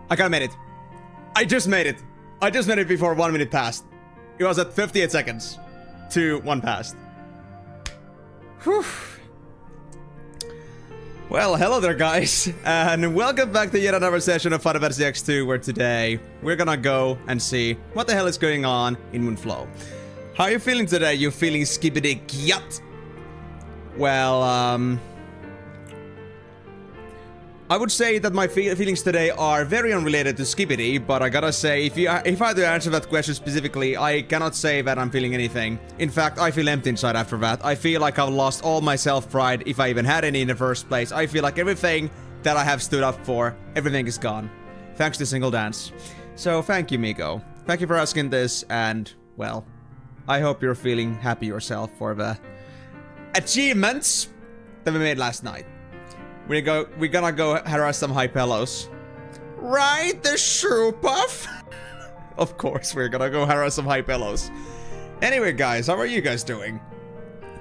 I kinda made it. I just made it. I just made it before 1 minute passed. It was at 58 seconds to 1 past. Whew. Well, hello there guys, and welcome back to yet another session of Final Fantasy X-2, where today we're gonna go and see what the hell is going on in Moonflow. How are you feeling today? You feeling skibbity gyat? Well, I would say that my feelings today are very unrelated to Skibbity, but I gotta say, if I had to answer that question specifically, I cannot say that I'm feeling anything. In fact, I feel empty inside after that. I feel like I've lost all my self-pride, if I even had any in the first place. I feel like everything that I have stood up for, everything is gone. Thanks to Single Dance. So, thank you, Miko. Thank you for asking this, and, well, I hope you're feeling happy yourself for the achievements that we made last night. We're gonna go harass some high pillows. Right, the shoe puff? Of course, we're gonna go harass some high pillows. Anyway, guys, how are you guys doing?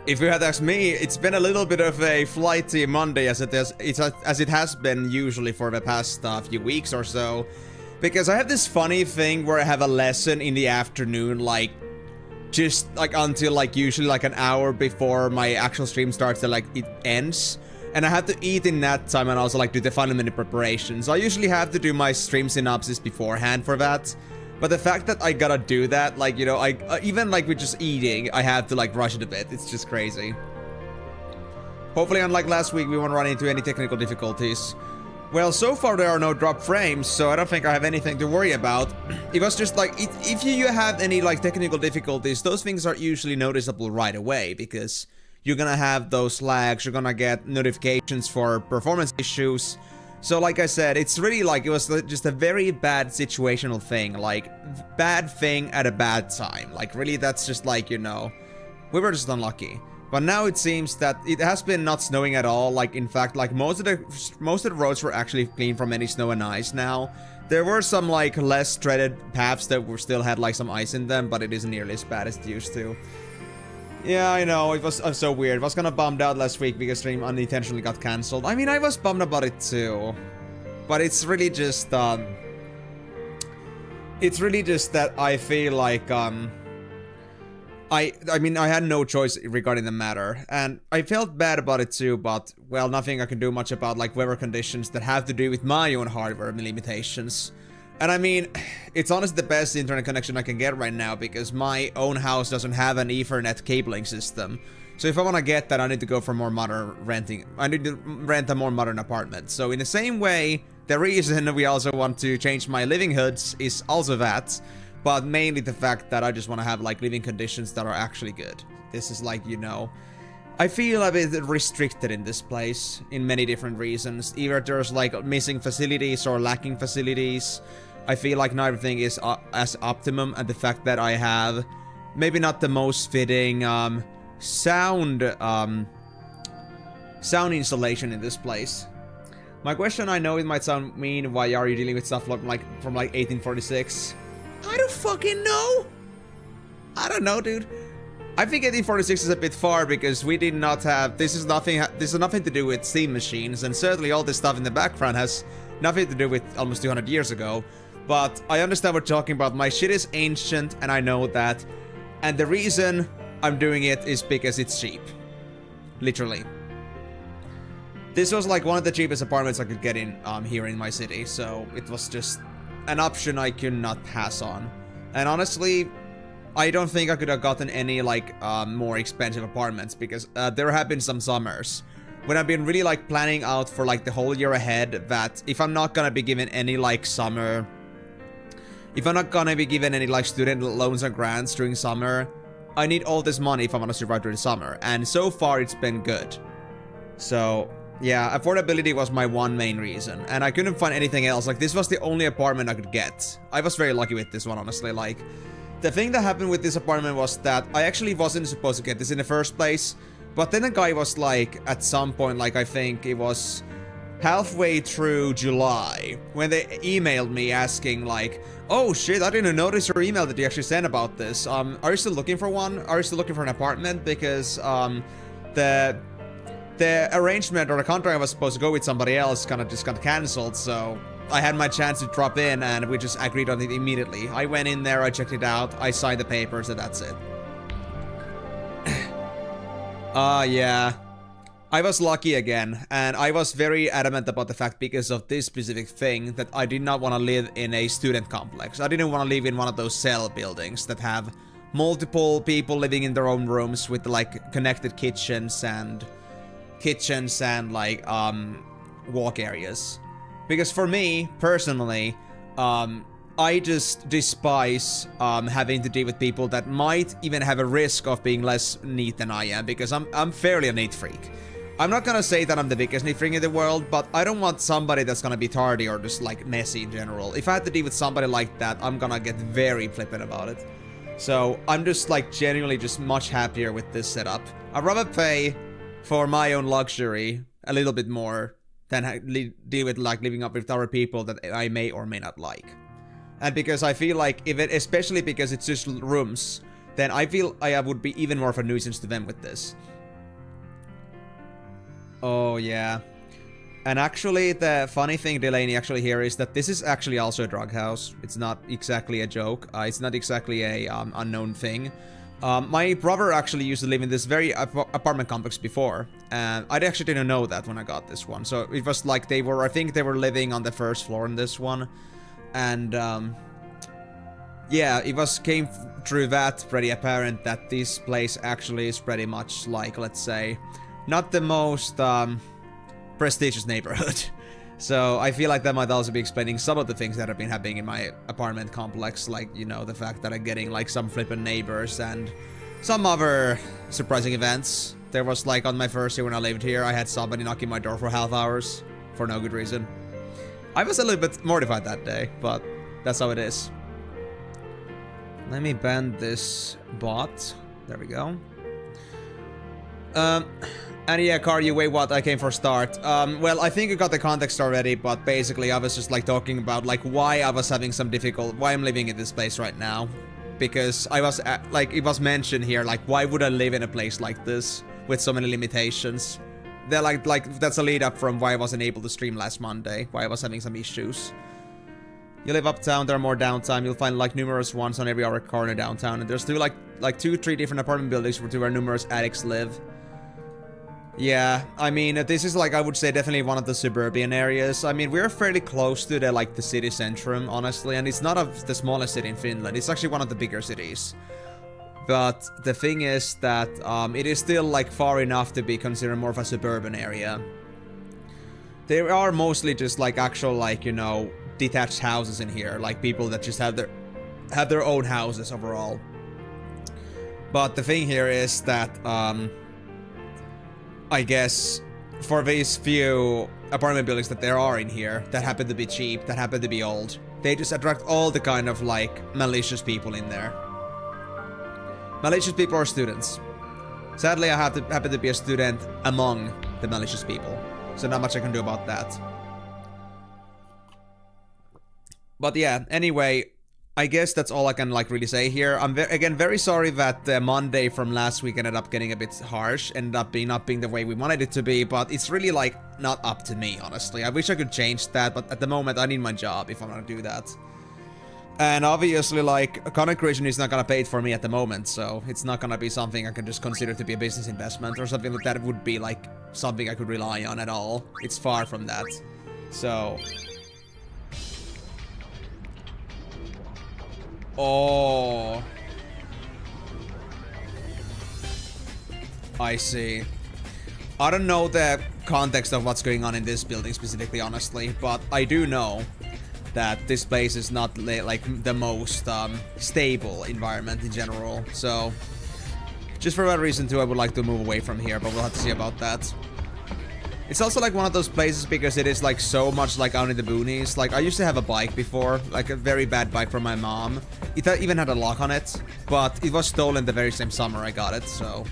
If you had asked me, it's been a little bit of a flighty Monday as it has been usually for the past few weeks or so. Because I have this funny thing where I have a lesson in the afternoon, like, just like until like usually like an hour before my actual stream starts, and like it ends. And I have to eat in that time and also like do the final minute preparation. So I usually have to do my stream synopsis beforehand for that. But the fact that I gotta do that, like, you know, even like with just eating, I have to like rush it a bit. It's just crazy. Hopefully, unlike last week, we won't run into any technical difficulties. Well, so far there are no drop frames, so I don't think I have anything to worry about. It was just like, if you have any like technical difficulties, those things are usually noticeable right away, because you're gonna have those lags, you're gonna get notifications for performance issues. So like I said, it's really like, it was just a very bad situational thing, like, bad thing at a bad time. Like, really, that's just like, you know, we were just unlucky. But now it seems that it has been not snowing at all. Like, in fact, like, most of the roads were actually clean from any snow and ice now. There were some, like, less treaded paths that were still had, like, some ice in them, but it isn't nearly as bad as it used to. Yeah, I know, it was so weird. I was kinda bummed out last week because stream unintentionally got cancelled. I mean, I was bummed about it too. But it's really just, it's really just that I feel like, I mean, I had no choice regarding the matter. And I felt bad about it too, but, well, nothing I can do much about, like, weather conditions that have to do with my own hardware limitations. And I mean, it's honestly the best internet connection I can get right now, because my own house doesn't have an Ethernet cabling system. So if I want to get that, I need to go for more modern renting. I need to rent a more modern apartment. So in the same way, the reason we also want to change my living hoods is also that. But mainly the fact that I just want to have like living conditions that are actually good. This is like, you know, I feel a bit restricted in this place in many different reasons. Either there's like missing facilities or lacking facilities. I feel like not everything is as optimum, and the fact that I have maybe not the most fitting sound installation in this place. My question, I know it might sound mean, why are you dealing with stuff from like 1846? I don't fucking know. I don't know, dude. I think 1846 is a bit far, because we did not have, this is nothing to do with steam machines, and certainly all this stuff in the background has nothing to do with almost 200 years ago. But I understand what you're talking about. My shit is ancient, and I know that. And the reason I'm doing it is because it's cheap. Literally. This was like one of the cheapest apartments I could get in here in my city, so it was just an option I could not pass on. And honestly, I don't think I could have gotten any like more expensive apartments, because there have been some summers when I've been really like planning out for like the whole year ahead, that if I'm not gonna be given any like summer, if I'm not gonna be given any like student loans or grants during summer, I need all this money if I want to survive during summer. And so far it's been good. So yeah, affordability was my one main reason, and I couldn't find anything else. Like, this was the only apartment I could get. I was very lucky with this one, honestly. Like, the thing that happened with this apartment was that I actually wasn't supposed to get this in the first place. But then the guy was like, at some point, like, I think it was halfway through July, when they emailed me asking like, oh shit, I didn't notice your email that you actually sent about this. Are you still looking for one? Are you still looking for an apartment? Because the arrangement or the contract I was supposed to go with somebody else kind of just got cancelled, so I had my chance to drop in and we just agreed on it immediately. I went in there, I checked it out, I signed the papers, and that's it. Yeah. I was lucky again, and I was very adamant about the fact because of this specific thing that I did not want to live in a student complex. I didn't want to live in one of those cell buildings that have multiple people living in their own rooms with like connected kitchens and like walk areas. Because for me personally, I just despise having to deal with people that might even have a risk of being less neat than I am, because I'm fairly a neat freak. I'm not gonna say that I'm the biggest neat freak in the world, but I don't want somebody that's gonna be tardy or just like messy in general. If I had to deal with somebody like that, I'm gonna get very flippant about it. So I'm just like genuinely just much happier with this setup. I'd rather pay for my own luxury a little bit more than deal with like living up with other people that I may or may not like. And because I feel like especially because it's just rooms, then I feel I would be even more of a nuisance to them with this. Oh, yeah. And actually, the funny thing, Delaney, actually here is that this is actually also a drug house. It's not exactly a joke. It's not exactly a unknown thing. My brother actually used to live in this very apartment complex before. And I actually didn't know that when I got this one. So it was like I think they were living on the first floor in this one. And, yeah, it came through that pretty apparent that this place actually is pretty much like, let's say, not the most prestigious neighborhood. So I feel like that might also be explaining some of the things that have been happening in my apartment complex, like, you know, the fact that I'm getting like some flippin' neighbors and some other surprising events. There was like on my first year when I lived here, I had somebody knocking my door for half hours for no good reason. I was a little bit mortified that day, but that's how it is. Let me bend this bot. There we go. And yeah, Car, you wait, what? I came for start. Well, I think you got the context already, but basically I was just like talking about like why I was having some why I'm living in this place right now. Because I was like, it was mentioned here, like why would I live in a place like this with so many limitations? They're like that's a lead up from why I wasn't able to stream last Monday, why I was having some issues. You live uptown, there are more downtown, you'll find like numerous ones on every other corner downtown, and there's like 2-3 different apartment buildings where numerous addicts live. Yeah, I mean, this is like, I would say definitely one of the suburban areas. I mean, we're fairly close to the like the city centrum, honestly, and it's not the smallest city in Finland, it's actually one of the bigger cities. But the thing is that it is still like far enough to be considered more of a suburban area. There are mostly just like actual like, you know, detached houses in here, like people that just have their own houses overall. But the thing here is that I guess for these few apartment buildings that there are in here that happen to be cheap, that happen to be old, they just attract all the kind of like malicious people in there. Malicious people are students. Sadly, I happen to be a student among the malicious people, so not much I can do about that. But yeah, anyway, I guess that's all I can like really say here. I'm again very sorry that the Monday from last week ended up getting a bit harsh, ended up not being the way we wanted it to be, but it's really like not up to me, honestly. I wish I could change that, but at the moment I need my job if I'm gonna do that. And obviously like content creation is not gonna pay it for me at the moment, so it's not gonna be something I can just consider to be a business investment or something like that. It would be like something I could rely on at all. It's far from that. So oh, I see. I don't know the context of what's going on in this building specifically, honestly, but I do know that this place is not like the most stable environment in general. So just for that reason too, I would like to move away from here, but we'll have to see about that. It's also like one of those places because it is like so much like out in the boonies. Like I used to have a bike before, like a very bad bike from my mom. It even had a lock on it, but it was stolen the very same summer I got it, so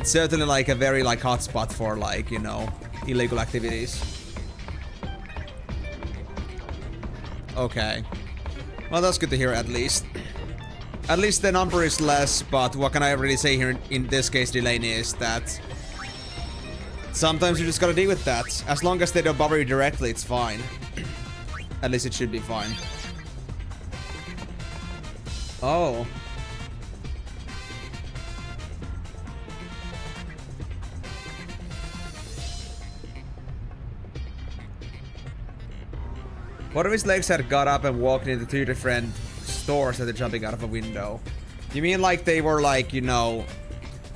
it's certainly like a very like hot spot for like, you know, illegal activities. Okay. Well, that's good to hear at least. At least the number is less, but what can I really say here in this case, Delaney, is that sometimes you just gotta deal with that. As long as they don't bother you directly, it's fine. At least it should be fine. Oh. What if his legs had got up and walked into 2 different stores after jumping out of a window? You mean like they were like, you know,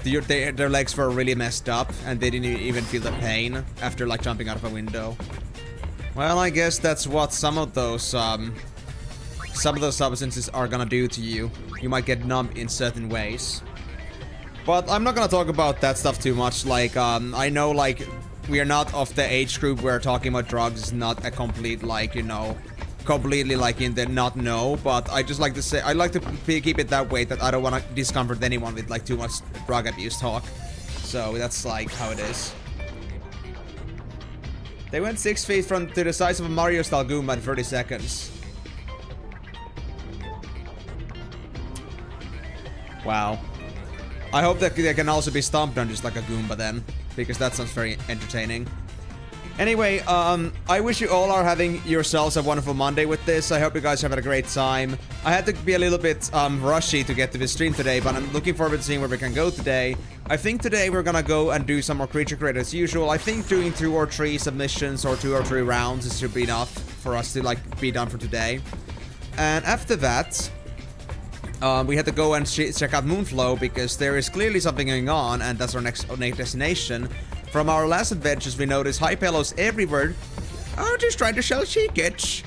their legs were really messed up and they didn't even feel the pain after like jumping out of a window? Well, I guess that's what some of those substances are gonna do to you. You might get numb in certain ways. But I'm not gonna talk about that stuff too much. Like, I know, like, we are not of the age group where talking about drugs is not a complete, like, you know, completely, like, in the not know. But I just like to say, I like to keep it that way, that I don't want to discomfort anyone with, like, too much drug abuse talk. So that's, like, how it is. They went 6 feet to the size of a Mario-style Goomba in 30 seconds. Wow. I hope that they can also be stomped on just like a Goomba then, because that sounds very entertaining. Anyway, I wish you all are having yourselves a wonderful Monday with this. I hope you guys have had a great time. I had to be a little bit rushy to get to this stream today, but I'm looking forward to seeing where we can go today. I think today we're gonna go and do some more creature create as usual. I think doing 2 or 3 submissions or 2 or 3 rounds should be enough for us to like be done for today. And after that, we had to go and check out Moonflow because there is clearly something going on, and that's our next destination. From our last adventures, we noticed high pillows everywhere. Oh, just trying to sell tickets.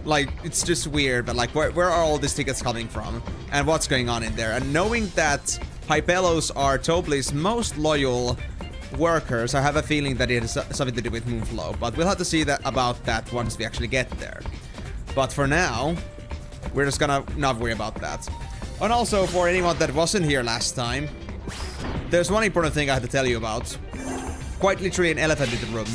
Like, it's just weird, but like, where are all these tickets coming from? And what's going on in there? And knowing that high pillows are Toble's most loyal workers, I have a feeling that it has something to do with Moonflow. But we'll have to see about that once we actually get there. But for now, we're just gonna not worry about that. And also, for anyone that wasn't here last time, there's one important thing I have to tell you about. Quite literally an elephant in the room.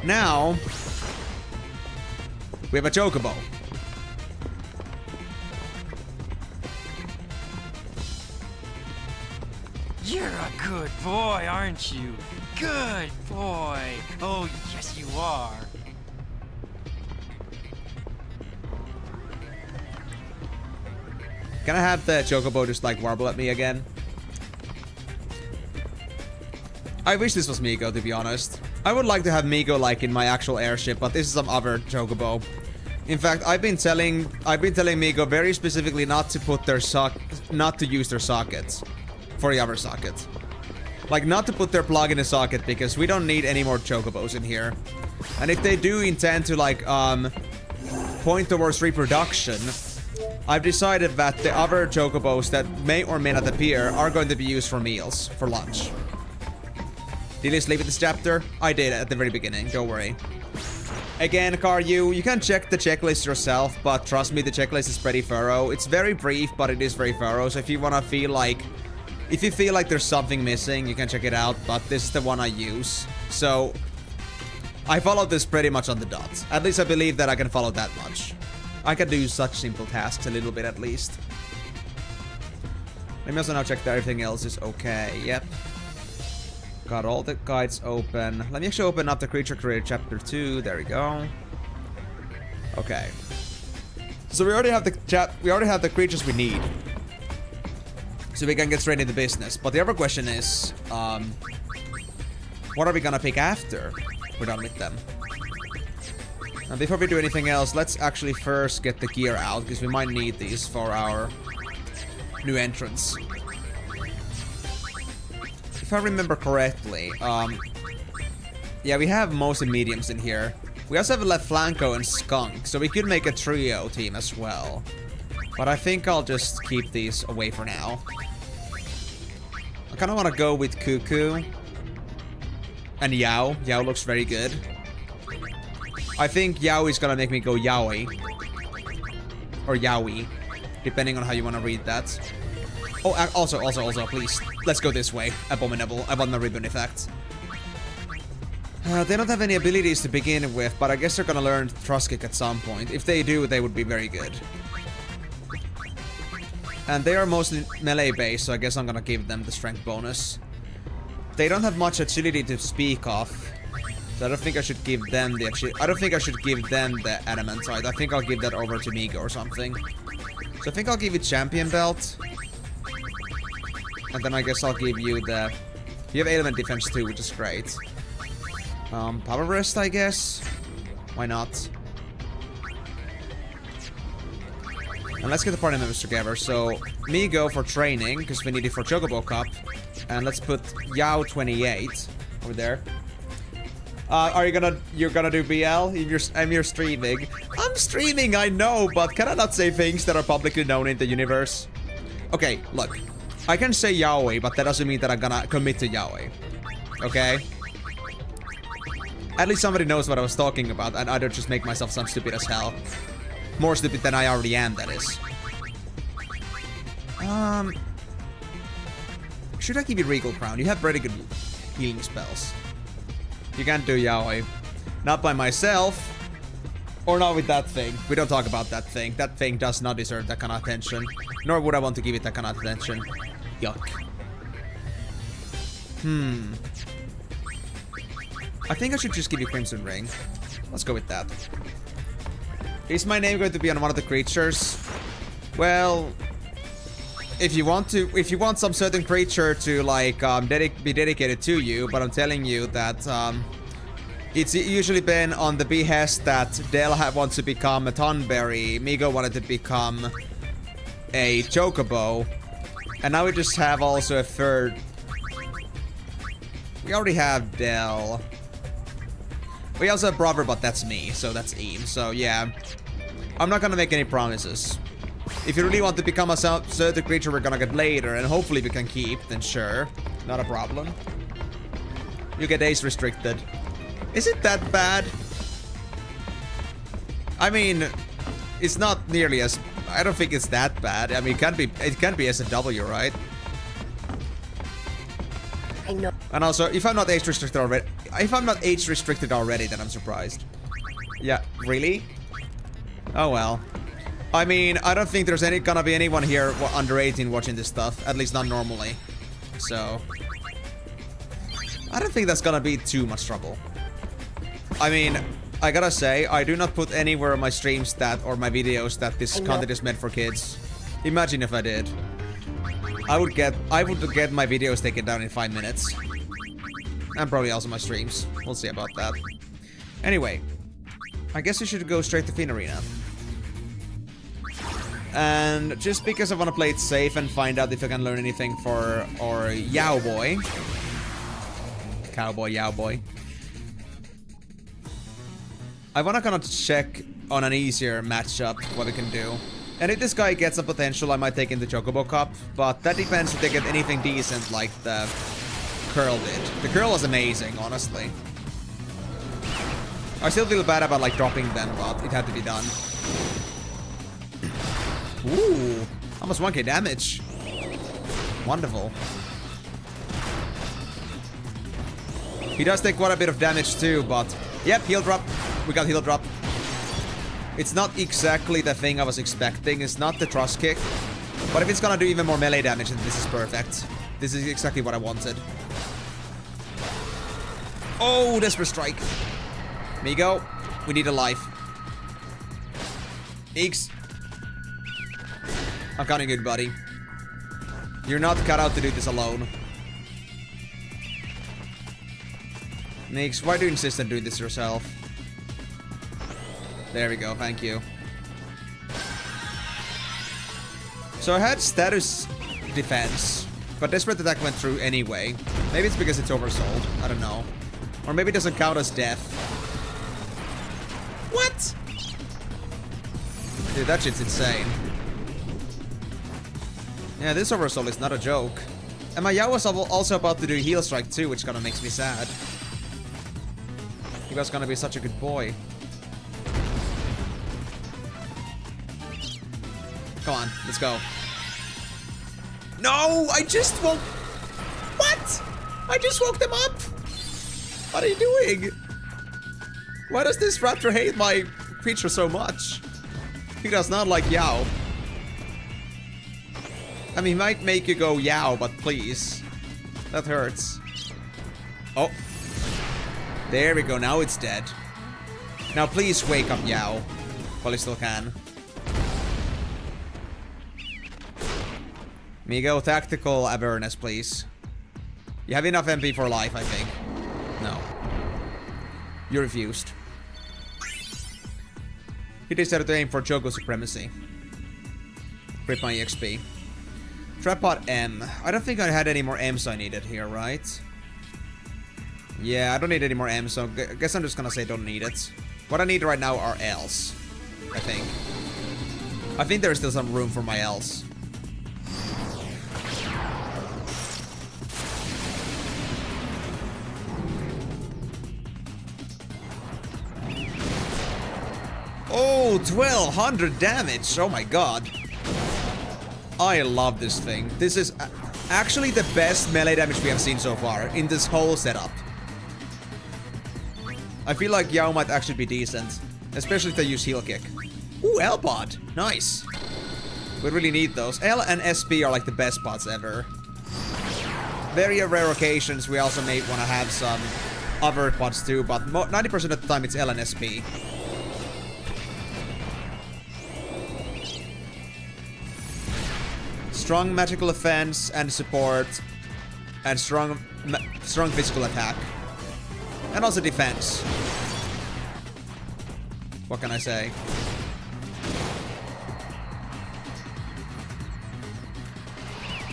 Now, we have a chocobo. You're a good boy, aren't you? Good boy. Oh, yes, you are. Can I have the chocobo just like warble at me again? I wish this was Migo, to be honest. I would like to have Migo like in my actual airship, but this is some other chocobo. In fact, I've been telling Migo very specifically not to put their not to use their sockets for the other socket. Like, not to put their plug in the socket because we don't need any more chocobos in here. And if they do intend to like point towards reproduction, I've decided that the other chocobos that may or may not appear are going to be used for meals, for lunch. Did you sleep with this chapter? I did at the very beginning, don't worry. Again, Karyu, you can check the checklist yourself, but trust me, the checklist is pretty thorough. It's very brief, but it is very thorough, so if you feel like there's something missing, you can check it out, but this is the one I use. So, I followed this pretty much on the dot. At least I believe that I can follow that much. I can do such simple tasks a little bit at least. Let me also now check that everything else is okay. Yep. Got all the guides open. Let me actually open up the Creature Creator Chapter 2. There we go. Okay. So we already have the creatures we need. So we can get straight into business. But the other question is, what are we gonna pick after we're done with them? And before we do anything else, let's actually first get the gear out, because we might need these for our new entrance. If I remember correctly, yeah, we have mostly mediums in here. We also have left Flanco and Skunk, so we could make a trio team as well. But I think I'll just keep these away for now. I kind of want to go with Cuckoo and Yao. Yao looks very good. I think Yao is gonna make me go Yaoi. Or Yaoi. Depending on how you want to read that. Oh, also, please. Let's go this way. Abominable. I want the ribbon effect. They don't have any abilities to begin with, but I guess they're gonna learn Thrust Kick at some point. If they do, they would be very good. And they are mostly melee based, so I guess I'm gonna give them the strength bonus. they don't have much agility to speak of. So I don't think I should give them the I don't think I should give them the adamantite. I think I'll give that over to Migo or something. So I think I'll give you champion belt. And then I guess I'll give you the... You have element defense too, which is great. Power rest, I guess. Why not? And let's get the party members together. So, Migo for training, because we need it for Chocobo Cup. And let's put Yao 28 over there. Are you gonna... You're gonna do BL? You're streaming. I'm streaming, I know, but can I not say things that are publicly known in the universe? Okay, look. I can say Yaoi, but that doesn't mean that I'm gonna commit to Yaoi. Okay? At least somebody knows what I was talking about, and I don't just make myself sound stupid as hell. More stupid than I already am, that is. Should I give you Regal Crown? You have very good healing spells. You can't do Yaoi. Not by myself. Or not with that thing. We don't talk about that thing. That thing does not deserve that kind of attention. Nor would I want to give it that kind of attention. Yuck. I think I should just give you Crimson Ring. Let's go with that. Is my name going to be on one of the creatures? Well, if you want some certain creature to like be dedicated to you, but I'm telling you that it's usually been on the behest that Del wants to become a Tonberry, Migo wanted to become a Chocobo, and now we just have also a third. We already have Del. We also have Brother, but that's me, so that's Eam. So yeah, I'm not gonna make any promises. If you really want to become a certain creature we're gonna get later, and hopefully we can keep, then sure, not a problem. You get ace restricted. Is it that bad? I mean, it's not nearly as... I don't think it's that bad. I mean, it can be SFW, right? I know. And also, if I'm not age restricted already, then I'm surprised. Yeah, really? Oh well. I mean, I don't think there's gonna be anyone here under 18 watching this stuff, at least not normally. So, I don't think that's gonna be too much trouble. I mean, I gotta say, I do not put anywhere on my streams that, or my videos, that this content is meant for kids. Imagine if I did. I would get my videos taken down in 5 minutes. And probably also my streams. We'll see about that. Anyway, I guess we should go straight to Fin Arena. And just because I want to play it safe and find out if I can learn anything for our Yao Boy. Cowboy Yao Boy. I want to kind of check on an easier matchup what we can do. And if this guy gets some potential, I might take in the Chocobo Cup. But that depends if they get anything decent like the Curl did. The Curl was amazing, honestly. I still feel bad about like dropping them, but it had to be done. Ooh, almost 1k damage. Wonderful. He does take quite a bit of damage too, but... Yep, heal drop. We got heal drop. It's not exactly the thing I was expecting. It's not the thrust kick. But if it's gonna do even more melee damage, then this is perfect. This is exactly what I wanted. Oh, Desperate Strike. Migo, we need a life. X. I'm counting you, buddy. You're not cut out to do this alone. Nix, why do you insist on doing this yourself? There we go, thank you. So I had status defense, but Desperate Attack went through anyway. Maybe it's because it's oversold, I don't know. Or maybe it doesn't count as death. What? Dude, that shit's insane. Yeah, this oversoul is not a joke. And my Yao was also about to do heal strike too, which kind of makes me sad. He was gonna be such a good boy. Come on, let's go. No, I just woke... What? I just woke them up? What are you doing? Why does this raptor hate my creature so much? He does not like Yao. I mean, he might make you go Yao, but please. That hurts. Oh. There we go, now it's dead. Now please wake up Yao. While you still can. Migo, tactical awareness, please. You have enough MP for life, I think. No. You refused. He decided to aim for Choco Supremacy. Rip my EXP. Trapod M. I don't think I had any more M's I needed here, right? Yeah, I don't need any more M's, so I guess I'm just gonna say don't need it. What I need right now are L's. I think. I think there's still some room for my L's. Oh, 1200 damage! Oh my god. I love this thing. This is actually the best melee damage we have seen so far in this whole setup. I feel like Yao might actually be decent. Especially if they use heal kick. Ooh, L-pod! Nice! We really need those. L and SP are like the best pods ever. Very rare occasions we also may want to have some other pods too, but 90% of the time it's L and SP. Strong magical offense and support. And strong physical attack. And also defense. What can I say?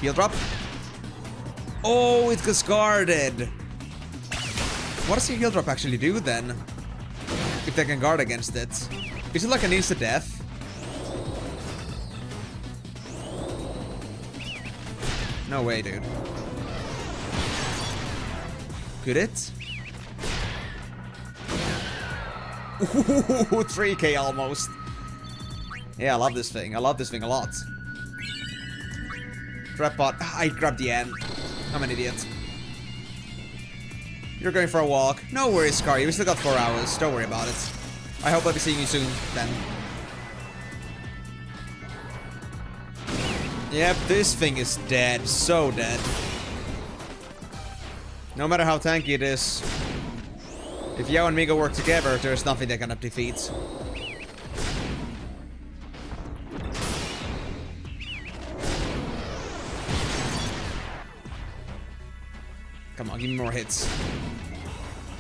Heal drop. Oh, it gets guarded. What does the heal drop actually do then? If they can guard against it. Is it like an insta death? No way, dude. Could it? Ooh, 3k almost. Yeah, I love this thing. I love this thing a lot. Trap bot. I grabbed the end. I'm an idiot. You're going for a walk. No worries, Scar. We still got 4 hours. Don't worry about it. I hope I'll be seeing you soon then. Yep, this thing is dead. So dead. No matter how tanky it is. If Yao and Migo work together, there's nothing they cannot defeat. Come on, give me more hits.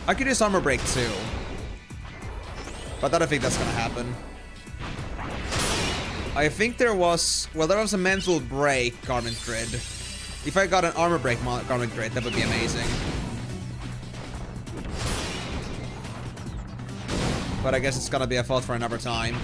I could use armor break too. But I don't think that's gonna happen. I think there was... Well, there was a mental break garment grid. If I got an armor break garment grid, that would be amazing. But I guess it's gonna be a fault for another time.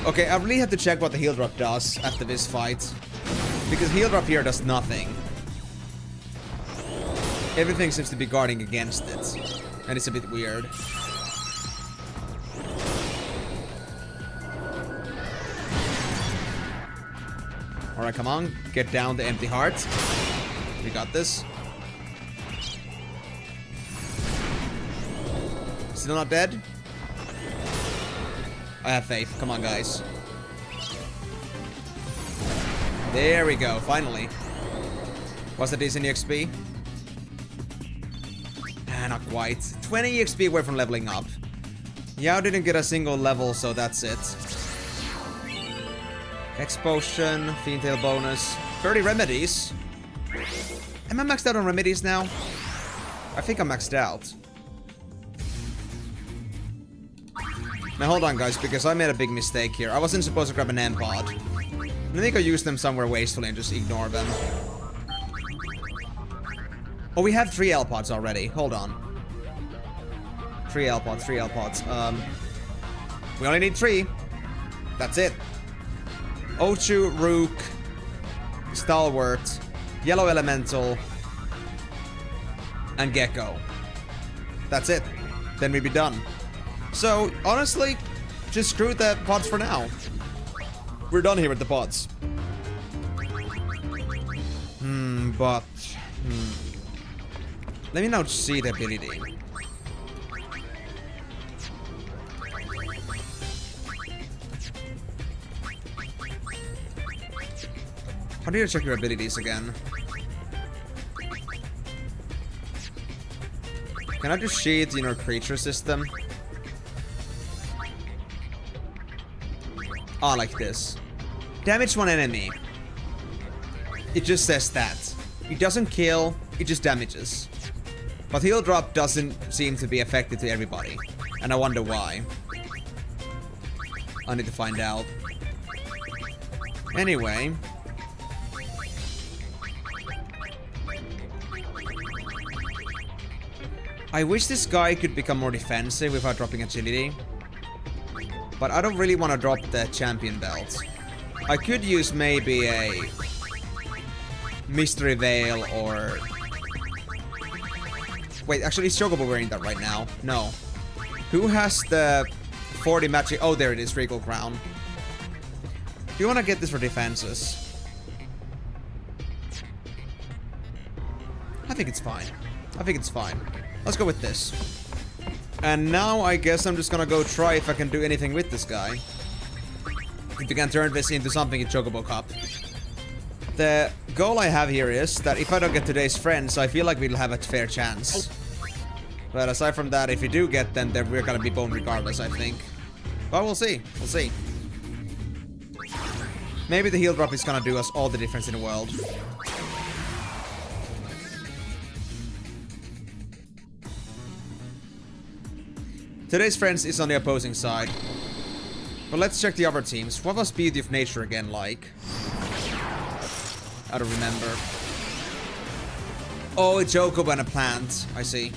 Okay, I really have to check what the heal drop does after this fight. Because heal drop here does nothing. Everything seems to be guarding against it. And it's a bit weird. Alright, come on. Get down the empty heart. We got this. Still not dead? I have faith. Come on, guys. There we go. Finally. Was that decent EXP? Ah, not quite. 20 EXP away from leveling up. Yao didn't get a single level, so that's it. X potion, Fiend Tail bonus, 30 remedies. Am I maxed out on remedies now? I think I'm maxed out. Now hold on, guys, because I made a big mistake here. I wasn't supposed to grab an M-pod. I think I used them somewhere wastefully and just ignore them. Oh, we have 3 L-pods already. Hold on. 3 L-pods, 3 L-pods. We only need 3. That's it. Ochu, Rook, Stalwart, Yellow Elemental, and Gecko. That's it. Then we'd be done. So, honestly, just screw the pods for now. We're done here with the pods. Let me now see the ability. How do you check your abilities again? Can I just see it in our creature system? Ah, like this. Damage one enemy. It just says that. It doesn't kill, it just damages. But heal drop doesn't seem to be effective to everybody. And I wonder why. I need to find out. Anyway. I wish this guy could become more defensive without dropping agility. But I don't really want to drop the champion belt. I could use maybe a Mystery Veil or... Wait, actually is Chocobo wearing that right now? No. Who has the 40 magic... Oh, there it is, Regal Crown. Do you want to get this for defenses? I think it's fine. I think it's fine. Let's go with this. And now I guess I'm just gonna go try if I can do anything with this guy. If you can turn this into something in Chocobo Cup. The goal I have here is that if I don't get today's friends, I feel like we'll have a fair chance. But aside from that, if we do get them, then we're gonna be boned regardless, I think. But we'll see. We'll see. Maybe the heal drop is gonna do us all the difference in the world. Today's friends is on the opposing side. But let's check the other teams. What was Beauty of Nature again like? I don't remember. Oh, it's Chocobo and a plant. I see.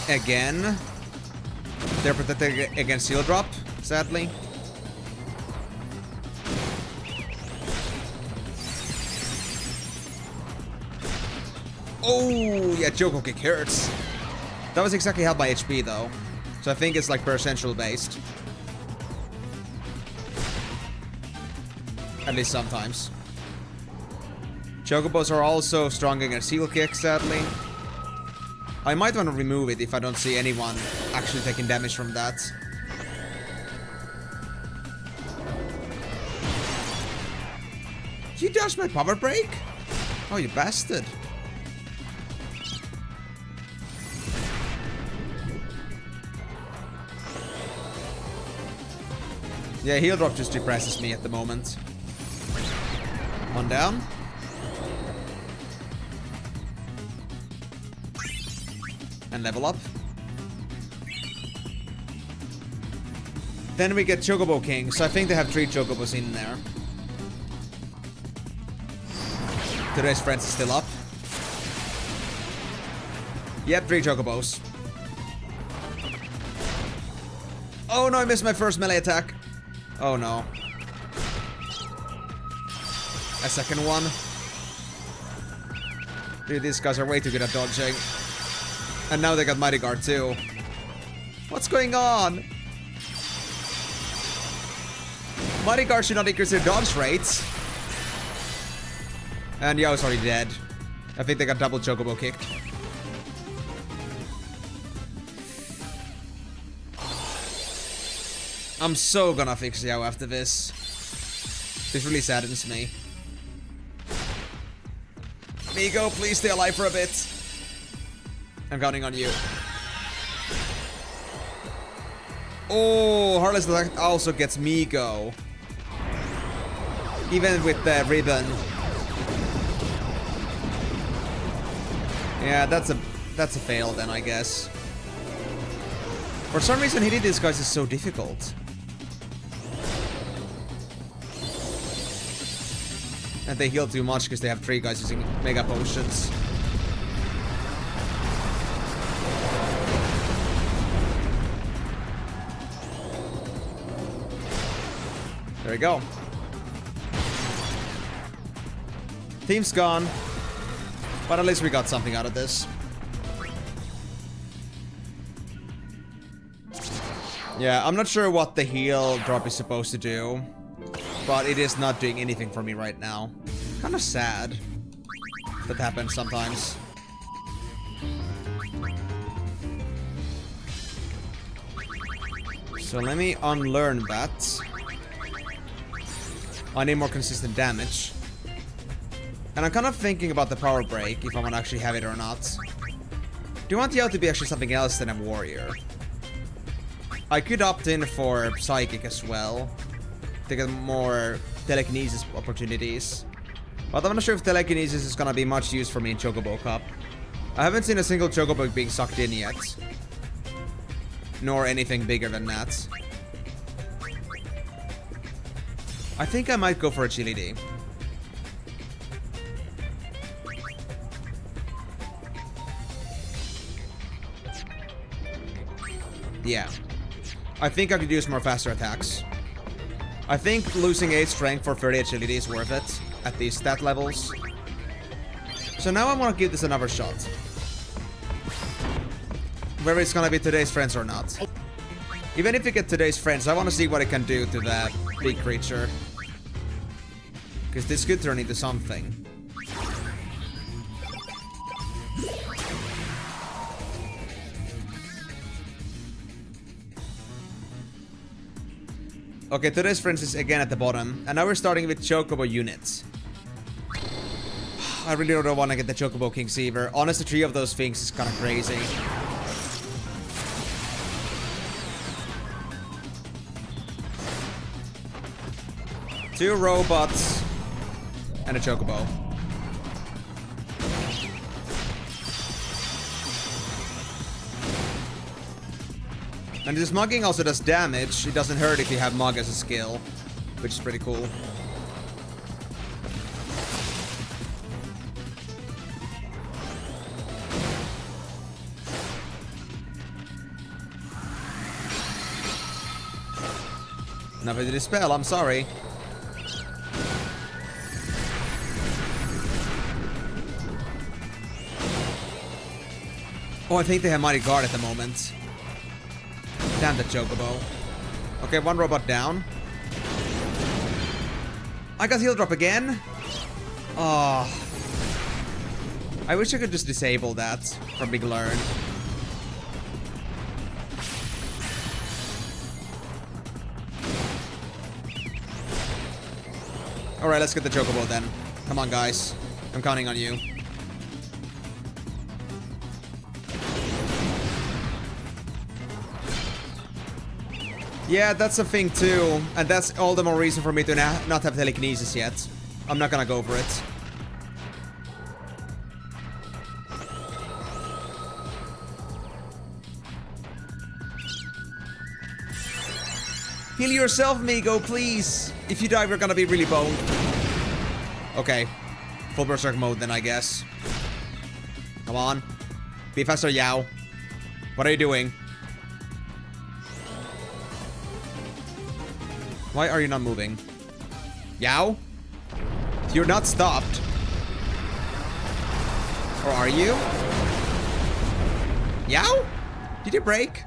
Again. They're protected against heal drop, sadly. Oh, yeah, Choco Kick hurts. That was exactly held by HP, though. So I think it's like percentile based. At least sometimes. Chocobos are also strong against heal kick, sadly. I might want to remove it if I don't see anyone actually taking damage from that. You dodged my power break? Oh, you bastard. Yeah, heal drop just depresses me at the moment. One down. And level up. Then we get Chocobo King, so I think they have 3 Chocobos in there. Today's friends is still up. Yep, 3 Chocobos. Oh no, I missed my first melee attack. Oh no. A second one. Dude, these guys are way too good at dodging. And now they got Mighty Guard too. What's going on? Mighty Guard should not increase their dodge rates. And Yao's already dead. I think they got double Chocobo kicked. I'm so gonna fix Yao after this. This really saddens me. Migo, please stay alive for a bit. I'm counting on you. Oh, Heartless Attack also gets Migo. Even with the ribbon. Yeah, that's a fail then, I guess. For some reason, hitting these guys is so difficult. And they heal too much because they have 3 guys using Mega Potions. There we go. Team's gone. But at least we got something out of this. Yeah, I'm not sure what the heal drop is supposed to do. But it is not doing anything for me right now. Kind of sad. That happens sometimes. So let me unlearn that. I need more consistent damage. And I'm kind of thinking about the power break, if I want to actually have it or not. Do you want Yao to be actually something else than a warrior? I could opt in for psychic as well, to get more telekinesis opportunities. But I'm not sure if telekinesis is gonna be much use for me in Chocobo Cup. I haven't seen a single Chocobo being sucked in yet. Nor anything bigger than that. I think I might go for agility. Yeah. I think I could use more faster attacks. I think losing 8 strength for 30 agility is worth it at these stat levels. So now I want to give this another shot. Whether it's gonna be today's friends or not. Even if we get today's friends, I want to see what it can do to that big creature. Because this could turn into something. Okay, today's friends is again at the bottom. And now we're starting with Chocobo units. I really don't want to get the Chocobo Kings either. Honestly, 3 of those things is kind of crazy. Two robots and a Chocobo. And this mugging also does damage. It doesn't hurt if you have mug as a skill, which is pretty cool. Nothing to dispel, I'm sorry. Oh, I think they have Mighty Guard at the moment. Damn the Chocobo. Okay, 1 robot down. I got heal drop again. Oh. I wish I could just disable that from Big Learn. Alright, let's get the Chocobo then. Come on, guys. I'm counting on you. Yeah, that's a thing too. And that's all the more reason for me to not have telekinesis yet. I'm not gonna go for it. Heal yourself, Migo, please. If you die, we're gonna be really boned. Okay. Full berserk mode then, I guess. Come on. Be faster, Yao. What are you doing? Why are you not moving? Yao? You're not stopped. Or are you? Yao? Did you break?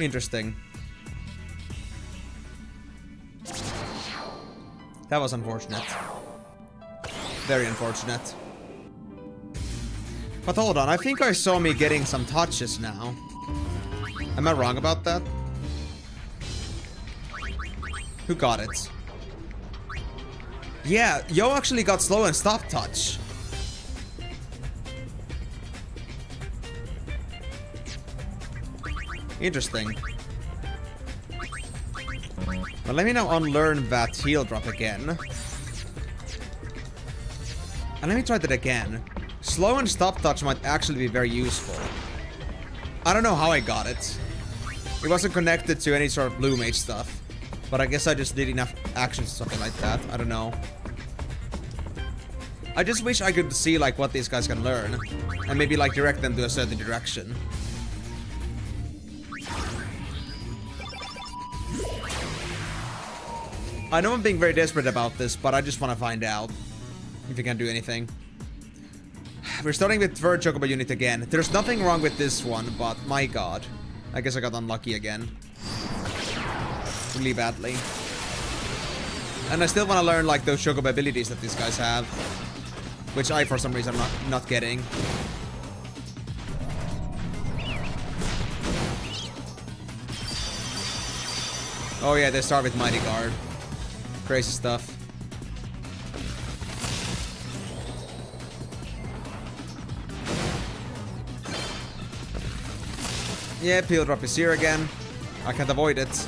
Interesting. That was unfortunate. Very unfortunate. But hold on, I think I saw me getting some touches now. Am I wrong about that? Who got it? Yeah, Yo actually got slow and stop touch. Interesting. But let me now unlearn that heal drop again. And let me try that again. Slow and stop touch might actually be very useful. I don't know how I got it. It wasn't connected to any sort of blue mage stuff. But I guess I just did enough actions or something like that. I don't know. I just wish I could see like what these guys can learn. And maybe like direct them to a certain direction. I know I'm being very desperate about this, but I just want to find out if you can do anything. We're starting with 3rd Chocobo unit again. There's nothing wrong with this one, but my god. I guess I got unlucky again. Really badly. And I still want to learn like those chocobo abilities that these guys have, which I for some reason am not getting. Oh yeah, they start with Mighty Guard. Crazy stuff. Yeah, peel drop is here again. I can't avoid it.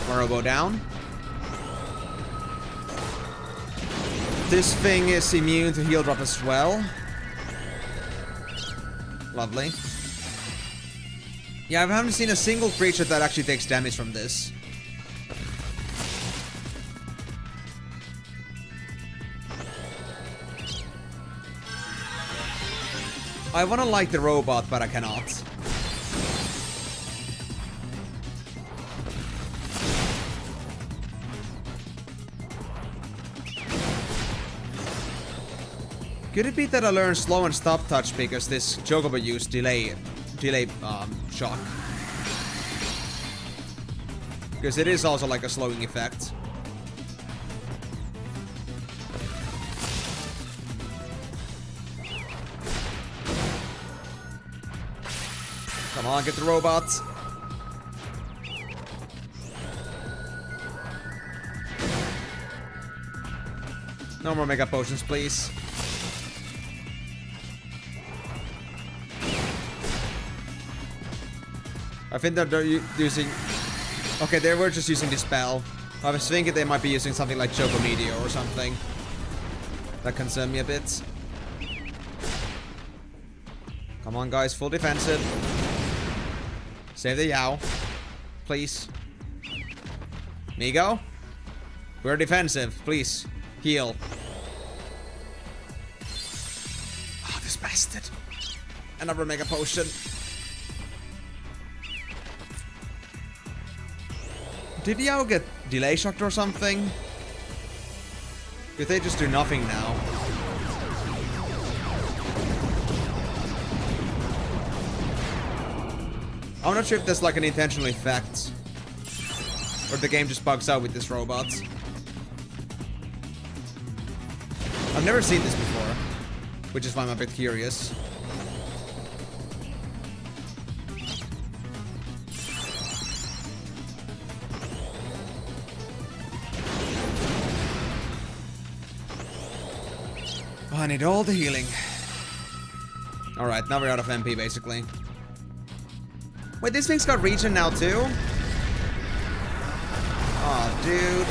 Robo down. This thing is immune to heal drop as well. Lovely. Yeah, I haven't seen a single creature that actually takes damage from this. I wanna like the robot, but I cannot. Could it be that I learned slow and stop touch because this chocobo used delay shock? Because it is also like a slowing effect. Come on, get the robot. No more mega potions, please. I think that they're using... Okay, they were just using Dispel. I was thinking they might be using something like Choco Meteor or something. That concerned me a bit. Come on, guys, full defensive. Save the Yao. Please. Migo? We're defensive. Please. Heal. Oh, this bastard. Another Mega Potion. Did Yao get delay shocked or something? Could they just do nothing now? I'm not sure if there's like an intentional effect. Or the game just bugs out with this robot. I've never seen this before. Which is why I'm a bit curious. Oh, I need all the healing. Alright, now we're out of MP basically. Wait, this thing's got regen now too? Oh, dude.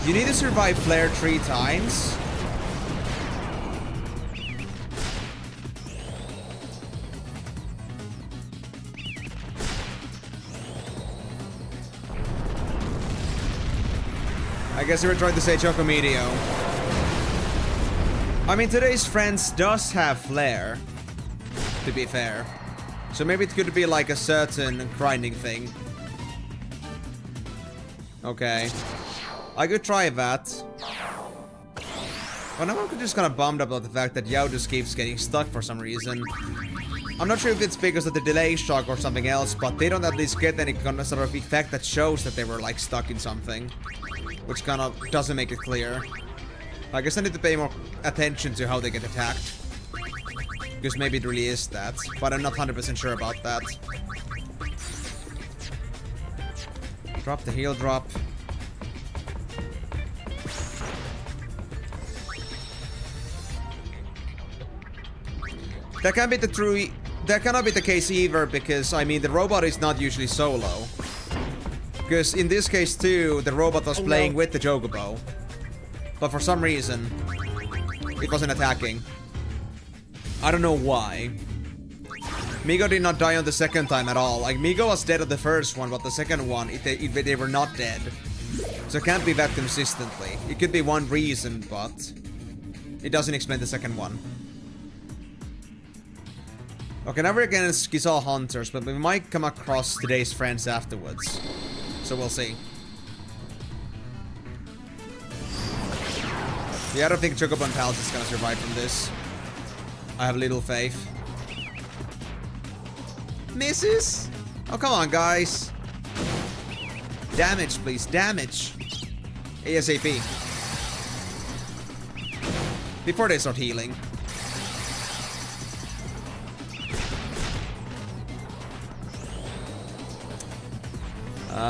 You need to survive flare 3 times? I guess you were trying to say Choco Meteor. I mean, today's friends does have flare, to be fair. So maybe it could be like a certain grinding thing. Okay. I could try that. But now I'm just kind of bummed about the fact that Yao just keeps getting stuck for some reason. I'm not sure if it's because of the delay shock or something else, but they don't at least get any kind of sort of effect that shows that they were like stuck in something. Which kind of doesn't make it clear. I guess I need to pay more attention to how they get attacked. Because maybe it really is that. But I'm not 100% sure about that. Drop the heal drop. That can't be the true... That cannot be the case either, because, I mean, the robot is not usually solo. Because in this case too, the robot was playing with the Chocobo. But for some reason, it wasn't attacking. I don't know why. Migo did not die on the second time at all. Like, Migo was dead on the first one, but the second one, they were not dead. So it can't be that consistently. It could be one reason, but it doesn't explain the second one. Okay, now we're against Gizal Hunters, but we might come across today's friends afterwards. So we'll see. Yeah, I don't think Chocobo and Palace is gonna survive from this. I have little faith. Misses? Oh, come on, guys. Damage, please. Damage. ASAP. Before they start healing.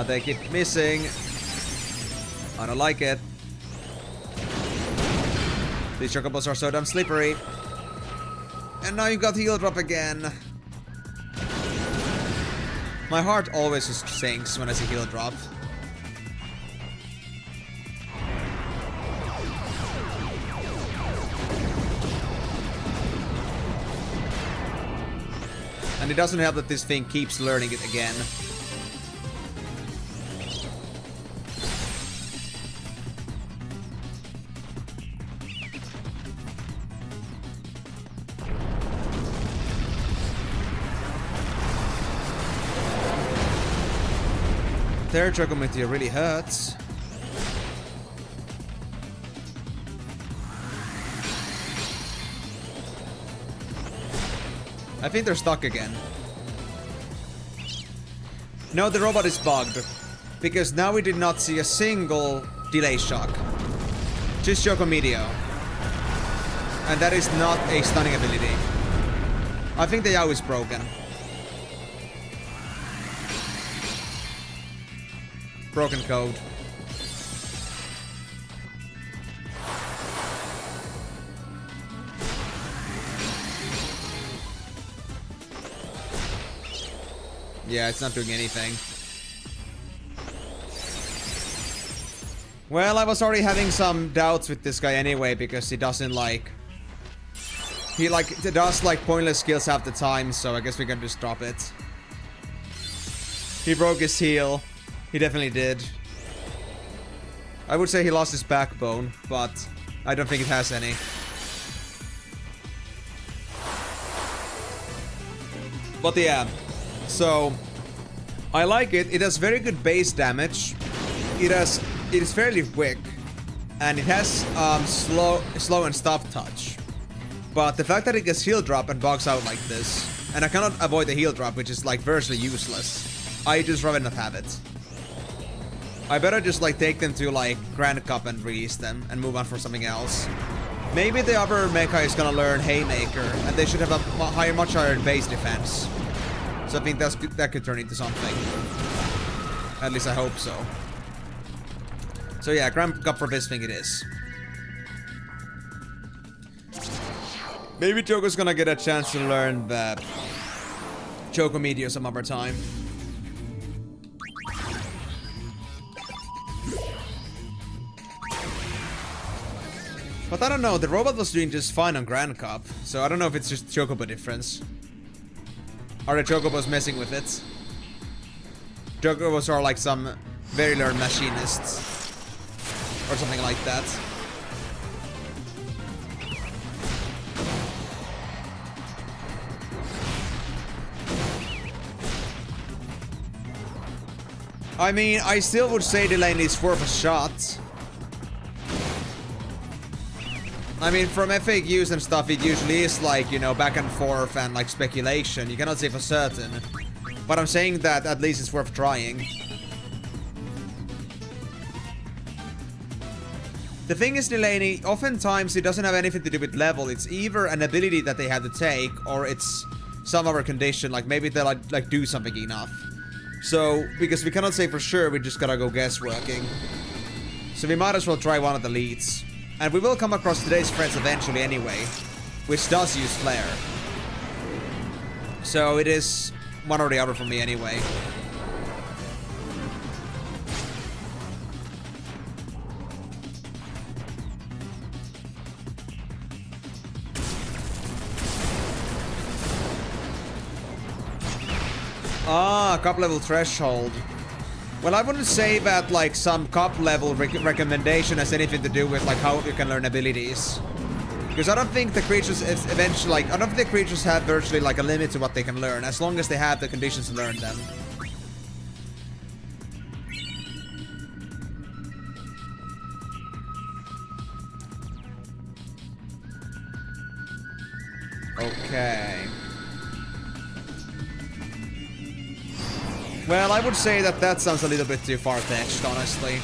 They keep missing. I don't like it. These chocobos are so damn slippery. And now you got heal drop again. My heart always just sinks when I see heal drop. And it doesn't help that this thing keeps learning it again. Their Chocometeor really hurts. I think they're stuck again. No, the robot is bugged. Because now we did not see a single delay shock. Just Chocometeor. And that is not a stunning ability. I think the Yao is broken. Broken code. Yeah, it's not doing anything. Well, I was already having some doubts with this guy anyway, because he doesn't like... He does like pointless skills half the time, so I guess we can just drop it. He broke his heel. He definitely did. I would say he lost his backbone, but I don't think it has any. But yeah, so I like it. It has very good base damage. It is fairly quick, and it has slow and stop touch. But the fact that it gets heal drop and bogs out like this, and I cannot avoid the heal drop, which is like virtually useless. I just rather not have it. I better just like take them to like Grand Cup and release them and move on for something else. Maybe the other mecha is gonna learn Haymaker, and they should have a much higher base defense. So I think that could turn into something. At least I hope so. So yeah, Grand Cup for this thing it is. Maybe Choco's gonna get a chance to learn the Chocometeor some other time. But I don't know, the robot was doing just fine on Grand Cup, so I don't know if it's just Chocobo difference. Are the Chocobos messing with it? Chocobos are like some very learned machinists. Or something like that. I mean, I still would say the lane is worth a shot. I mean, from FAQs and stuff, it usually is like, you know, back and forth and like speculation. You cannot say for certain. But I'm saying that at least it's worth trying. The thing is, Delaney, oftentimes it doesn't have anything to do with level. It's either an ability that they had to take, or it's some other condition, like maybe they like do something enough. So, because we cannot say for sure, we just gotta go guessworking. So we might as well try one of the leads. And we will come across today's friends eventually anyway, which does use Flare. So it is one or the other for me anyway. Ah, cup level threshold. Well, I wouldn't say that like some cup level recommendation has anything to do with like how you can learn abilities. Because I don't think the creatures eventually like, I don't think the creatures have virtually like a limit to what they can learn, as long as they have the conditions to learn them. Okay. Well, I would say that sounds a little bit too far-fetched, honestly.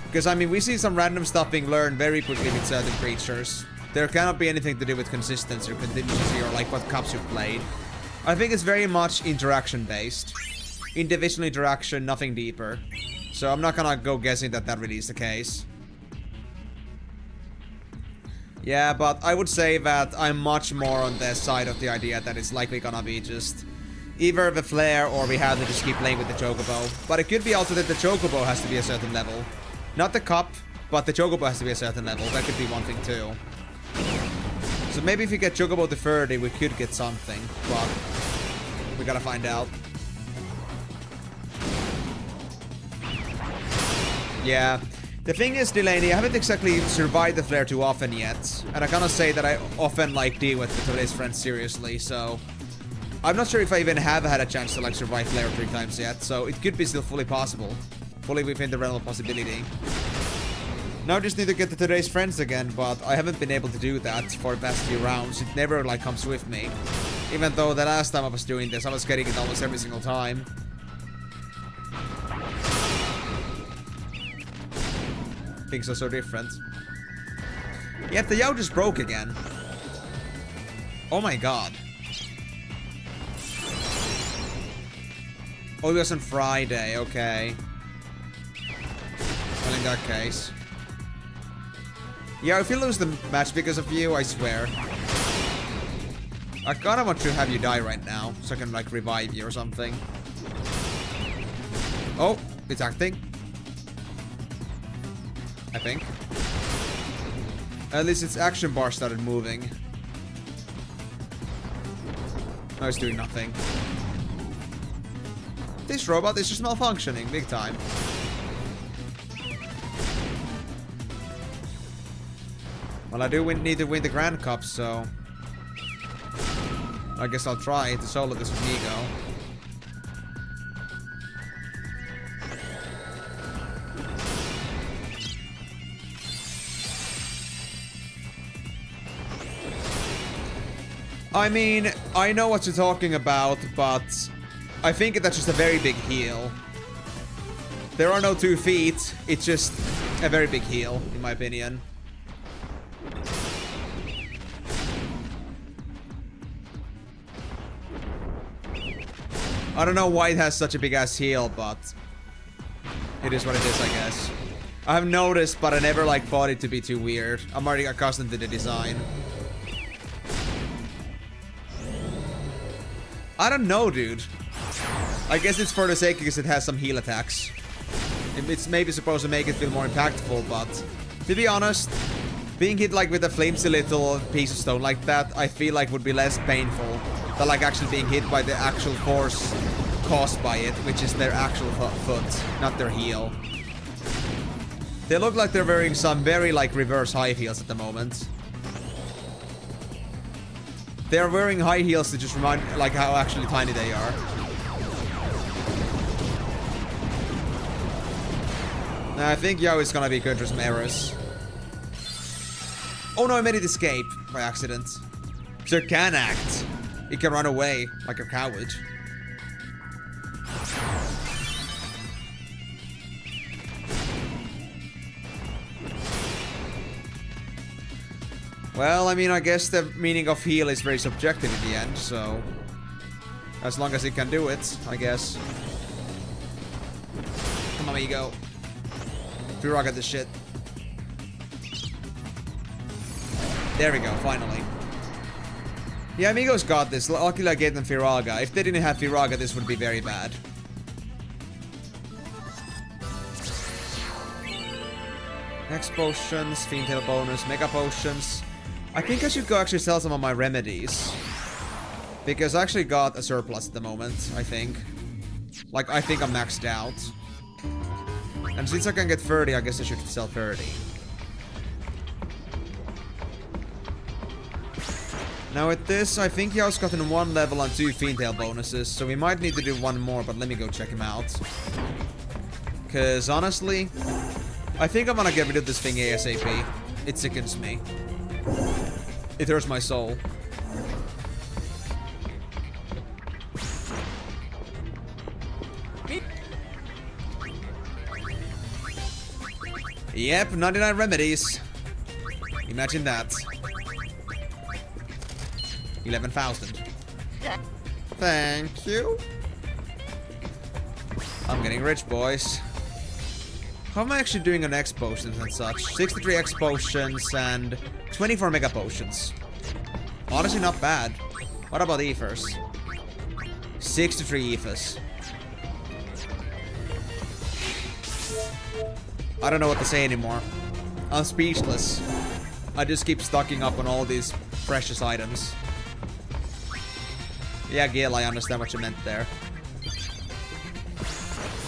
Because, I mean, we see some random stuff being learned very quickly with certain creatures. There cannot be anything to do with consistency or contingency or, like, what cups you've played. I think it's very much interaction-based. Individual interaction, nothing deeper. So I'm not gonna go guessing that really is the case. Yeah, but I would say that I'm much more on the side of the idea that it's likely gonna be just either the flare or we have to just keep playing with the chocobo. But it could be also that the chocobo has to be a certain level. Not the cup, but the chocobo has to be a certain level. That could be one thing too. So maybe if we get chocobo to 30, we could get something. But we gotta find out. Yeah. The thing is, Delaney, I haven't exactly survived the flare too often yet. And I cannot say that I often, like, deal with today's friends seriously, so I'm not sure if I even have had a chance to, like, survive flare 3 times yet, so it could be still fully possible. Fully within the realm of possibility. Now I just need to get to today's friends again, but I haven't been able to do that for the past few rounds. It never, like, comes with me. Even though the last time I was doing this, I was getting it almost every single time. Things are so different. Yet the Yao just broke again. Oh my god. Oh, it was on Friday, okay. Well, in that case. Yeah, if you lose the match because of you, I swear. I kinda want to have you die right now, so I can, like, revive you or something. Oh, it's acting. I think. At least its action bar started moving. No, it's doing nothing. This robot is just malfunctioning big time. Well, I do need to win the Grand Cup, so I guess I'll try to solo this with Nigo. I mean, I know what you're talking about, but I think that's just a very big heal. There are no 2 feet, it's just a very big heal, in my opinion. I don't know why it has such a big ass heal, but it is what it is, I guess. I have noticed, but I never, like, thought it to be too weird. I'm already accustomed to the design. I don't know, dude. I guess it's for the sake because it has some heal attacks. It's maybe supposed to make it feel more impactful, but to be honest, being hit, like, with a flamesy little piece of stone like that, I feel like would be less painful than, like, actually being hit by the actual force caused by it, which is their actual foot, not their heel. They look like they're wearing some very, like, reverse high heels at the moment. They're wearing high heels to just remind, like, how actually tiny they are. Now, I think Yao is gonna be good for some errors. Oh no, I made it escape by accident. So it can act. It can run away like a coward. Well, I mean, I guess the meaning of heal is very subjective in the end, so as long as it can do it, I guess. Come on, amigo. Free at this shit. There we go, finally. Yeah, Amigos got this. Luckily I gave them Firaga. If they didn't have Firaga, this would be very bad. Next potions, Fiend Tail bonus, Mega Potions. I think I should go actually sell some of my remedies. Because I actually got a surplus at the moment, I think. Like, I think I'm maxed out. And since I can get 30, I guess I should sell 30. Now with this, I think Yao's gotten 1 level and 2 Fiend Tail bonuses, so we might need to do 1 more, but let me go check him out. Cause honestly, I think I'm gonna get rid of this thing ASAP. It sickens me. It hurts my soul. Yep, 99 remedies. Imagine that. 11,000. Thank you. I'm getting rich, boys. How am I actually doing on X potions and such? 63 X potions and 24 mega potions. Honestly, not bad. What about ethers? 63 ethers. I don't know what to say anymore. I'm speechless. I just keep stocking up on all these precious items. Yeah, Gil, I understand what you meant there.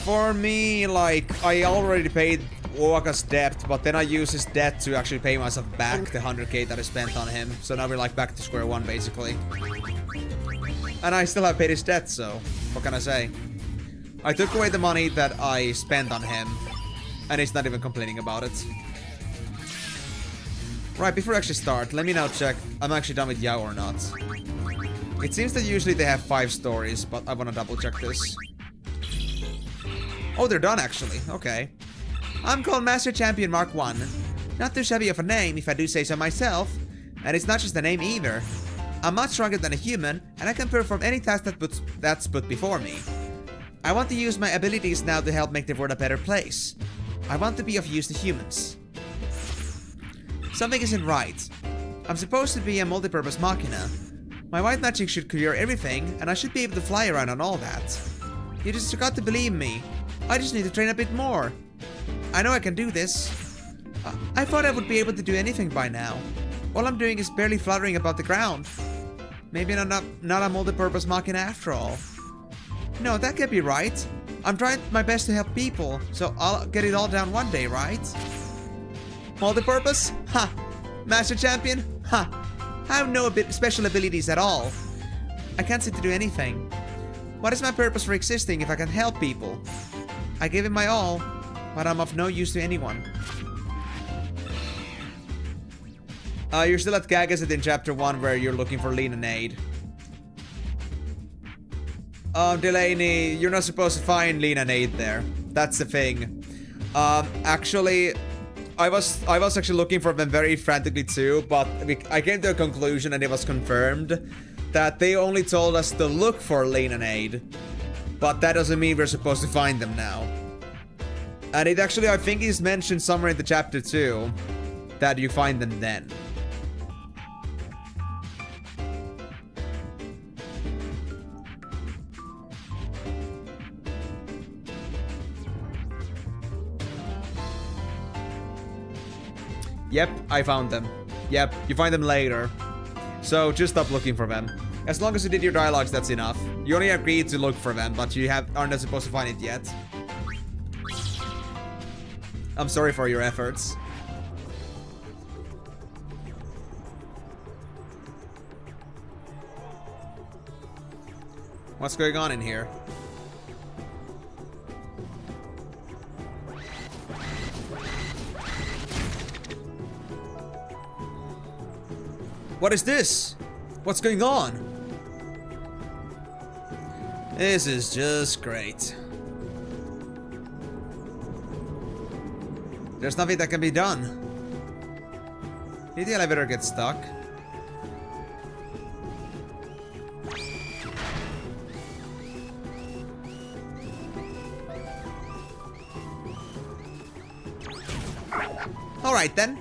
For me, like, I already paid Waka's debt, but then I use his debt to actually pay myself back the 100k that I spent on him. So now we're like back to square one, basically. And I still have paid his debt, so what can I say? I took away the money that I spent on him, and he's not even complaining about it. Right, before I actually start, let me now check I'm actually done with Yao or not. It seems that usually they have 5 stories, but I want to double check this. Oh, they're done actually. Okay. I'm called Master Champion Mark 1. Not too shabby of a name, if I do say so myself. And it's not just a name either. I'm much stronger than a human, and I can perform any task that's put before me. I want to use my abilities now to help make the world a better place. I want to be of use to humans. Something isn't right. I'm supposed to be a multi-purpose machina. My white magic should cure everything, and I should be able to fly around and all that. You just got to believe me. I just need to train a bit more. I know I can do this. I thought I would be able to do anything by now. All I'm doing is barely fluttering above the ground. Maybe I'm not a multi-purpose machina after all. No, that can't be right. I'm trying my best to help people, so I'll get it all down one day, right? Multi-purpose? Ha! Master Champion? Ha! I have no special abilities at all. I can't seem to do anything. What is my purpose for existing if I can help people? I gave it my all, but I'm of no use to anyone. You're still at Gagasit in chapter 1 where you're looking for Leonade. Delaney, you're not supposed to find Leonade there. That's the thing. Actually, I was actually looking for them very frantically too, but I came to a conclusion and it was confirmed that they only told us to look for Leonade. But that doesn't mean we're supposed to find them now. And it actually, I think is mentioned somewhere in the chapter 2 that you find them then. Yep, I found them. Yep, you find them later. So just stop looking for them. As long as you did your dialogues, that's enough. You only agreed to look for them, but you aren't supposed to find it yet. I'm sorry for your efforts. What's going on in here? What is this? What's going on? This is just great. There's nothing that can be done. Did the elevator get stuck? Alright then.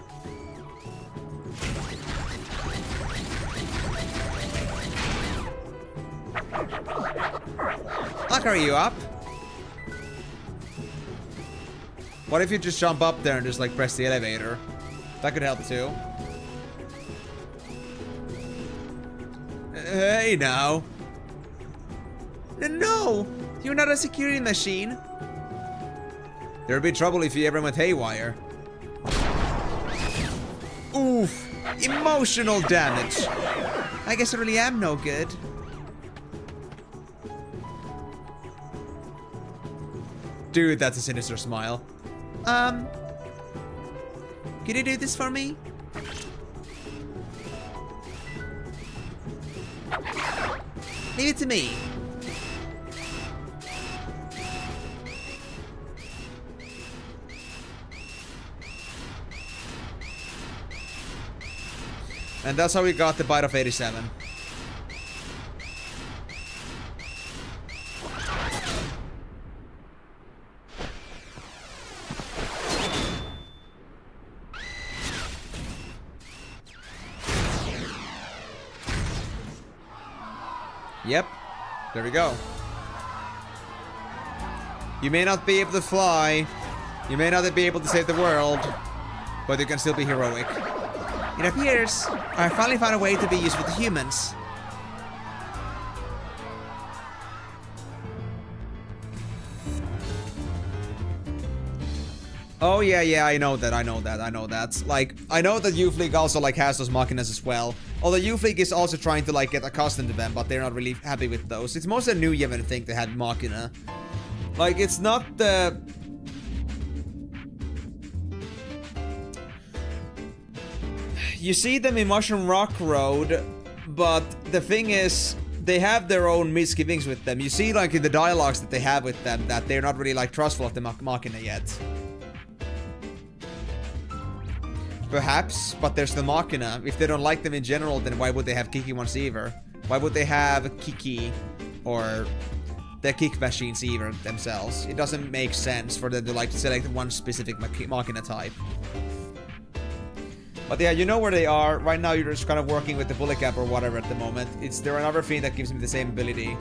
I'll carry you up. What if you just jump up there and just like press the elevator? That could help too. Hey now. No! You're not a security machine. There'd be trouble if you ever went haywire. Oof! Emotional damage! I guess I really am no good. Dude, that's a sinister smile. Can you do this for me? Leave it to me. And that's how we got the bite of 87. Yep, there we go. You may not be able to fly, you may not be able to save the world, but you can still be heroic. It appears I finally found a way to be useful to humans. Oh yeah, I know that. Like, I know that Youth League also like has those machinas as well. Although Youth League is also trying to like get accustomed to them, but they're not really happy with those. It's mostly a new Yevon thing to have machina. Like, it's not the... You see them in Mushroom Rock Road, but the thing is, they have their own misgivings with them. You see, like, in the dialogues that they have with them, that they're not really, like, trustful of the machina yet. Perhaps, but there's the machina. If they don't like them in general, then why would they have Kiki ones either? Why would they have Kiki or the kick machines either themselves? It doesn't make sense for them to, like, select one specific machina type. But yeah, you know where they are. Right now you're just kind of working with the bullet cap or whatever at the moment. There are another fiend that gives me the same ability.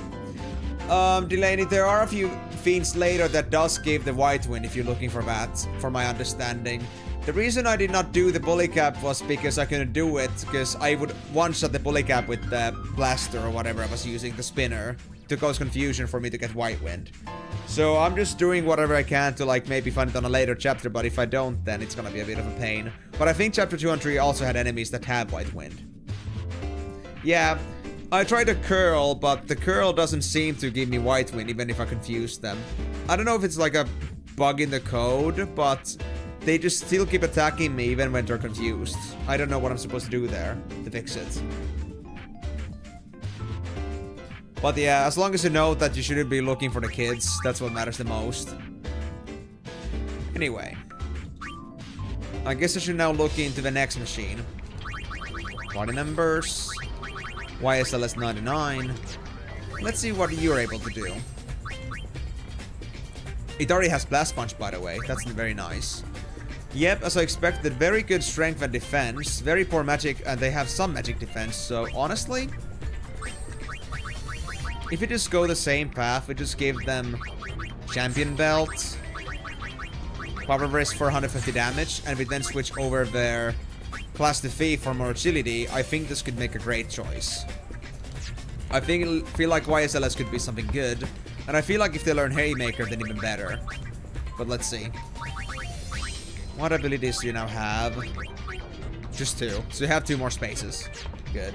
Delaney, there are a few fiends later that does give the white wind if you're looking for that, from my understanding. The reason I did not do the bullet cap was because I couldn't do it, because I would one-shot the bullet cap with the blaster or whatever I was using, the spinner, to cause confusion for me to get white wind. So I'm just doing whatever I can to like maybe find it on a later chapter, but if I don't, then it's gonna be a bit of a pain. But I think chapter 2 and 3 also had enemies that have white wind. Yeah, I tried to curl, but the curl doesn't seem to give me white wind even if I confuse them. I don't know if it's like a bug in the code, but they just still keep attacking me even when they're confused. I don't know what I'm supposed to do there to fix it. But yeah, as long as you know that you shouldn't be looking for the kids, that's what matters the most. Anyway. I guess I should now look into the next machine. Party members. YSLS 99. Let's see what you're able to do. It already has Blast Punch, by the way. That's very nice. Yep, as I expected, very good strength and defense. Very poor magic, and they have some magic defense, so honestly... If we just go the same path, we just give them Champion Belt, Power Wrist for 150 damage, and we then switch over their Class Defeat for more agility, I think this could make a great choice. I feel like YSLS could be something good, and I feel like if they learn Haymaker, then even better. But let's see. What abilities do you now have? Just 2. So you have 2 more spaces. Good.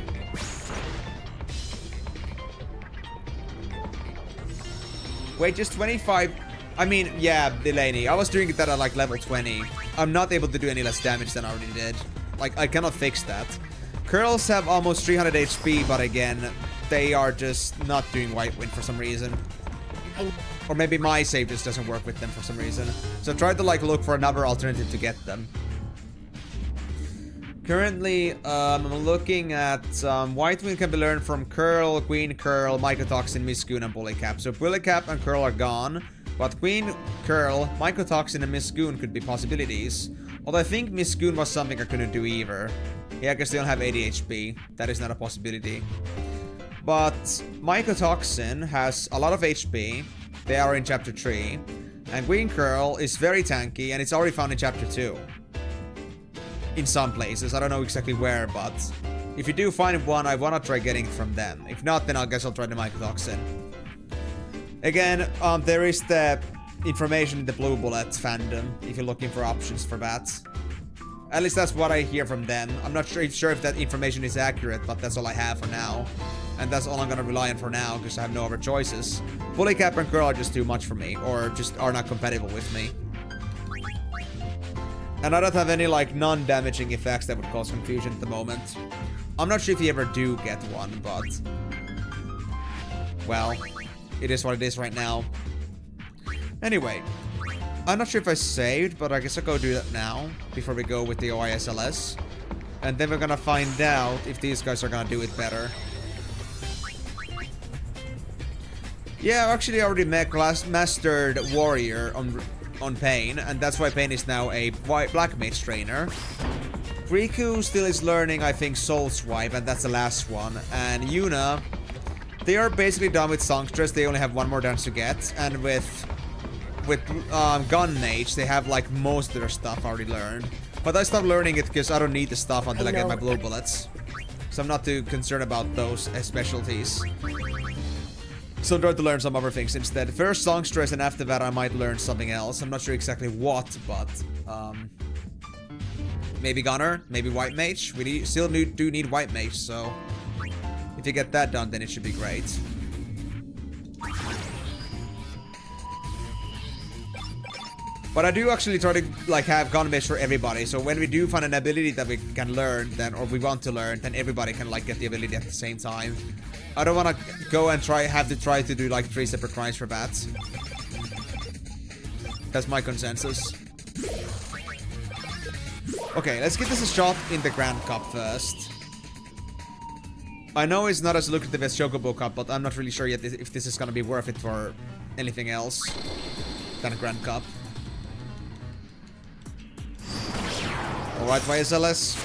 Wait, just 25... I mean, yeah, Delaney. I was doing that at like level 20. I'm not able to do any less damage than I already did. Like, I cannot fix that. Curls have almost 300 HP, but again, they are just not doing white wind for some reason. Or maybe my save just doesn't work with them for some reason. So try to like look for another alternative to get them. Currently, I'm looking at White Wind can be learned from Curl, Queen Curl, Mycotoxin, Misgoon, and Bullet Cap. So Bullet Cap and Curl are gone, but Queen Curl, Mycotoxin, and Misgoon could be possibilities. Although I think Misgoon was something I couldn't do either. Yeah, because they don't have 80 HP. That is not a possibility. But Mycotoxin has a lot of HP. They are in Chapter 3. And Queen Curl is very tanky, and it's already found in Chapter 2. In some places. I don't know exactly where, but if you do find one, I wanna try getting it from them. If not, then I guess I'll try the Mycotoxin. Again, there is the information in the Blue Bullet fandom, if you're looking for options for that. At least that's what I hear from them. I'm not sure if that information is accurate, but that's all I have for now. And that's all I'm gonna rely on for now, because I have no other choices. Bullet Cap and Curl are just too much for me, or just are not compatible with me. And I don't have any, like, non-damaging effects that would cause confusion at the moment. I'm not sure if you ever do get one, but well, it is what it is right now. Anyway, I'm not sure if I saved, but I guess I'll go do that now, before we go with the OISLS. And then we're gonna find out if these guys are gonna do it better. Yeah, actually I already mastered Warrior on Payne, and that's why Payne is now a Black Mage trainer. Rikku still is learning, I think, Soul Swipe, and that's the last one. And Yuna, they are basically done with Songstress, they only have one more dance to get, and with Gun Mage, they have like most of their stuff already learned. But I stopped learning it because I don't need the stuff until I get my blow bullets. So I'm not too concerned about those specialties. So I'm trying to learn some other things instead. First Songstress, and after that I might learn something else. I'm not sure exactly what, but maybe Gunner, maybe White Mage. We still do need White Mage, so if you get that done, then it should be great. But I do actually try to like have gun mage for everybody, so when we do find an ability that we can learn, then or we want to learn, then everybody can like get the ability at the same time. I don't want to go and have to do like 3 separate tries for that. That's my consensus. Okay, let's give this a shot in the Grand Cup first. I know it's not as lucrative as Chocobo Cup, but I'm not really sure yet if this is gonna be worth it for anything else than a Grand Cup. Alright, YSLS.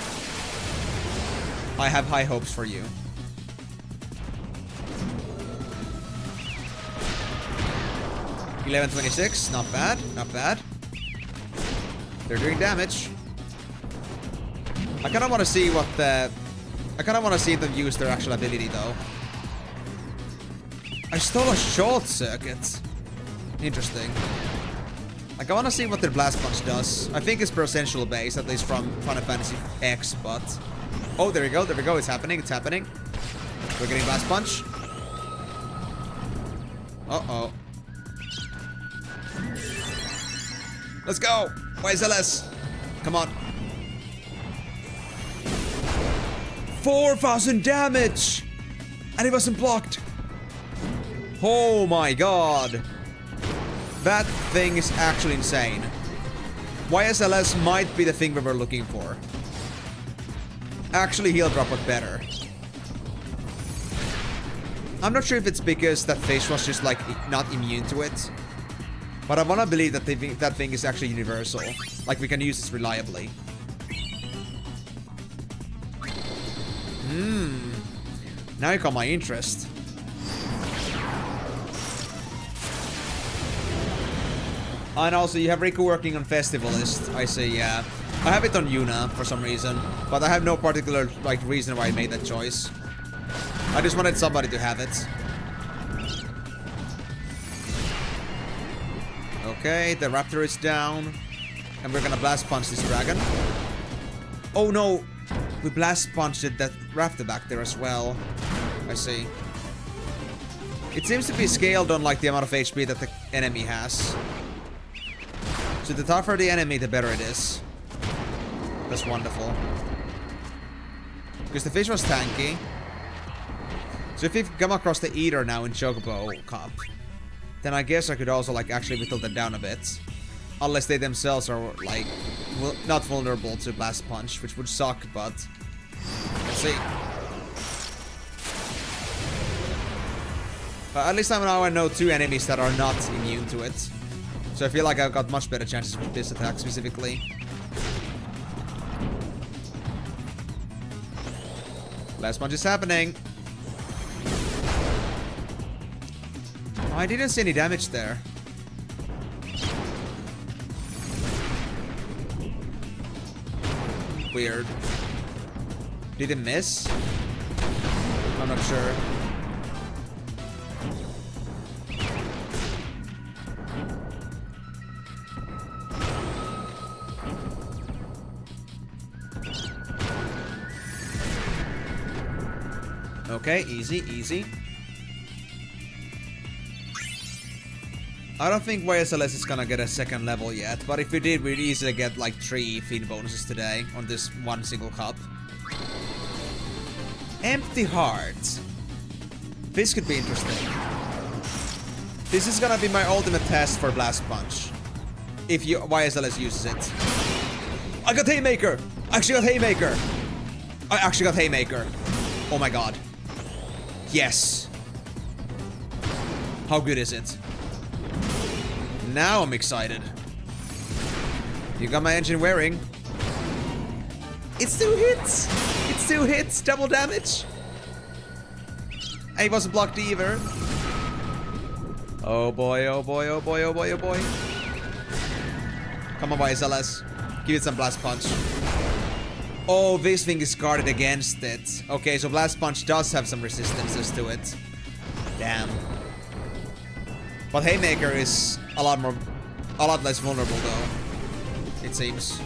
I have high hopes for you. $11.26, not bad, not bad. They're doing damage. I kinda wanna see what the... I kinda wanna see them use their actual ability though. I stole a short circuit. Interesting. Like, I wanna see what their Blast Punch does. I think it's percentual based, at least from Final Fantasy X, but... Oh, there we go, it's happening, it's happening. We're getting Blast Punch. Uh-oh. Let's go! YSLS! Come on. 4,000 damage! And it wasn't blocked! Oh my god! That thing is actually insane. YSLS might be the thing we were looking for. Actually, heal drop was better. I'm not sure if it's because that fish was just like not immune to it. But I wanna believe that that thing is actually universal. Like we can use this reliably. Now you got my interest. And also you have Rikku working on Festivalist. I see, yeah. I have it on Yuna for some reason. But I have no particular like reason why I made that choice. I just wanted somebody to have it. Okay, the raptor is down. And we're gonna blast punch this dragon. Oh no! We blast punched that raptor back there as well. I see. It seems to be scaled on like the amount of HP that the enemy has. So the tougher the enemy, the better it is. That's wonderful. Because the fish was tanky. So if we come across the Eater now in Chocobo Cup, then I guess I could also like actually whittle them down a bit. Unless they themselves are like not vulnerable to Blast Punch, which would suck, but let's see. But at least now I know 2 enemies that are not immune to it. So I feel like I've got much better chances with this attack specifically. Blast Punch is happening. Oh, I didn't see any damage there. Weird. Did it miss? I'm not sure. Okay, easy, easy. I don't think YSLS is gonna get a 2nd level yet, but if we did, we'd easily get like 3 feed bonuses today on this one single cup. Empty Heart. This could be interesting. This is gonna be my ultimate test for Blast Punch. If YSLS uses it. I got Haymaker! I actually got Haymaker! I actually got Haymaker. Oh my god. Yes. How good is it? Now I'm excited. You got my engine wearing. It's 2 hits! It's 2 hits! Double damage! And he wasn't blocked either. Oh boy, oh boy, oh boy, oh boy, oh boy. Come on, YSLS. Give it some Blast Punch. Oh, this thing is guarded against it. Okay, so Blast Punch does have some resistances to it. Damn. But Haymaker is a lot less vulnerable though. It seems.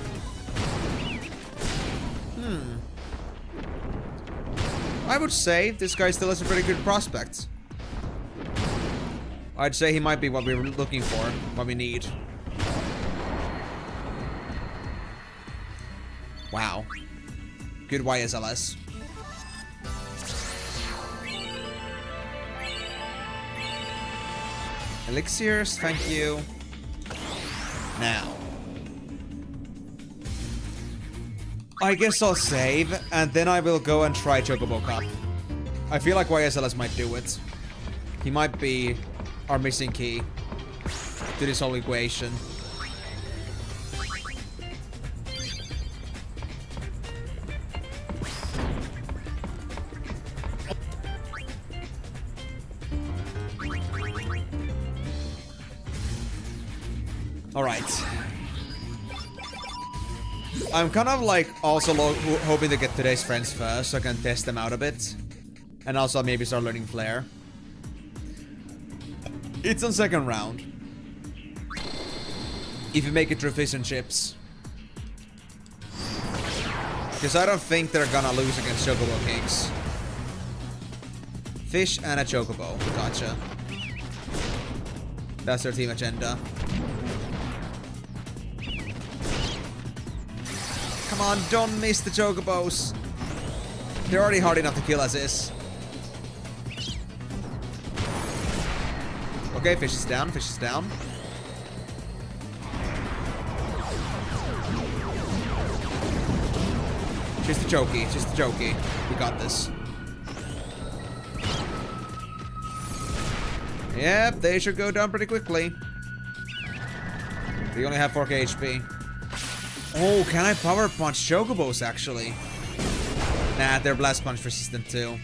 I would say this guy still has a pretty good prospect. I'd say he might be what we're looking for, what we need. Wow. Good YSLS. Elixirs, thank you. Now. I guess I'll save, and then I will go and try Chocobo Cup. I feel like YSLS might do it. He might be our missing key to this whole equation. Alright. I'm kind of like also hoping to get today's friends first so I can test them out a bit. And also maybe start learning Flare. It's on second round. If you make it through fish and chips. Because I don't think they're gonna lose against Chocobo Kings. Fish and a Chocobo. Gotcha. That's their team agenda. Come on, don't miss the Chocobos. They're already hard enough to kill as is. Okay, fish is down, fish is down. She's the jokey, she's the jokey. We got this. Yep, they should go down pretty quickly. They only have 4k HP. Oh, can I power punch Chocobos actually? Nah, they're Blast Punch resistant too.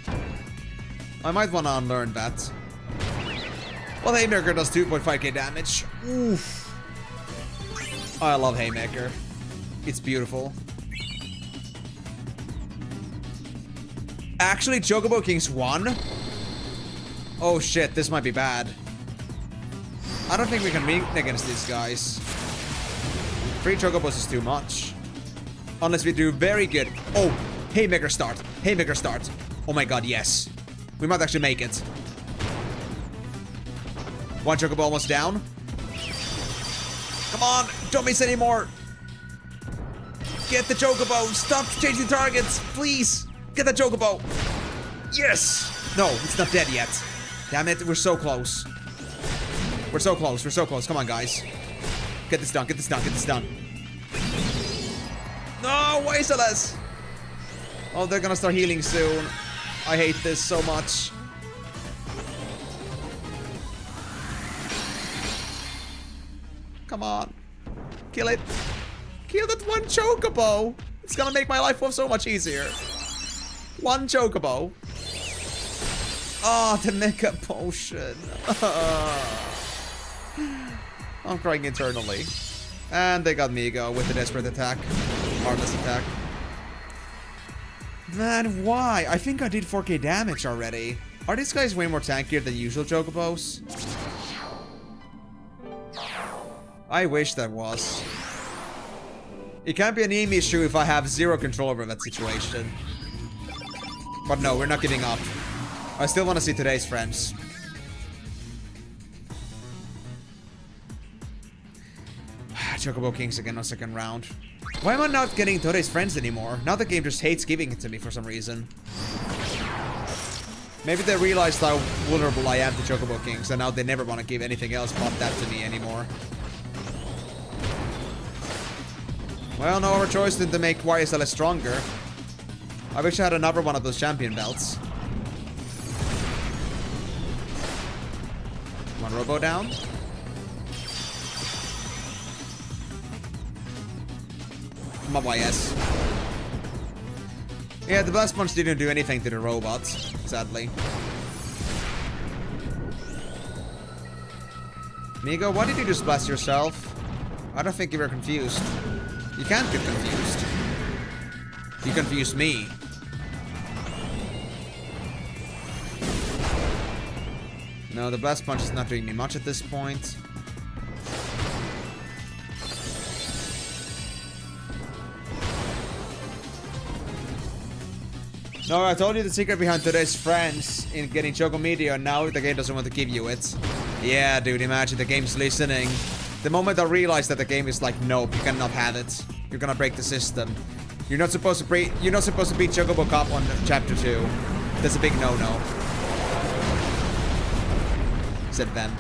I might want to unlearn that. Well, Haymaker does 2.5k damage. Oof. I love Haymaker. It's beautiful. Actually, Chocobo Kings won? Oh shit, this might be bad. I don't think we can win against these guys. 3 Chocobos is too much. Unless we do very good. Oh, Haymaker start. Haymaker start. Oh my god, yes. We might actually make it. 1 Chocobo almost down. Come on, don't miss anymore. Get the Chocobo. Stop changing targets, please. Get the Chocobo. Yes. No, it's not dead yet. Damn it, we're so close. We're so close, we're so close. Come on, guys. Get this done, get this done, get this done. No, YSLS. Oh, they're gonna start healing soon. I hate this so much. Come on. Kill it. Kill that 1 Chocobo. It's gonna make my life so much easier. 1 Chocobo. Oh, the Mega Potion. I'm crying internally. And they got Migo with the Desperate Attack. Heartless Attack. Man, why? I think I did 4k damage already. Are these guys way more tankier than usual Chocobos? I wish that was. It can't be an aim issue if I have 0 control over that situation. But no, we're not giving up. I still want to see today's friends. Chocobo Kings again on second round. Why am I not getting today's friends anymore? Now the game just hates giving it to me for some reason. Maybe they realized how vulnerable I am to Chocobo Kings, and now they never want to give anything else but that to me anymore. Well, no other choice than to make YSL stronger. I wish I had another one of those champion belts. One robo down. Come on, YS. Yeah, the blast punch didn't do anything to the robots, sadly. Migo, why did you just blast yourself? I don't think you were confused. You can't get confused. You confused me. No, the blast punch is not doing me much at this point. No, I told you the secret behind today's friends in getting Choco Media, and now the game doesn't want to give you it. Yeah, dude, imagine the game's listening. The moment I realize that the game is like, nope, you cannot have it. You're gonna break the system. You're not supposed to beat Chocobo Cup on Chapter 2. That's a big no-no. Said Ben.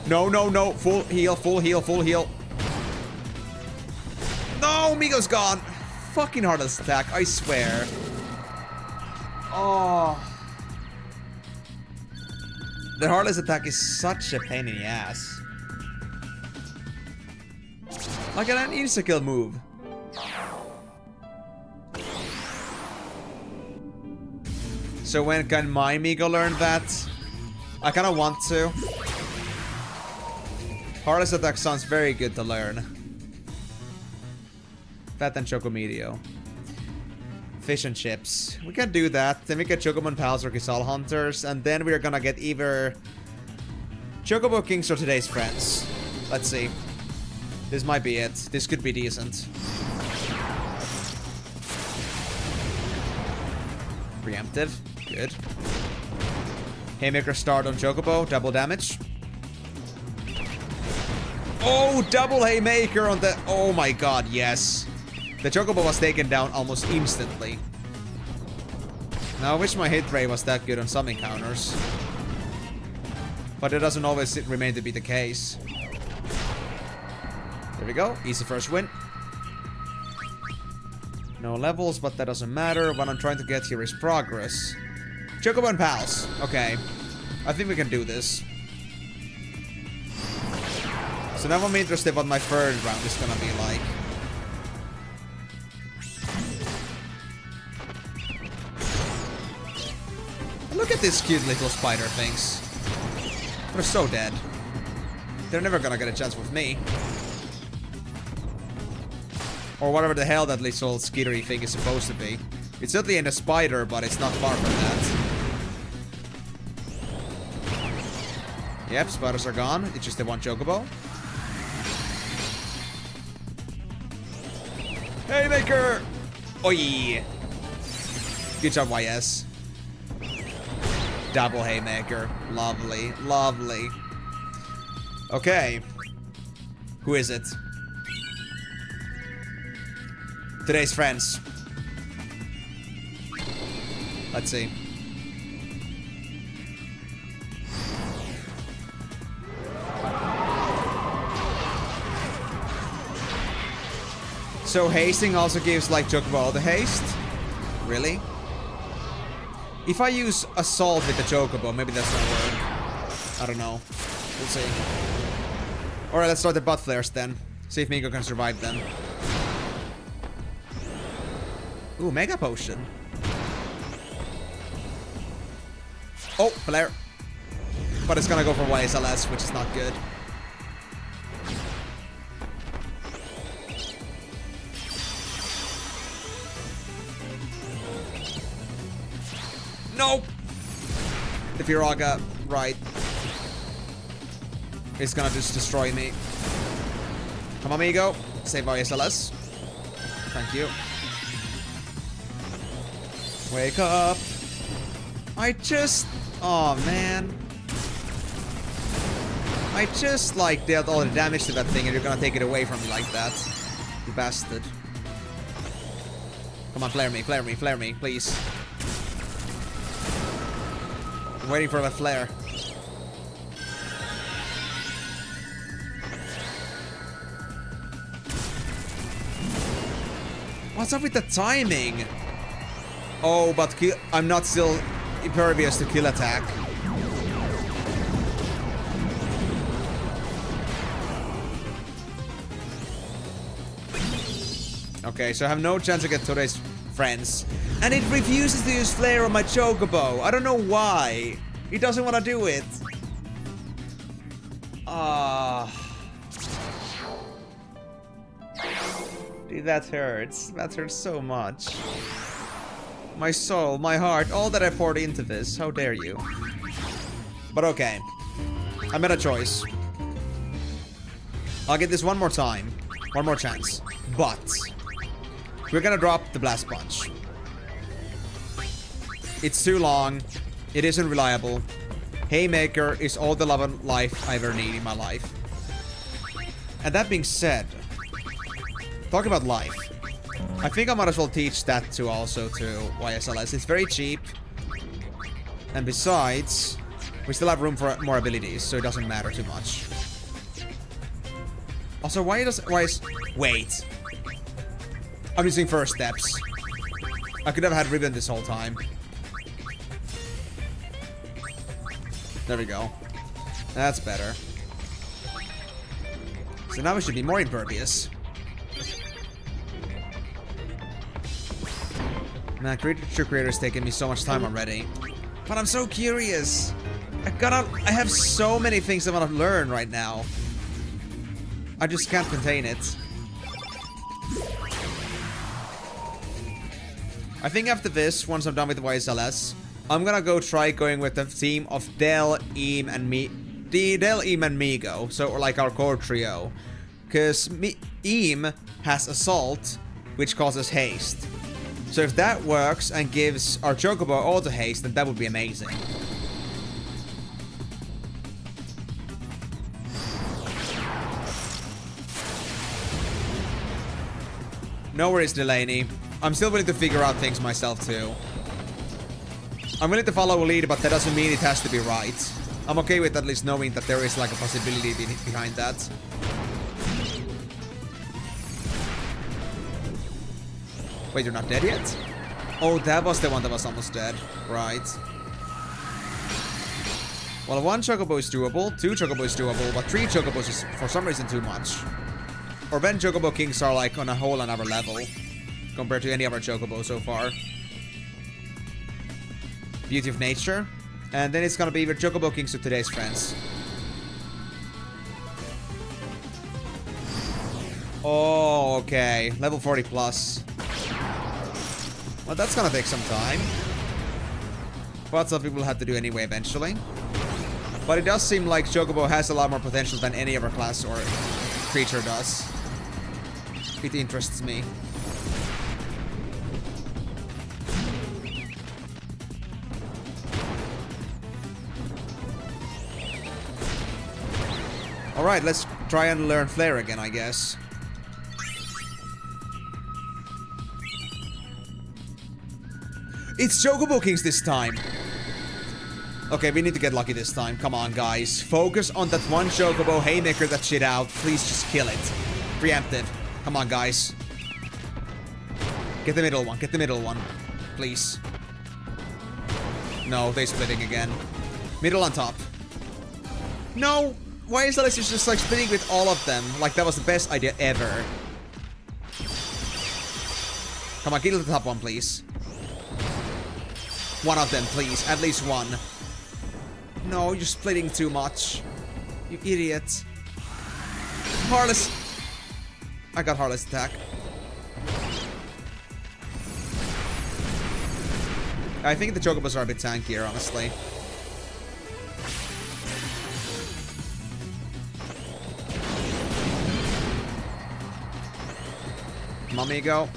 No, no, no. Full heal, full heal, full heal. No, Migo's gone. Fucking hardest attack, I swear. Oh. The hardest attack is such a pain in the ass. Like an insta-kill move. So when can my Migo learn that? I kinda want to. Hardest attack sounds very good to learn. That and Chocomedio. Fish and chips. We can do that. Then we get Chocomon Pals or Kisal Hunters. And then we're gonna get either Chocobo Kings or today's friends. Let's see. This might be it. This could be decent. Preemptive. Good. Haymaker start on Chocobo. Double damage. Oh, double Haymaker on the... Oh my god, yes. The Chocobo was taken down almost instantly. Now I wish my hit rate was that good on some encounters. But it doesn't always remain to be the case. There we go. Easy first win. No levels, but that doesn't matter. What I'm trying to get here is progress. Chocobo and Pals. Okay. I think we can do this. So now I'm interested what my third round is gonna be like. Look at these cute little spider things. They're so dead. They're never gonna get a chance with me. Or whatever the hell that little skittery thing is supposed to be. It's certainly in a spider, but it's not far from that. Yep, spiders are gone. It's just the one Chocobo. Haymaker! Oi! Good job, YS. Double Haymaker. Lovely. Lovely. Okay. Who is it? Today's friends. Let's see. So hasting also gives like Chocobo all the haste? Really? If I use Assault with the Chocobo, maybe that's not work. I don't know. We'll see. Alright, let's start the butt flares then. See if Migo can survive them. Ooh, Mega Potion. Oh, flare. But it's gonna go for YSLS, which is not good. Nope! The Firaga, right. It's gonna just destroy me. Come on, Migo. Save YSLS. Thank you. Wake up. I just... Oh, man. I just, like, dealt all the damage to that thing and you're gonna take it away from me like that. You bastard. Come on, flare me, flare me, flare me, please. waiting for the flare. What's up with the timing? Oh, but I'm not still impervious to kill attack. Okay, so I have no chance to get today's friends. And it refuses to use flare on my chocobo. I don't know why. It doesn't want to do it. Dude, that hurts. That hurts so much. My soul, my heart, all that I poured into this. How dare you? But okay. I made a choice. I'll get this one more time. One more chance. But we're gonna drop the blast punch. It's too long. It isn't reliable. Haymaker is all the love and life I ever need in my life. And that being said, talk about life. I think I might as well teach that to YSLS. It's very cheap. And besides, we still have room for more abilities, so it doesn't matter too much. Also, wait. I'm using first steps. I could have had ribbon this whole time. There we go. That's better. So now we should be more impervious. Man, creature creator's taking me so much time already. But I'm so curious. I have so many things I want to learn right now. I just can't contain it. I think after this, once I'm done with YSLS, I'm gonna go try going with the team of Del, Eam, and Del, Eam, and Migo. So, like our core trio. Because Eam has Assault, which causes haste. So if that works and gives our Chocobo auto haste, then that would be amazing. No worries, Delaney. I'm still willing to figure out things myself too. I'm willing to follow a lead, but that doesn't mean it has to be right. I'm okay with at least knowing that there is like a possibility behind that. Wait, you're not dead yet? Oh, that was the one that was almost dead. Right. Well, 1 Chocobo is doable, 2 Chocobo is doable, but 3 Chocobos is for some reason too much. Or then Chocobo Kings are like on a whole another level compared to any other Chocobo so far. Beauty of nature. And then it's gonna be the Chocobo Kings to today's friends. Oh, okay. Level 40 plus. Well, that's gonna take some time. But some people have to do anyway eventually. But it does seem like Chocobo has a lot more potential than any other class or creature does. It interests me. Alright, let's try and learn Flare again, I guess. It's Chocobo Kings this time! Okay, we need to get lucky this time. Come on, guys. Focus on that one Chocobo. Haymaker that shit out. Please just kill it. Preemptive. Come on, guys. Get the middle one. Get the middle one. Please. No, they're splitting again. Middle on top. No! Why is Alex just like splitting with all of them? Like that was the best idea ever. Come on, kill the top one, please. One of them, please. At least one. No, you're splitting too much. You idiot. Heartless. I got Heartless attack. I think the Chocobos are a bit tankier, honestly. Come on, Migo.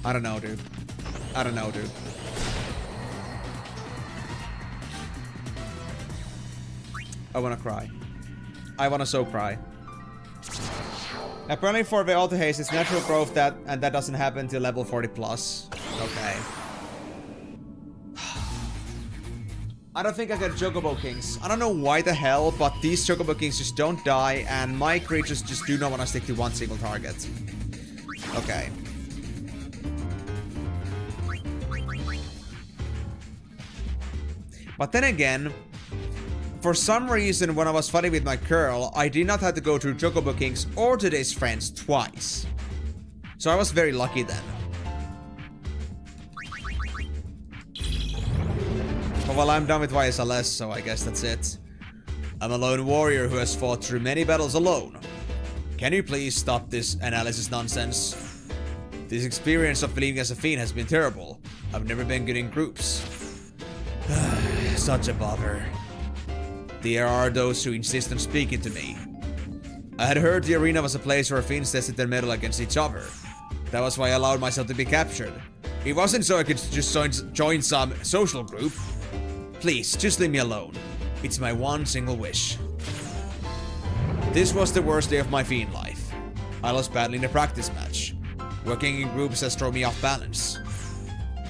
I don't know, dude. I don't know, dude. I wanna cry. I wanna so cry. Apparently for the auto haste, it's natural growth and that doesn't happen till level 40 plus. Okay. I don't think I got Chocobo Kings. I don't know why the hell, but these Chocobo Kings just don't die, and my creatures just do not want to stick to one single target. Okay. But then again, for some reason when I was fighting with my curl, I did not have to go through Chocobo Kings or today's friends twice. So I was very lucky then. But well, I'm done with YSLS, so I guess that's it. I'm a lone warrior who has fought through many battles alone. Can you please stop this analysis nonsense? This experience of believing as a fiend has been terrible. I've never been good in groups. Such a bother. There are those who insist on speaking to me. I had heard the arena was a place where fiends tested their mettle against each other. That was why I allowed myself to be captured. It wasn't so I could just join some social group. Please, just leave me alone. It's my one single wish. This was the worst day of my fiend life. I lost badly in a practice match. Working in groups has thrown me off balance.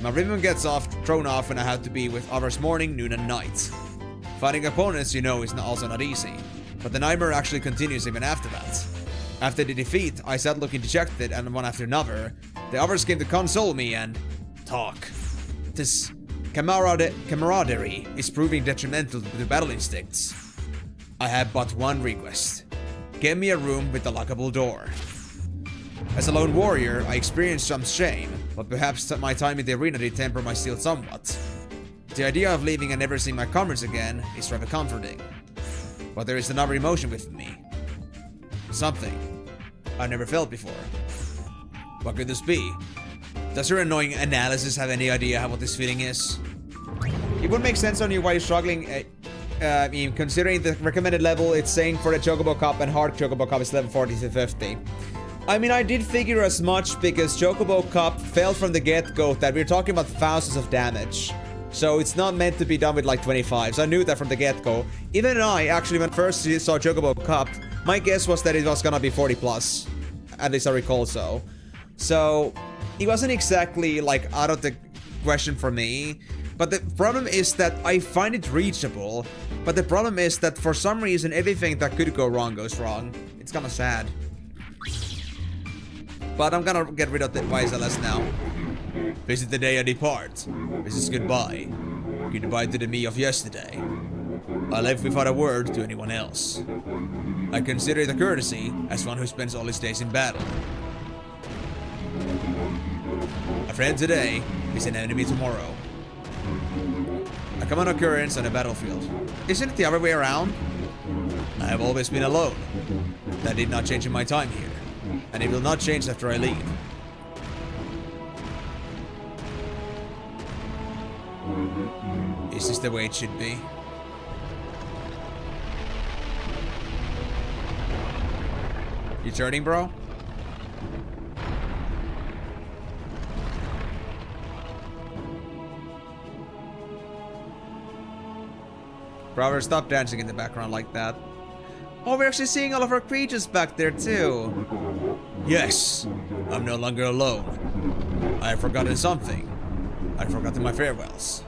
My rhythm gets thrown off when I have to be with others morning, noon and night. Fighting opponents, you know, is also not easy. But the nightmare actually continues even after that. After the defeat, I sat looking dejected and one after another. The others came to console me and talk. This camaraderie is proving detrimental to the battle instincts. I have but one request. Get me a room with a lockable door. As a lone warrior, I experienced some shame, but perhaps my time in the arena did temper my steel somewhat. The idea of leaving and never seeing my comrades again is rather comforting. But there is another emotion with me. Something I've never felt before. What could this be? Does your annoying analysis have any idea what this feeling is? It would make sense on you why you're struggling. Considering the recommended level, it's saying for the Chocobo Cup and Hard Chocobo Cup is level 40 to 50. I mean, I did figure as much because Chocobo Cup felt from the get-go that we're talking about thousands of damage. So it's not meant to be done with like 25. So I knew that from the get-go. Even I, actually, when first saw Chocobo Cup, my guess was that it was gonna be 40 plus. At least I recall so. So it wasn't exactly like out of the question for me. But the problem is that I find it reachable. But the problem is that for some reason, everything that could go wrong goes wrong. It's kinda sad. But I'm gonna get rid of the YSLS now. This is the day I depart. This is goodbye. Goodbye to the me of yesterday. I left without a word to anyone else. I consider it a courtesy as one who spends all his days in battle. A friend today is an enemy tomorrow. A common occurrence on a battlefield. Isn't it the other way around? I have always been alone. That did not change in my time here. And it will not change after I leave. Is this the way it should be? You turning, bro? Brother, stop dancing in the background like that. Oh, we're actually seeing all of our creatures back there too. Yes, I'm no longer alone. I have forgotten something. I've forgotten my farewells.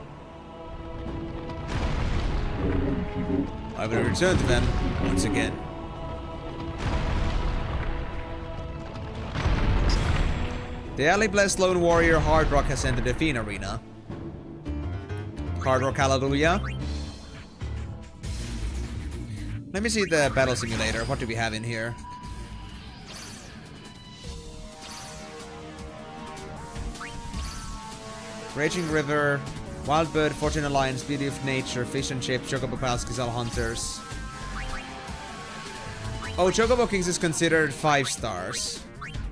I will return to them once again. The alley-blessed lone warrior Hard Rock has entered the Fiend Arena. Hard Rock Hallelujah. Let me see the battle simulator. What do we have in here? Raging River, Wild Bird, Fortune Alliance, Beauty of Nature, Fish and Chip, Chocobo Pals, Gazelle Hunters. Oh, Chocobo Kings is considered 5 stars.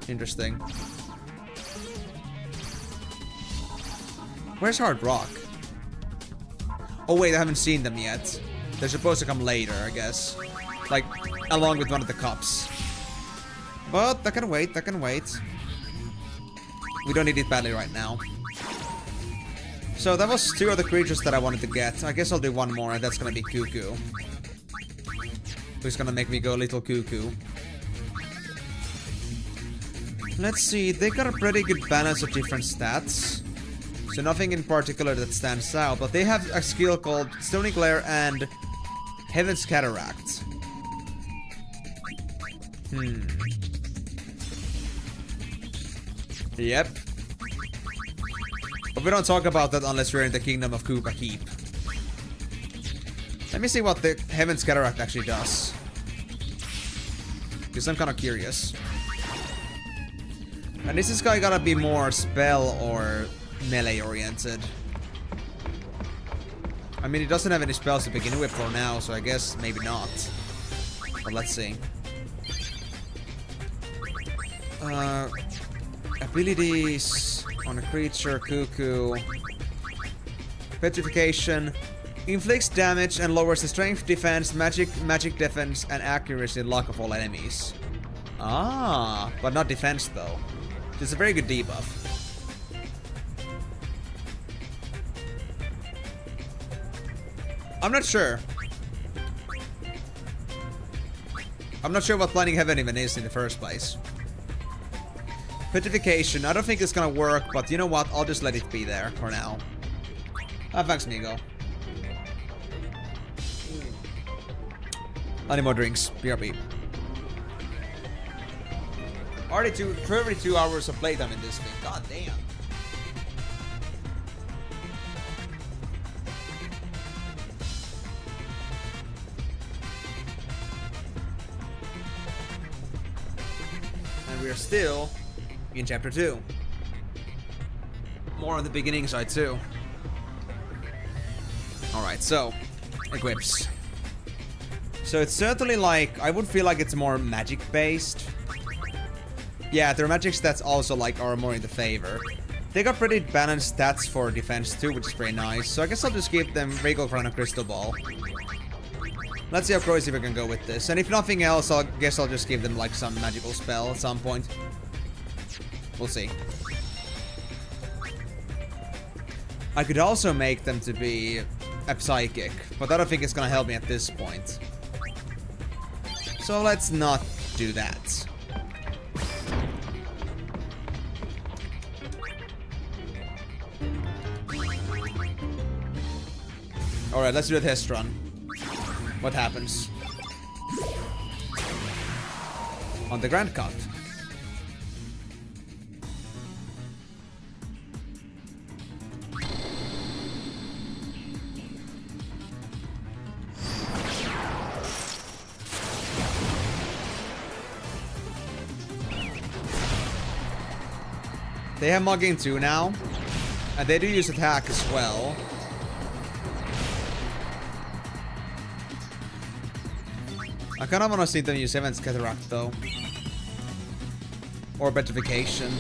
Interesting. Where's Hard Rock? Oh wait, I haven't seen them yet. They're supposed to come later, I guess. Like, along with one of the cups. But, that can wait, that can wait. We don't need it badly right now. So, that was 2 of the creatures that I wanted to get. I guess I'll do one more, and that's gonna be Cuckoo. who's gonna make me go a little cuckoo. Let's see, they got a pretty good balance of different stats. So nothing in particular that stands out, but they have a skill called Stony Glare and Heaven's Cataract. Yep. But we don't talk about that unless we're in the Kingdom of Koopa Keep. Let me see what the Heaven's Cataract actually does. Because I'm kind of curious. And this is gotta be more spell or melee oriented. I mean, it doesn't have any spells to begin with for now, so I guess maybe not. But let's see. Abilities on a creature, cuckoo. Petrification. Inflicts damage and lowers the strength, defense, magic defense, and accuracy luck of all enemies. Ah, but not defense though. It's a very good debuff. I'm not sure. I'm not sure what Blinding Heaven even is in the first place. Petrification, I don't think it's gonna work, but you know what? I'll just let it be there for now. Ah, thanks, Migo. I need more drinks. BRB. Already 32 hours of playtime in this thing. God damn. And we're still in chapter 2. More on the beginning side too. Alright, so equips. So it's certainly like, I would feel like it's more magic based. Yeah, their magic stats also like are more in the favor. They got pretty balanced stats for defense too, which is pretty nice. So I guess I'll just give them Regal Crown and Crystal Ball. Let's see how crazy we can go with this. And if nothing else, I guess I'll just give them like some magical spell at some point. We'll see. I could also make them to be a psychic, but I don't think it's gonna help me at this point. So let's not do that. Alright, let's do a test run. What happens? On the Grand Cut. They have mugging too now, and they do use attack as well. I kind of want to see them use Heaven's Cataract though, or Petrification.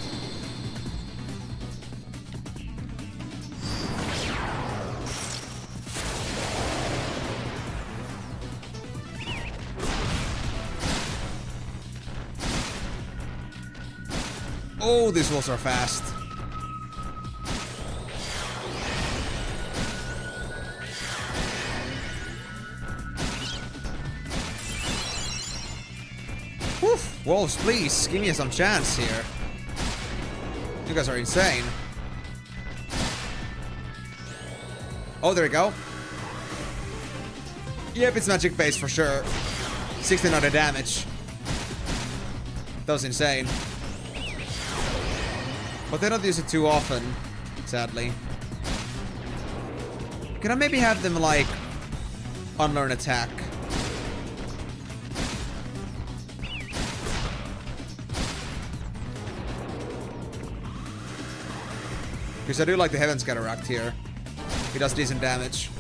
Oh, these walls are fast. Woof! Wolves, please, give me some chance here. You guys are insane. Oh, there we go. Yep, it's magic based for sure. 1600 damage. That was insane. But they don't use it too often, sadly. Can I maybe have them, like, unlearn attack? Because I do like the Heaven's Cataract here. He does decent damage.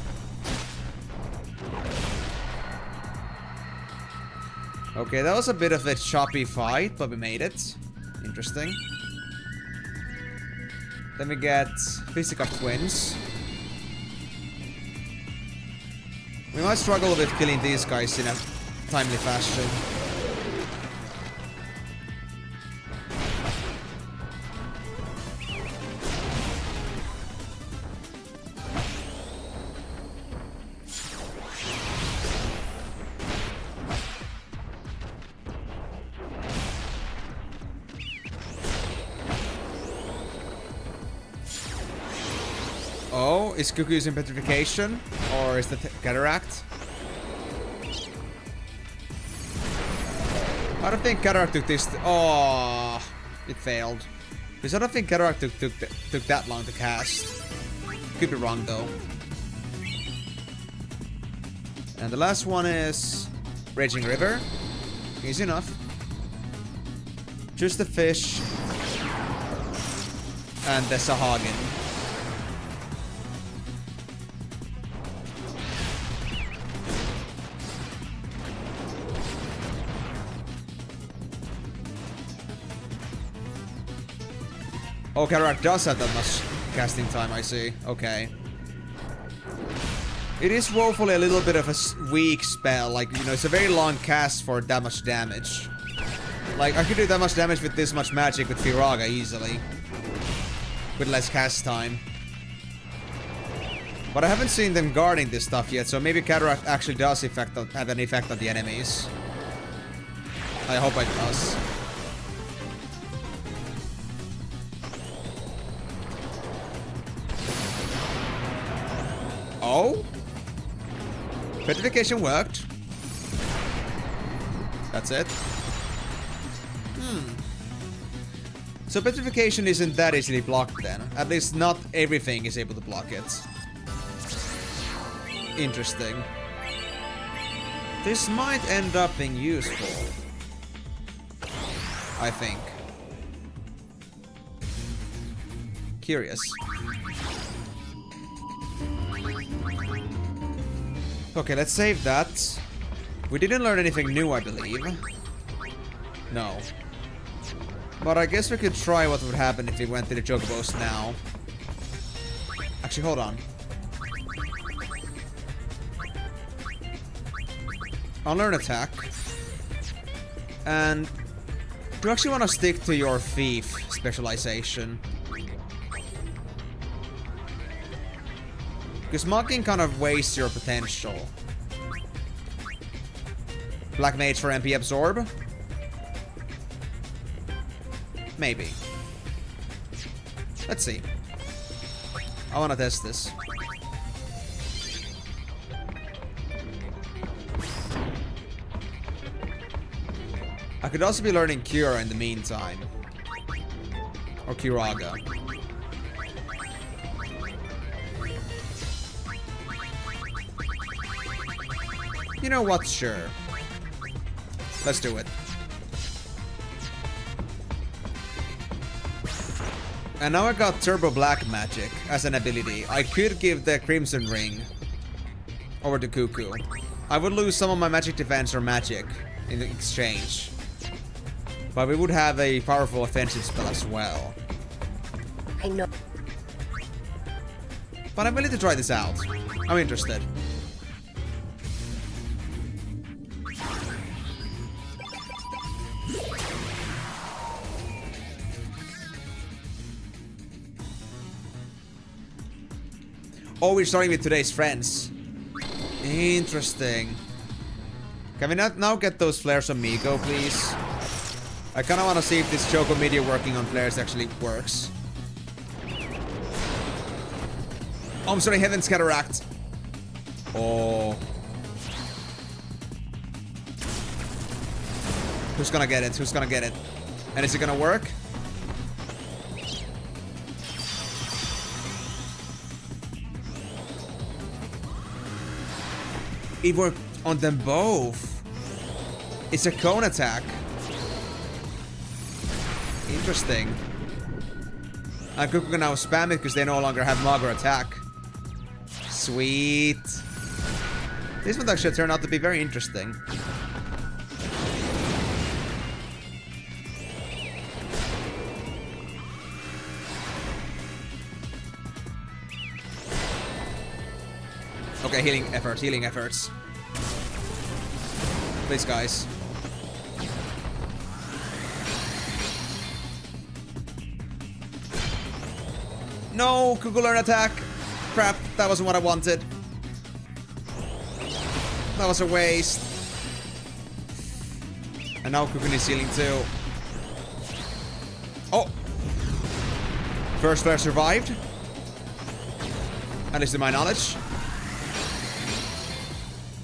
Okay, that was a bit of a choppy fight, but we made it. Interesting. Then we get Physical Twins. We might struggle with killing these guys in a timely fashion. know, is Cuckoo using Petrification? Or is that Cataract? I don't think Cataract took this... Oh, it failed. Because I don't think Cataract took that long to cast. Could be wrong though. And the last one is Raging River. Easy enough. Just the fish. And the Sahagin. Oh, Cataract does have that much casting time, I see. Okay. It is woefully a little bit of a weak spell. Like, you know, it's a very long cast for that much damage. Like, I could do that much damage with this much magic with Firaga easily. With less cast time. But I haven't seen them guarding this stuff yet, so maybe Cataract actually does have an effect on the enemies. I hope it does. Oh? Petrification worked. That's it. So Petrification isn't that easily blocked then. At least not everything is able to block it. Interesting. This might end up being useful. I think. Curious. Okay, let's save that. We didn't learn anything new, I believe. No. But I guess we could try what would happen if we went to the Chocobos now. Actually, hold on. Unlearn attack. And do you actually want to stick to your thief specialization? Because mocking kind of wastes your potential. Black Mage for MP absorb? Maybe. Let's see. I want to test this. I could also be learning Cure in the meantime. Or Kiraga. You know what? Sure. Let's do it. And now I got Turbo Black Magic as an ability. I could give the Crimson Ring over to Cuckoo. I would lose some of my magic defense or magic in exchange. But we would have a powerful offensive spell as well. I know. But I'm willing to try this out. I'm interested. Oh, we're starting with today's friends. Interesting. Can we not now get those flares on Miko, please? I kind of want to see if this Choco Media working on flares actually works. Oh, I'm sorry, Heaven's Cataract. Oh. Who's gonna get it? Who's gonna get it? And is it gonna work? It worked on them both. It's a cone attack. Interesting. And Cuckoo can now spam it because they no longer have Mago attack. Sweet. This one actually turned out to be very interesting. Okay, healing efforts, healing efforts. Please, guys. No, Cuckoo learn attack. Crap, that wasn't what I wanted. That was a waste. And now Cuckoo is healing too. Oh! First flare survived. At least to my knowledge.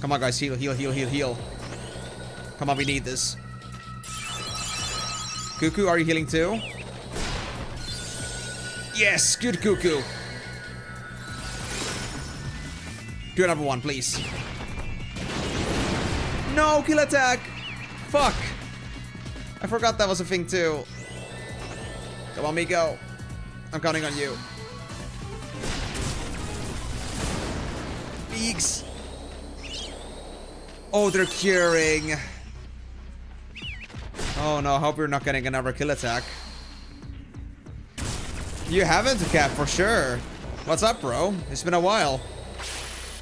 Come on, guys. Heal, heal, heal, heal, heal. Come on, we need this. Cuckoo, are you healing too? Yes, good Cuckoo. Do another one, please. No, kill attack. Fuck. I forgot that was a thing too. Come on, Miko. I'm counting on you. Beaks. Oh, they're curing. Oh no, I hope you're not getting another kill attack. You haven't, Cap, for sure. What's up, bro? It's been a while.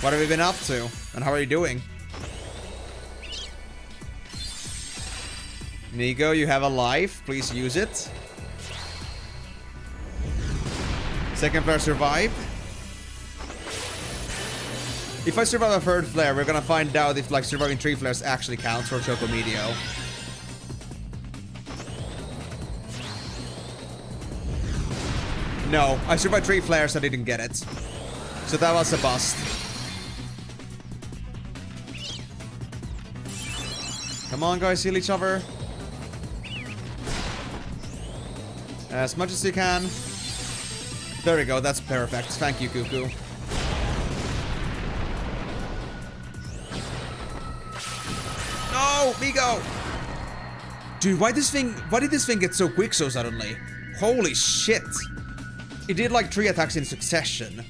What have you been up to? And how are you doing? Nico, you have a life. Please use it. Second player survived. If I survive a third flare, we're gonna find out if like surviving 3 flares actually counts for Choco Medio. No, I survived 3 flares, I didn't get it. So that was a bust. Come on, guys, heal each other. As much as you can. There we go, that's perfect. Thank you, Cuckoo. No, Migo! Dude, why did this thing get so quick so suddenly? Holy shit! It did like 3 attacks in succession.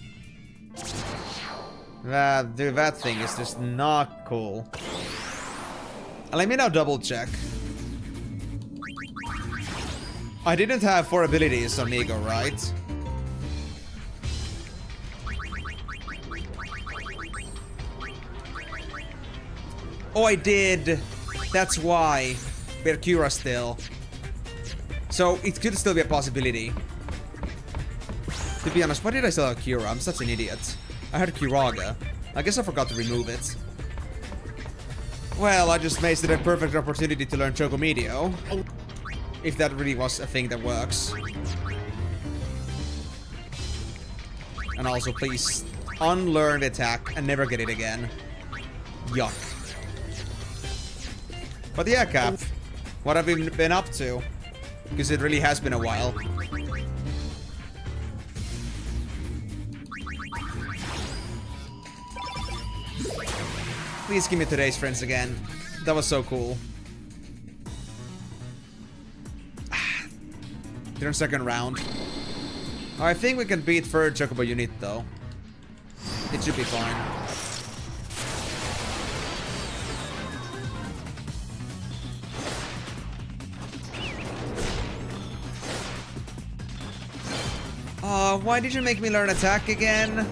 Dude, that thing is just not cool. And let me now double check. I didn't have 4 abilities on Migo, right? Oh, I did. That's why. We're Cura still. So it could still be a possibility. To be honest, why did I still have Cura? I'm such an idiot. I had Curaga. I guess I forgot to remove it. Well, I just made it a perfect opportunity to learn Choco Medio. If that really was a thing that works. And also, please unlearn the attack and never get it again. Yuck. But yeah, Cap. What have you been up to? Because it really has been a while. Please give me today's friends again. That was so cool. Turn second round. I think we can beat third Chocobo unit though. It should be fine. Why did you make me learn attack again?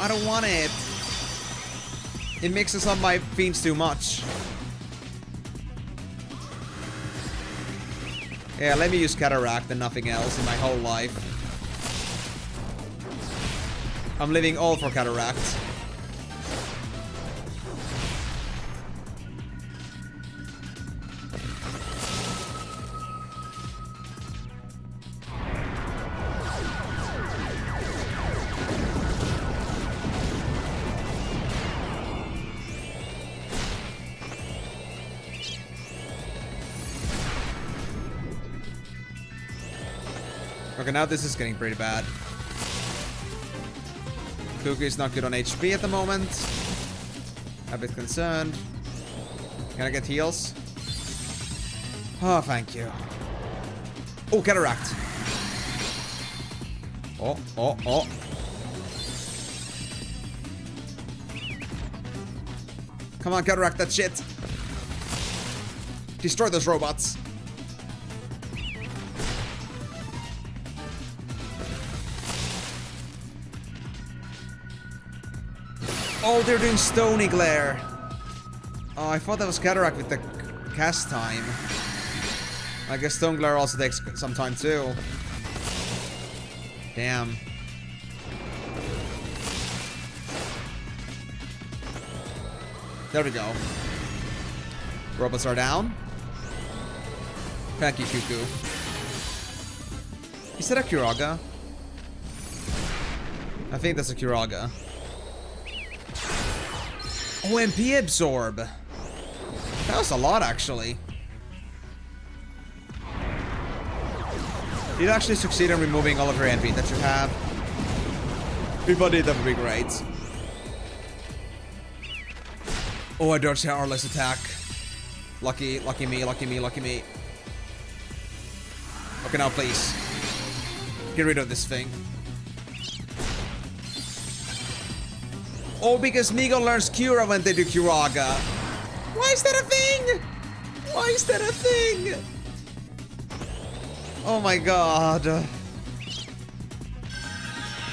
I don't want it. It mixes up my fiends too much. Yeah, let me use Cataract and nothing else in my whole life. I'm living all for Cataract. Okay, now this is getting pretty bad. Cookie is not good on HP at the moment. A bit concerned. Can I get heals? Oh, thank you. Oh, Cataract. Oh, oh, oh. Come on, Cataract that shit. Destroy those robots. Oh, they're doing Stony Glare. Oh, I thought that was Cataract with the cast time. I guess Stone Glare also takes some time too. Damn. There we go. Robots are down. Thank you, Cuckoo. Is that a Curaga? I think that's a Kiraga. Oh, MP absorb. That was a lot, actually. You'd actually succeed in removing all of your MP that you have. If I did, that would be great. Oh, I dodged Arless attack. Lucky me, lucky me, lucky me. Okay, now please. Get rid of this thing. Oh, because Migo learns Cura when they do Kiraga. Why is that a thing? Why is that a thing? Oh my god.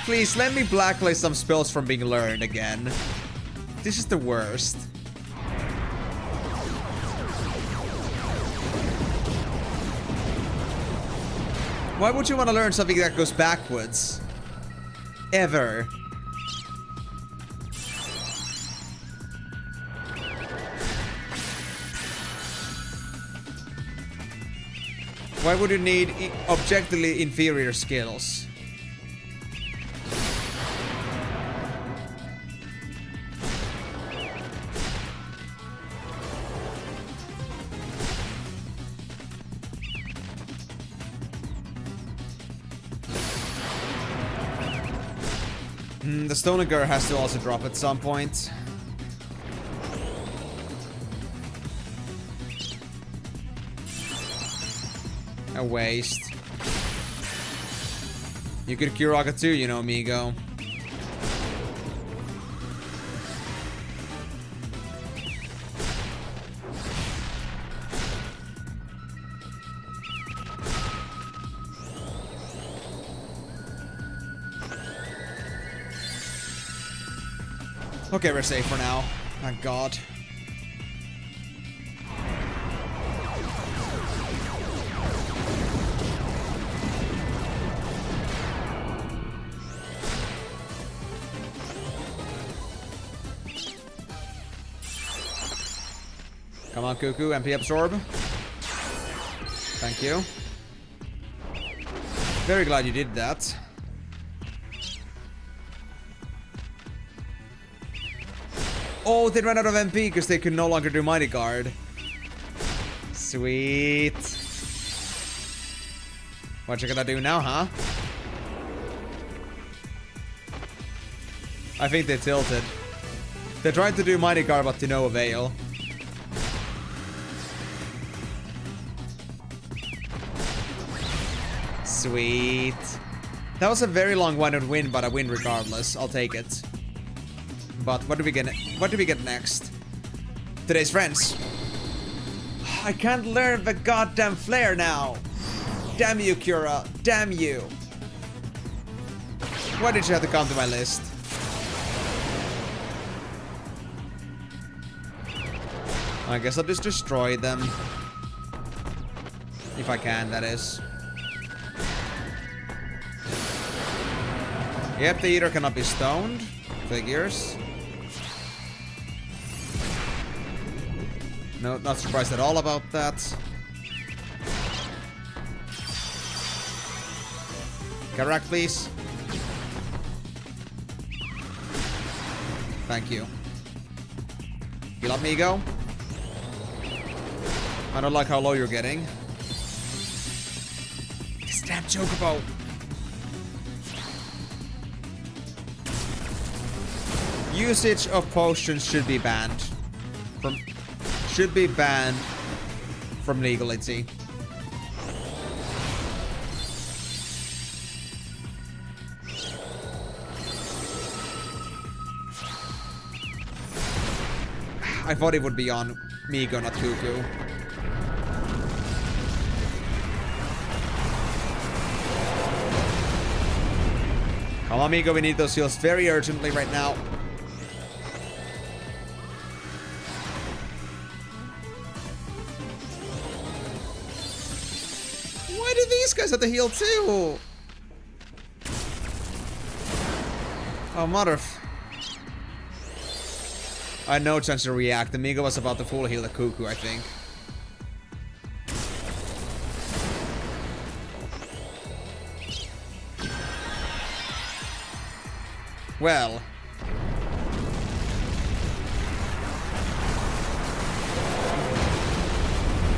Please, let me blacklist some spells from being learned again. This is the worst. Why would you want to learn something that goes backwards? Ever. Why would you need objectively inferior skills? The Stonegar has to also drop at some point. A waste. You could Kiraga too, you know, Migo. Okay, we're safe for now. Thank God. Come on, Cuckoo, MP absorb. Thank you. Very glad you did that. Oh, they ran out of MP because they could no longer do Mighty Guard. Sweet. What you gonna do now, huh? I think they tilted. They tried to do Mighty Guard, but to no avail. Sweet. That was a very long-winded win, but I win regardless. I'll take it. But what do we get? What do we get next? Today's friends. I can't learn the goddamn flare now. Damn you, Cura. Damn you. Why did you have to come to my list? I guess I'll just destroy them. If I can, that is. Yep, the Eater cannot be stoned. Figures. No, not surprised at all about that. Karak, please. Thank you. Heal up, Migo. I don't like how low you're getting. This damn Chocobo. Usage of potions should be banned from legality. I thought it would be on Migo, not Cuckoo. Come on, Migo, we need those heals very urgently right now. These guys have to heal too. Oh, mother. I had no chance to react. The Migo was about to full heal the Cuckoo, I think. Well.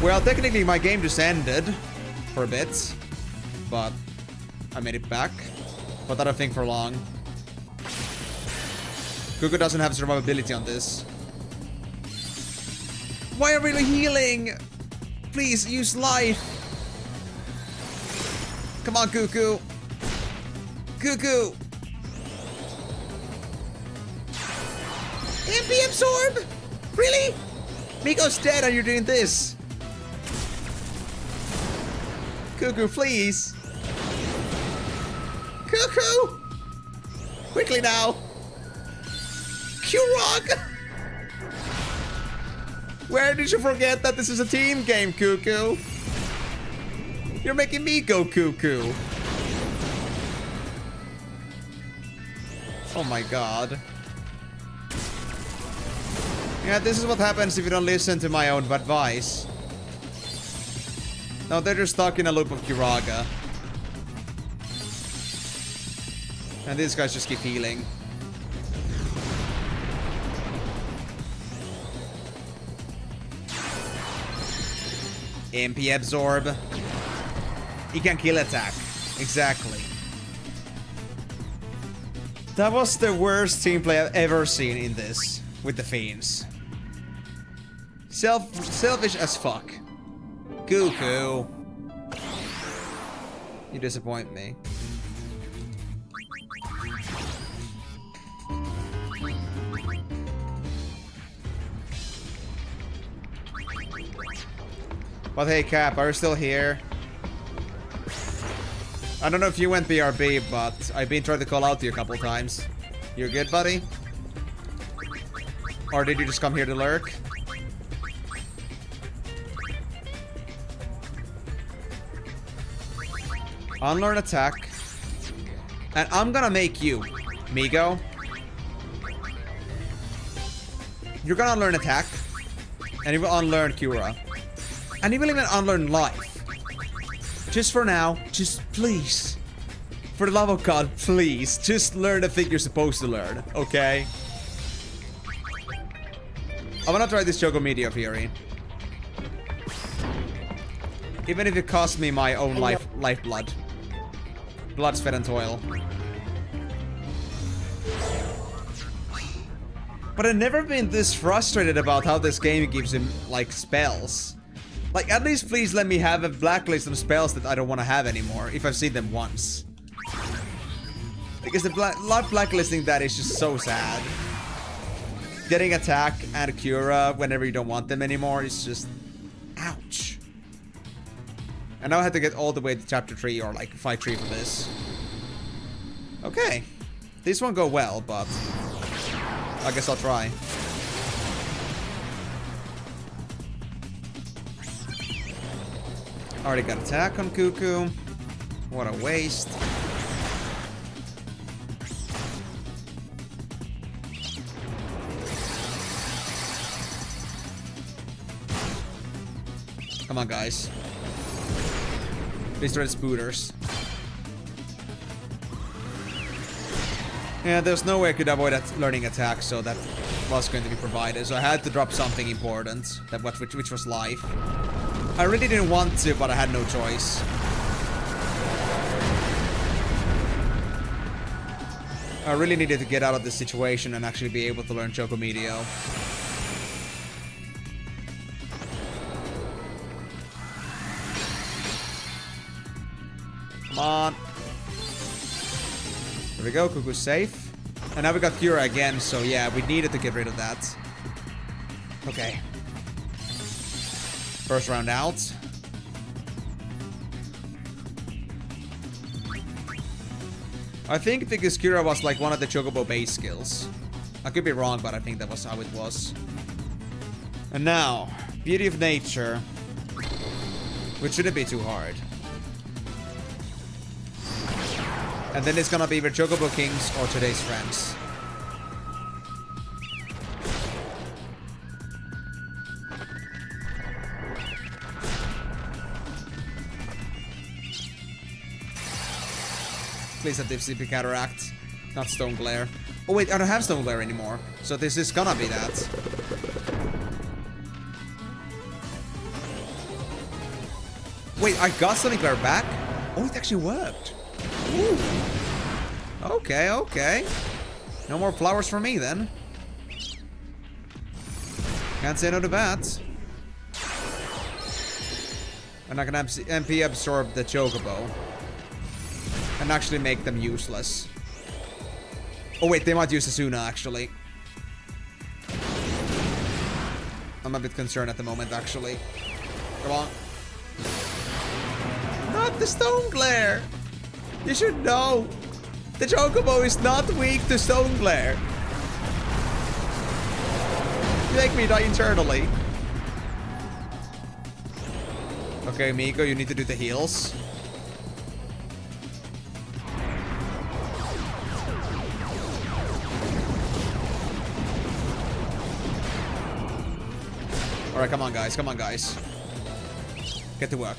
Well, technically my game just ended for a bit, but I made it back. But I don't think for long. Cuckoo doesn't have survivability on this. Why are we healing? Please use life. Come on, Cuckoo. Cuckoo. MP absorb? Really? Miko's dead and you're doing this. Cuckoo, please. Cuckoo! Quickly now. Q-Rock! Where did you forget that this is a team game, Cuckoo? You're making me go cuckoo. Oh my god. Yeah, this is what happens if you don't listen to my own advice. No, they're just stuck in a loop of Kiraga. And these guys just keep healing. MP absorb. He can kill attack. Exactly. That was the worst team play I've ever seen in this. With the Fiends. Selfish as fuck. Cuckoo. You disappoint me. But hey, Cap, are you still here? I don't know if you went BRB, but I've been trying to call out to you a couple times. You good, buddy? Or did you just come here to lurk? Unlearn attack. And I'm gonna make you, Migo. You're gonna unlearn attack. And you will unlearn Cura. And you will even unlearn life. Just for now, just please. For the love of God, please. Just learn the thing you're supposed to learn, okay? I wanna try this Choco Meteor Fury. Even if it costs me my own lifeblood. Blood, sweat, and toil. But I've never been this frustrated about how this game gives him, like, spells. Like, at least please let me have a blacklist of spells that I don't want to have anymore, if I've seen them once. Because the blacklisting that is just so sad. Getting attack and Cura whenever you don't want them anymore is just... ouch. And now I have to get all the way to chapter 3 or like fight 3 for this. Okay. This won't go well, but... I guess I'll try. Already got attack on Cuckoo. What a waste. Come on, guys. Destroy the spooters. Yeah, there's no way I could avoid that learning attack, so that was going to be provided. So I had to drop something important, which was life. I really didn't want to, but I had no choice. I really needed to get out of this situation and actually be able to learn Choco Meteor. Come on. There we go, Cuckoo's safe. And now we got Cura again, so yeah, we needed to get rid of that. Okay. First round out. I think the Cura was like one of the Chocobo base skills. I could be wrong, but I think that was how it was. And now, Beauty of Nature. Which shouldn't be too hard. And then it's gonna be either Chocobo Kings or Today's Friends. Please have Deep Sleeping Cataract, not Stone Glare. Oh wait, I don't have Stone Glare anymore. So this is gonna be that. Wait, I got Stone Glare back? Oh, it actually worked. Ooh. Okay, okay. No more flowers for me then. Can't say no to that. And I can MP absorb the Chocobo. And actually make them useless. Oh wait, they might use Asuna actually. I'm a bit concerned at the moment actually. Come on. Not the Stone Glare! You should know! The Chocobo is not weak to Stone Glare! You make me die internally. Okay, Miko, you need to do the heals. Alright, come on guys, come on guys. Get to work.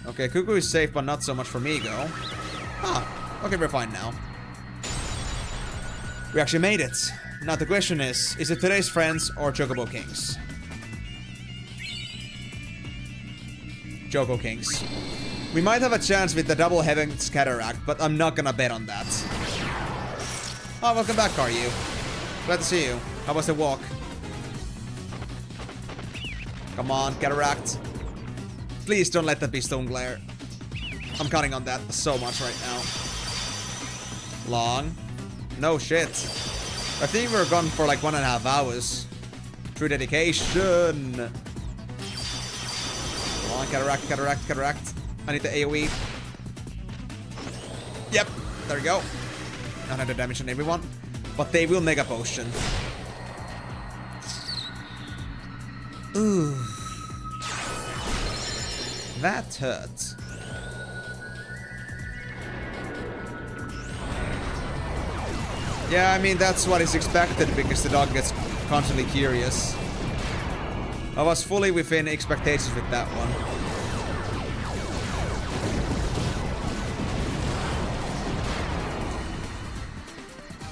Okay, Cuckoo is safe, but not so much for Migo. Ah, okay, we're fine now. We actually made it. Now the question is it today's friends or Chocobo Kings? Choco Kings. We might have a chance with the double Heaven's Cataract, but I'm not gonna bet on that. Oh, welcome back, Karyu. Glad to see you. How was the walk? Come on, Cataract. Please don't let that be Stone Glare. I'm counting on that so much right now. Long. No shit. I think we were gone for like 1.5 hours. True dedication. Come on, Cataract, Cataract, Cataract. I need the AoE. Yep, there we go. 900 damage on everyone. But they will Mega Potion. Ooh. That hurt. Yeah, I mean, that's what is expected because the dog gets constantly curious. I was fully within expectations with that one.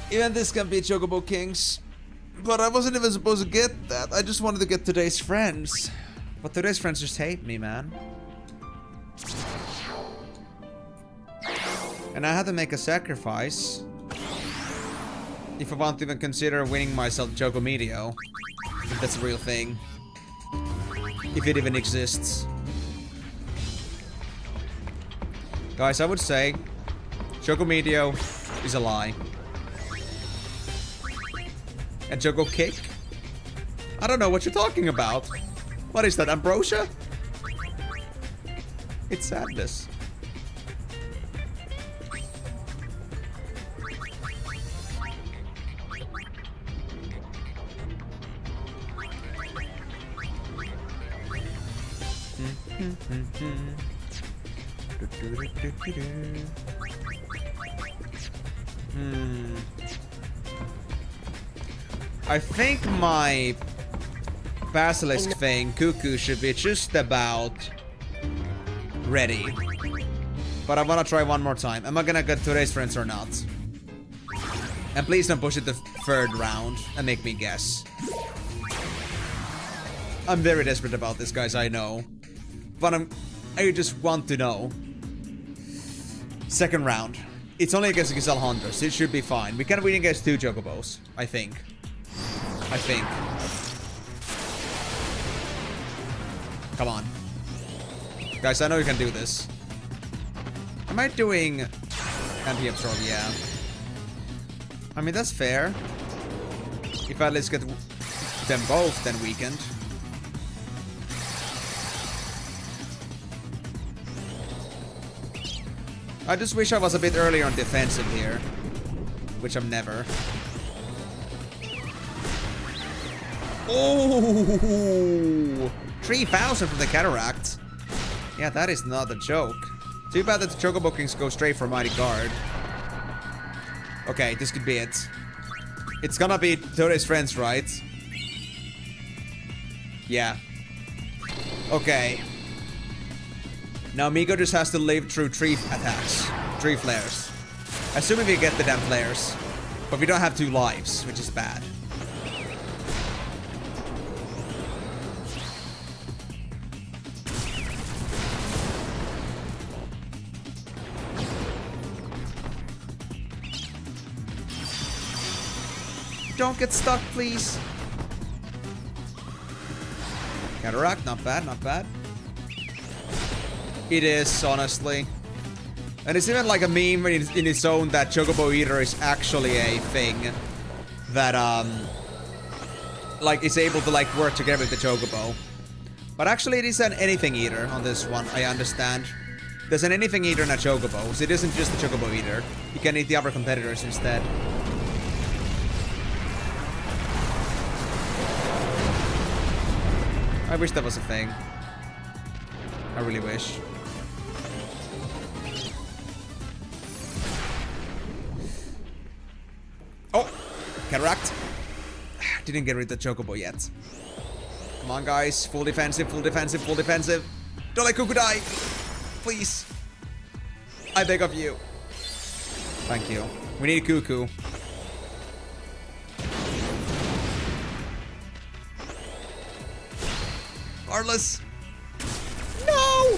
Even this can be Chocobo Kings. But I wasn't even supposed to get that. I just wanted to get today's friends. But today's friends just hate me, man. And I had to make a sacrifice. If I want to even consider winning myself Choco Medio. If that's a real thing. If it even exists. Guys, I would say Choco Medio is a lie. And Choco Kick? I don't know what you're talking about. What is that, Ambrosia? It's sadness. I think my Basilisk thing, Cuckoo, should be just about ready. But I wanna try one more time. Am I gonna get today's friends or not? And please don't push it to third round and make me guess. I'm very desperate about this, guys, I know. But I just want to know. Second round. It's only against Gazelle Hunter, so it should be fine. We can win against 2 Chocobos, I think. Come on. Guys, I know you can do this. Am I doing anti-absorb? Yeah. I mean, that's fair. If I at least get them both, then weakened. I just wish I was a bit earlier on defensive here. Which I'm never. Oh! 3,000 from the Cataract. Yeah, that is not a joke. Too bad that the Chocobo Kings go straight for Mighty Guard. Okay, this could be it. It's gonna be today's friends, right? Yeah. Okay. Now Migo just has to live through 3 attacks. 3 flares. Assuming we get the damn flares. But we don't have 2 lives, which is bad. Don't get stuck, please. Cataract, not bad, not bad. It is, honestly. And it's even like a meme in its own that Chocobo Eater is actually a thing that, like, is able to, like, work together with the Chocobo. But actually, it is an anything eater on this one, I understand. There's an anything eater and a Chocobo, so it isn't just the Chocobo Eater. You can eat the other competitors instead. I wish that was a thing. I really wish. Oh! Cataract. Didn't get rid of the Chocobo yet. Come on, guys. Full defensive, full defensive, full defensive. Don't let Cuckoo die! Please. I beg of you. Thank you. We need Cuckoo. Arliss. No!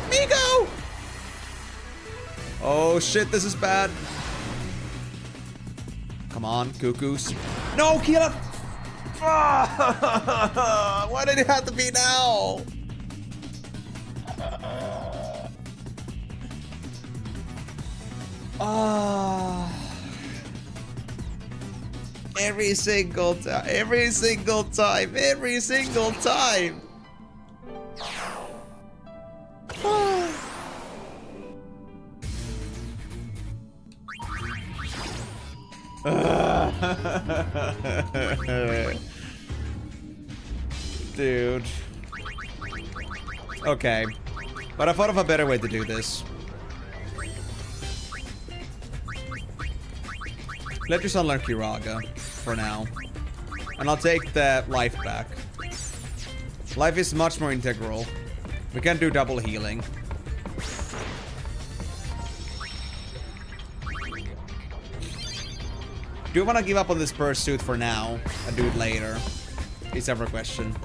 Migo! Oh shit, this is bad. Come on, Cuckoos. No, kill him! Why did it have to be now? Every single time, every single time, every single time. Dude. Okay. But I thought of a better way to do this. Let's just unlearn Kiraga for now. And I'll take the life back. Life is much more integral. We can do double healing. Do you want to give up on this pursuit for now and do it later? It's every question.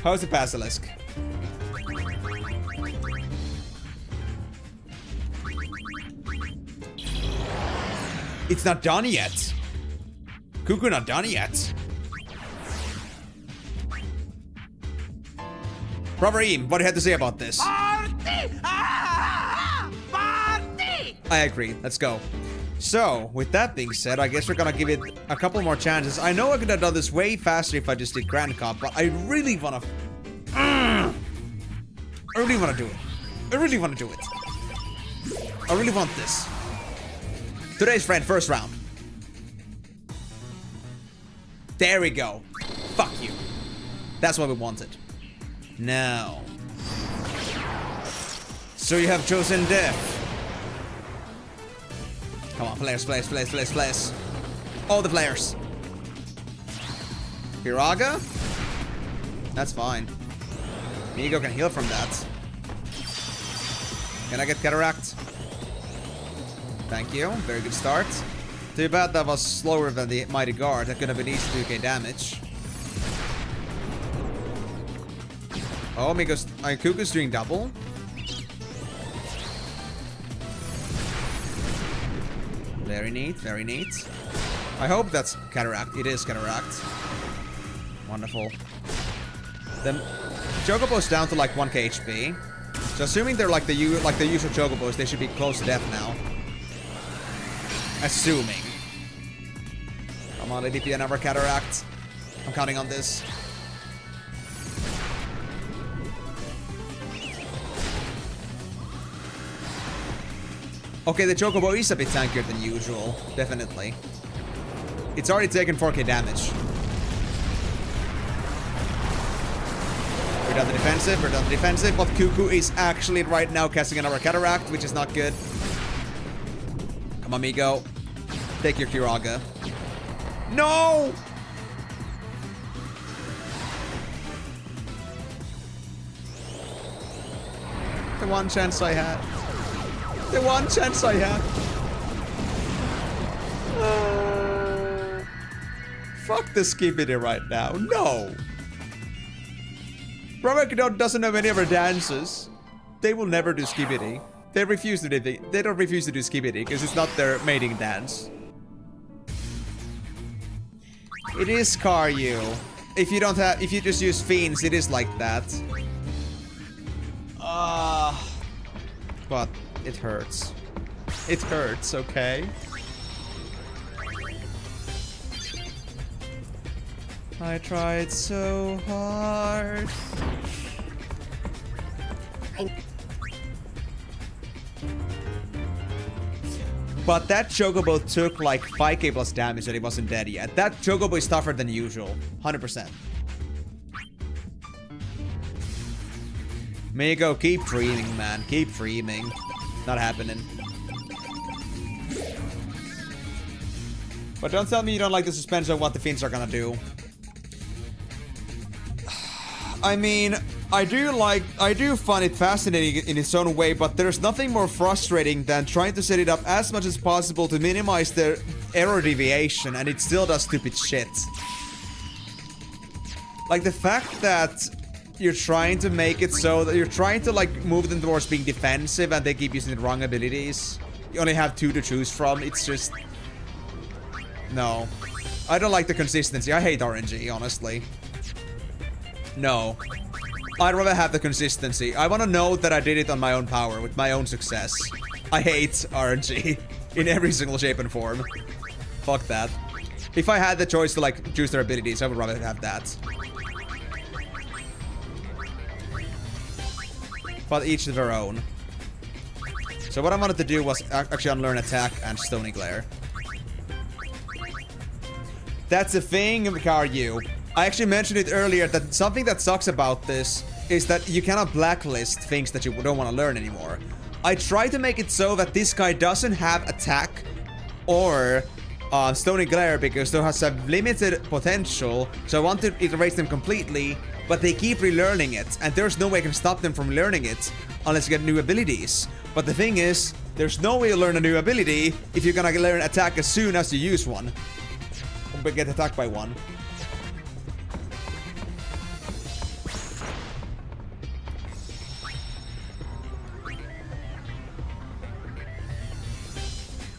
How's the Basilisk? It's not done yet. Cuckoo not done yet. Brother Eam, what do you have to say about this? Party! Party! I agree. Let's go. So, with that being said, I guess we're gonna give it a couple more chances. I know I could have done this way faster if I just did Grand Cup, but I really wanna... I really wanna do it. I really wanna do it. I really want this. Today's friend, first round. There we go. Fuck you. That's what we wanted. Now. So you have chosen death. Come on, flares, flares, flares, flares, flares. All the flares. Kiraga? That's fine. Migo can heal from that. Can I get Cataract? Thank you. Very good start. Too bad that was slower than the Mighty Guard. That could have been easy 2k damage. Oh, Migo's... Cuckoo's doing double. Very neat, very neat. I hope that's Cataract. It is Cataract. Wonderful. The Chocobo's down to like 1k HP. So assuming they're like the usual Chocobos, they should be close to death now. Assuming. Come on, ADP another Cataract. I'm counting on this. Okay, the Chocobo is a bit tankier than usual. Definitely. It's already taken 4k damage. We're done the defensive, we're done the defensive, but Cuckoo is actually right now casting another Cataract, which is not good. Come on, Migo. Take your Kiraga. No! The one chance I had. The one chance I had. Fuck the Skibidi right now. No. Brother doesn't know any of her dances. They will never do Skibidi. They refuse to do they don't refuse to do Skibidi because it's not their mating dance. It is Karyu. If you just use fiends, it is like that. But it hurts. It hurts, okay? I tried so hard. But that Chocobo took like 5k plus damage and it wasn't dead yet. That Chocobo is tougher than usual. 100%. Mego, keep dreaming, man. Keep dreaming. Not happening. But don't tell me you don't like the suspense of what the Fiends are gonna do. I mean, I do find it fascinating in its own way, but there's nothing more frustrating than trying to set it up as much as possible to minimize the error deviation, and it still does stupid shit. Like the fact that you're trying to make it so that you're trying to like move them towards being defensive and they keep using the wrong abilities. You only have 2 to choose from. It's just... No. I don't like the consistency. I hate RNG, honestly. No. I'd rather have the consistency. I want to know that I did it on my own power, with my own success. I hate RNG in every single shape and form. Fuck that. If I had the choice to like choose their abilities, I would rather have that. But each to their own. So what I wanted to do was actually unlearn attack and Stony Glare. That's the thing, Karyu. I actually mentioned it earlier that something that sucks about this is that you cannot blacklist things that you don't want to learn anymore. I try to make it so that this guy doesn't have attack or Stony Glare because they has a limited potential, so I want to erase them completely, but they keep relearning it, and there's no way I can stop them from learning it unless you get new abilities. But the thing is, there's no way to learn a new ability if you're gonna learn attack as soon as you use one. Or get attacked by one.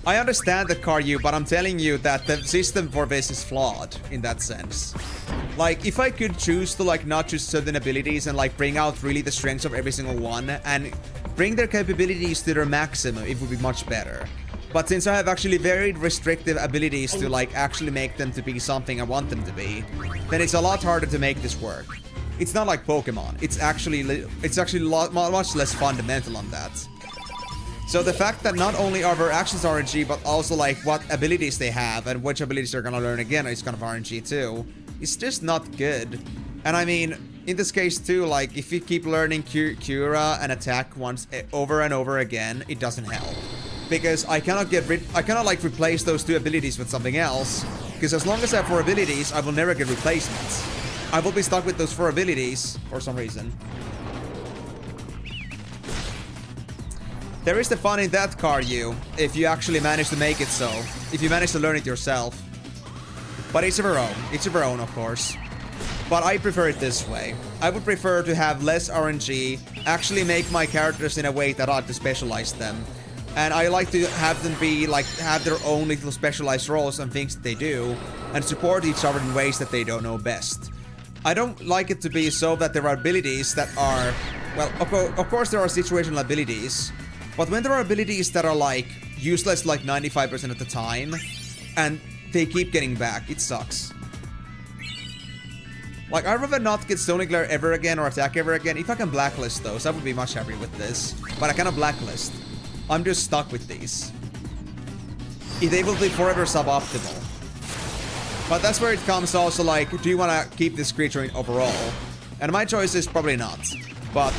I understand that, Karyu, but I'm telling you that the system for this is flawed in that sense. Like, if I could choose to, like, not choose certain abilities and, like, bring out really the strengths of every single one and bring their capabilities to their maximum, it would be much better. But since I have actually very restrictive abilities to, like, actually make them to be something I want them to be, then it's a lot harder to make this work. It's not like Pokemon. It's actually much less fundamental on that. So the fact that not only are their actions RNG, but also like what abilities they have and which abilities they're gonna learn again is kind of RNG too, it's just not good. And I mean, in this case too, like if you keep learning Cura and attack once over and over again, it doesn't help. Because I cannot like replace those 2 abilities with something else. Because as long as I have 4 abilities, I will never get replacements. I will be stuck with those 4 abilities for some reason. There is the fun in that, Karyu, if you actually manage to make it so. If you manage to learn it yourself. But it's of your own. It's of your own, of course. But I prefer it this way. I would prefer to have less RNG, actually make my characters in a way that I like to specialize them. And I like to have them be, like, have their own little specialized roles and things that they do, and support each other in ways that they don't know best. I don't like it to be so that there are abilities that are... Well, of course there are situational abilities, but when there are abilities that are, like, useless like 95% of the time, and they keep getting back, it sucks. Like, I'd rather not get Stony Glare ever again or attack ever again. If I can blacklist those, I would be much happier with this. But I cannot blacklist. I'm just stuck with these. They will be forever suboptimal. But that's where it comes also, like, do you want to keep this creature in overall? And my choice is probably not. But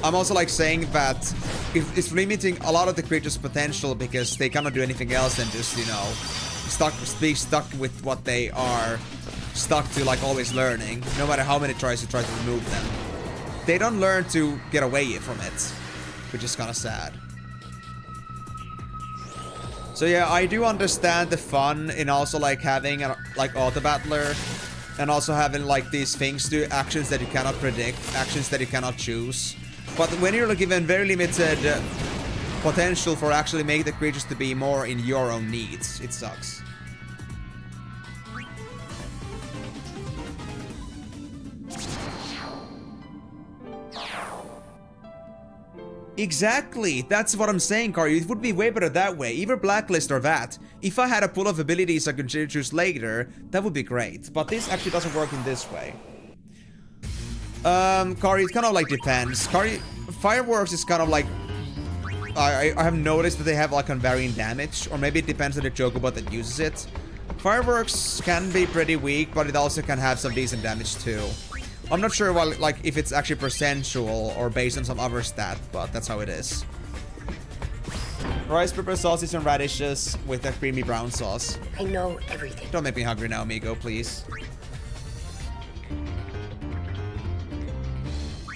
I'm also, like, saying that it's limiting a lot of the creature's potential because they cannot do anything else than just, you know, be stuck with what they are stuck to, like, always learning, no matter how many tries you try to remove them. They don't learn to get away from it, which is kind of sad. So yeah, I do understand the fun in also like having a, like auto battler, and also having like these things do actions that you cannot predict, actions that you cannot choose. But when you're given very limited potential for actually make the creatures to be more in your own needs, it sucks. Exactly, that's what I'm saying, Karyu. It would be way better that way, either blacklist or that. If I had a pool of abilities I could choose later, that would be great. But this actually doesn't work in this way. Karyu, it kind of like depends. Karyu, fireworks is kind of like... I have noticed that they have like unvarying damage, or maybe it depends on the chocobo that uses it. Fireworks can be pretty weak, but it also can have some decent damage too. I'm not sure what, like, if it's actually percentual or based on some other stat, but that's how it is. Rice, pepper, sausage, and radishes with a creamy brown sauce. I know everything. Don't make me hungry now, amigo, please.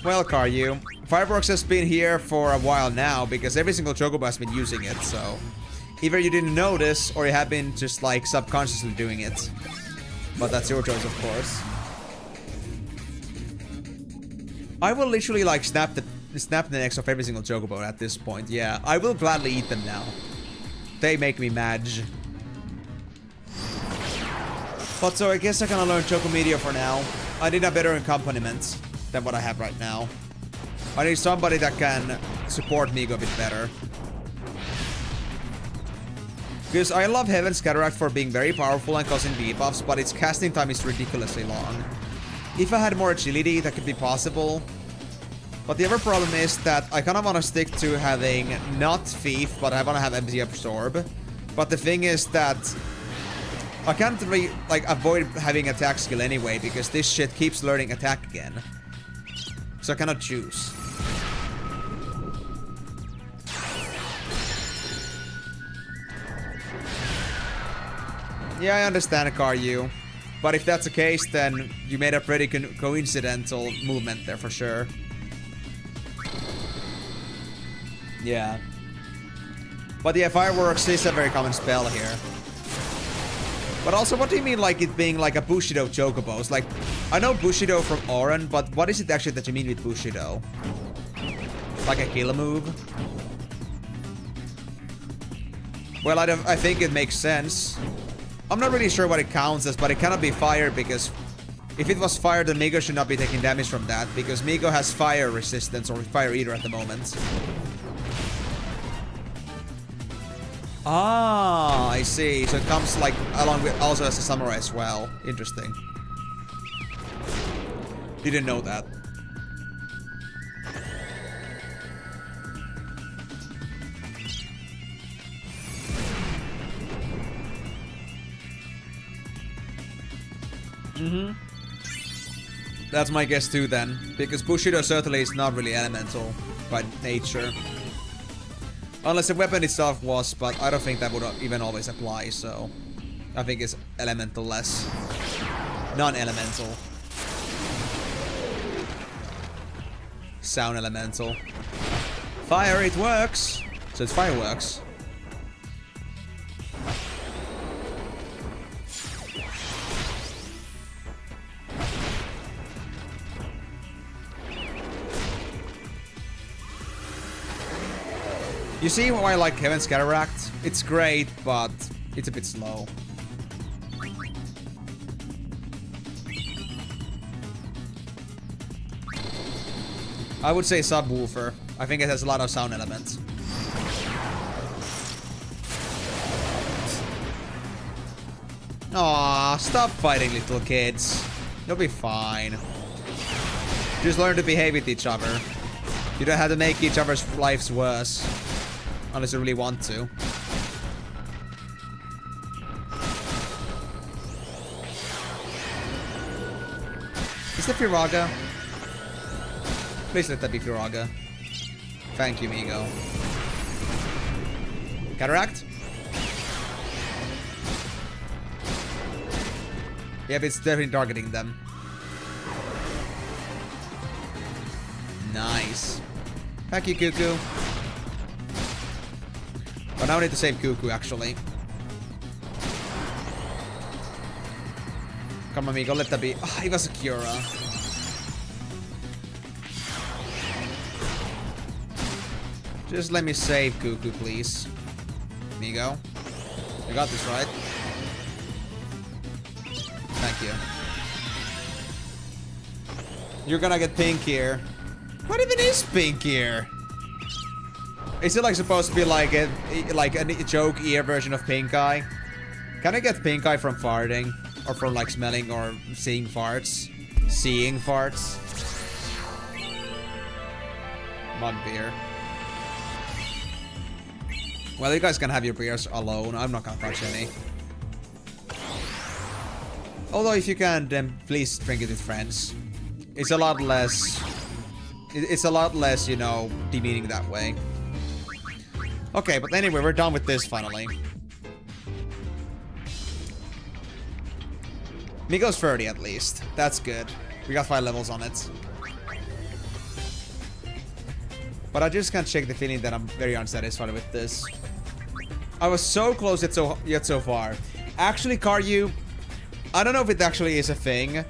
Well, Karyu, Fireworks has been here for a while now because every single chocobo has been using it, so... Either you didn't notice or you have been just, like, subconsciously doing it. But that's your choice, of course. I will literally like snap the necks of every single chocobo at this point. Yeah, I will gladly eat them now. They make me mad. But so I guess I can learn Chocomedia for now. I need a better accompaniment than what I have right now. I need somebody that can support Migo a bit better. Because I love Heaven's Cataract for being very powerful and causing debuffs, but its casting time is ridiculously long. If I had more agility, that could be possible. But the other problem is that I kind of want to stick to having not Thief, but I want to have Empty Absorb. But the thing is that I can't really, like, avoid having attack skill anyway, because this shit keeps learning attack again. So I cannot choose. Yeah, I understand, Karyu. But if that's the case, then you made a pretty coincidental movement there for sure. Yeah. But yeah, Fireworks is a very common spell here. But also, what do you mean like it being like a Bushido Chocobos? Like, I know Bushido from Oran, but what is it actually that you mean with Bushido? Like a kill move? Well, I think it makes sense. I'm not really sure what it counts as, but it cannot be fire because if it was fire, then Migo should not be taking damage from that because Migo has fire resistance or fire eater at the moment. Ah, I see. So it comes like along with also as a samurai as well. Interesting. Didn't know that. Mm-hmm. That's my guess too then, because Bushido certainly is not really elemental by nature. Unless the weapon itself was, but I don't think that would even always apply, so... I think it's elemental less. Non-elemental. Sound elemental. Fire, it works! So it's fireworks. You see why I like Heaven's Cataract? It's great, but it's a bit slow. I would say Subwoofer. I think it has a lot of sound elements. Aw, stop fighting, little kids. You'll be fine. Just learn to behave with each other. You don't have to make each other's lives worse. Unless you really want to. Is that Firaga? Please let that be Firaga. Thank you, Migo. Cataract? Yep, it's definitely targeting them. Nice. Thank you, Cuckoo. But now I need to save Cuckoo, actually. Come on, Migo, let that be. Ah, it was a Cura. Just let me save Cuckoo, please. Migo. You got this, right? Thank you. You're gonna get pink here. What even is pink here? Is it like supposed to be like a joke ear version of pink eye? Can I get pink eye from farting? Or from like smelling or seeing farts? Seeing farts? Mug beer. Well, you guys can have your beers alone. I'm not gonna touch any. Although if you can, then please drink it with friends. It's a lot less... It's a lot less, you know, demeaning that way. Okay, but anyway, we're done with this finally. Migo's 30 at least. That's good. We got 5 levels on it. But I just can't shake the feeling that I'm very unsatisfied with this. I was so close yet so far. Actually, Karyu, I don't know if it actually is a thing,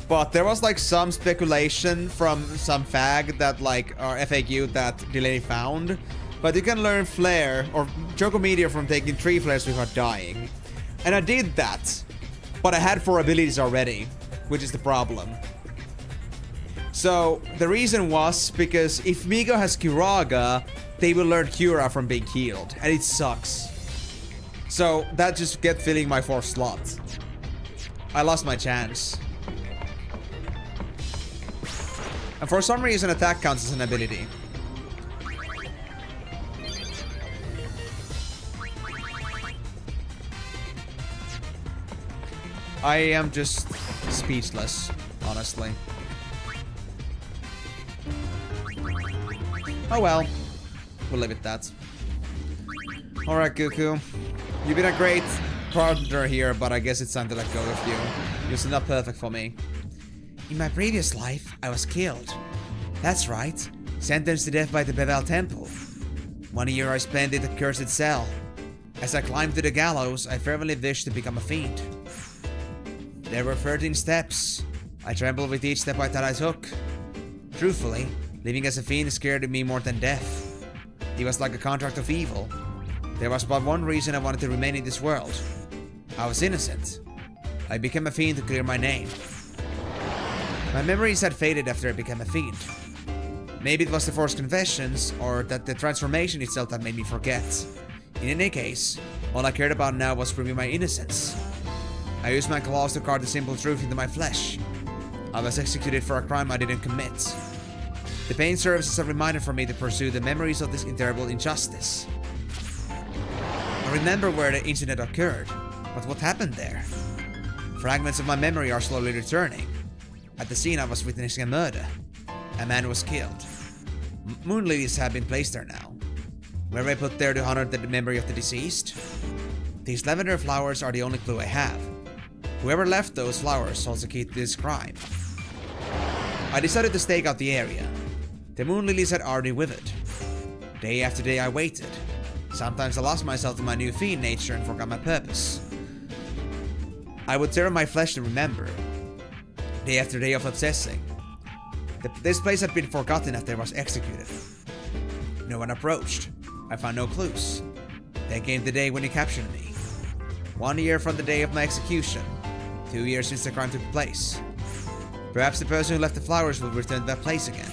but there was like some speculation from some fag that like, or FAQ that Delay found. But you can learn Flare or Choco Meteor from taking 3 flares without dying. And I did that. But I had 4 abilities already, which is the problem. So, the reason was because if Migo has Kiraga, they will learn Cura from being healed, and it sucks. So, that just kept filling my 4th slot. I lost my chance. And for some reason, attack counts as an ability. I am just speechless, honestly. Oh well. We'll leave it that. Alright, Cuckoo. You've been a great partner here, but I guess it's time to let go of you. You're still not perfect for me. In my previous life, I was killed. That's right. Sentenced to death by the Bevel Temple. 1 year I spent in the cursed cell. As I climbed to the gallows, I fervently wished to become a fiend. There were 13 steps. I trembled with each step I thought I took. Truthfully, living as a fiend scared me more than death. It was like a contract of evil. There was but one reason I wanted to remain in this world. I was innocent. I became a fiend to clear my name. My memories had faded after I became a fiend. Maybe it was the forced confessions, or that the transformation itself that made me forget. In any case, all I cared about now was proving my innocence. I used my claws to carve the simple truth into my flesh. I was executed for a crime I didn't commit. The pain serves as a reminder for me to pursue the memories of this terrible injustice. I remember where the incident occurred, but what happened there? Fragments of my memory are slowly returning. At the scene I was witnessing a murder. A man was killed. Moon lilies have been placed there now. Were they put there to honor the memory of the deceased? These lavender flowers are the only clue I have. Whoever left those flowers holds the key to this crime. I decided to stake out the area. The moon lilies had already withered. Day after day I waited. Sometimes I lost myself to my new fiend nature and forgot my purpose. I would tear my flesh to remember. Day after day of obsessing. This place had been forgotten after I was executed. No one approached. I found no clues. Then came the day when you captured me. 1 year from the day of my execution. 2 years since the crime took place. Perhaps the person who left the flowers will return to that place again.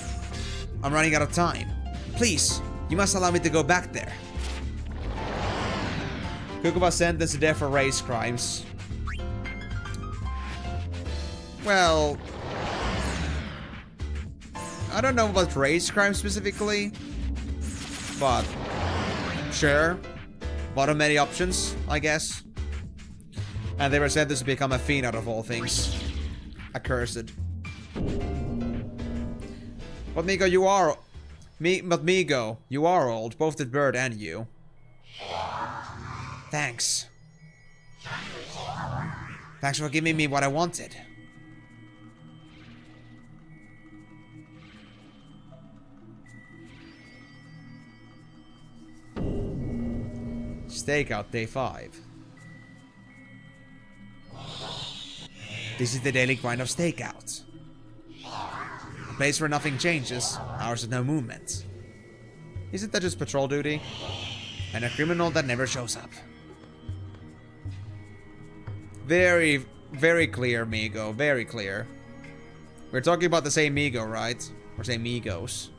I'm running out of time. Please, you must allow me to go back there. Cuckoo was sentenced to death for race crimes. Well, I don't know about race crimes specifically, but sure. One of many options, I guess. And they were sentenced to become a fiend out of all things. Accursed. But Migo, you are... Migo, you are old, both the bird and you. Thanks. Thanks for giving me what I wanted. Stakeout day 5. This is the daily grind of Stakeout. A place where nothing changes, hours of no movement. Isn't that just patrol duty? And a criminal that never shows up. Very, very clear, Migo. Very clear. We're talking about the same Migo, right? Or same Migos.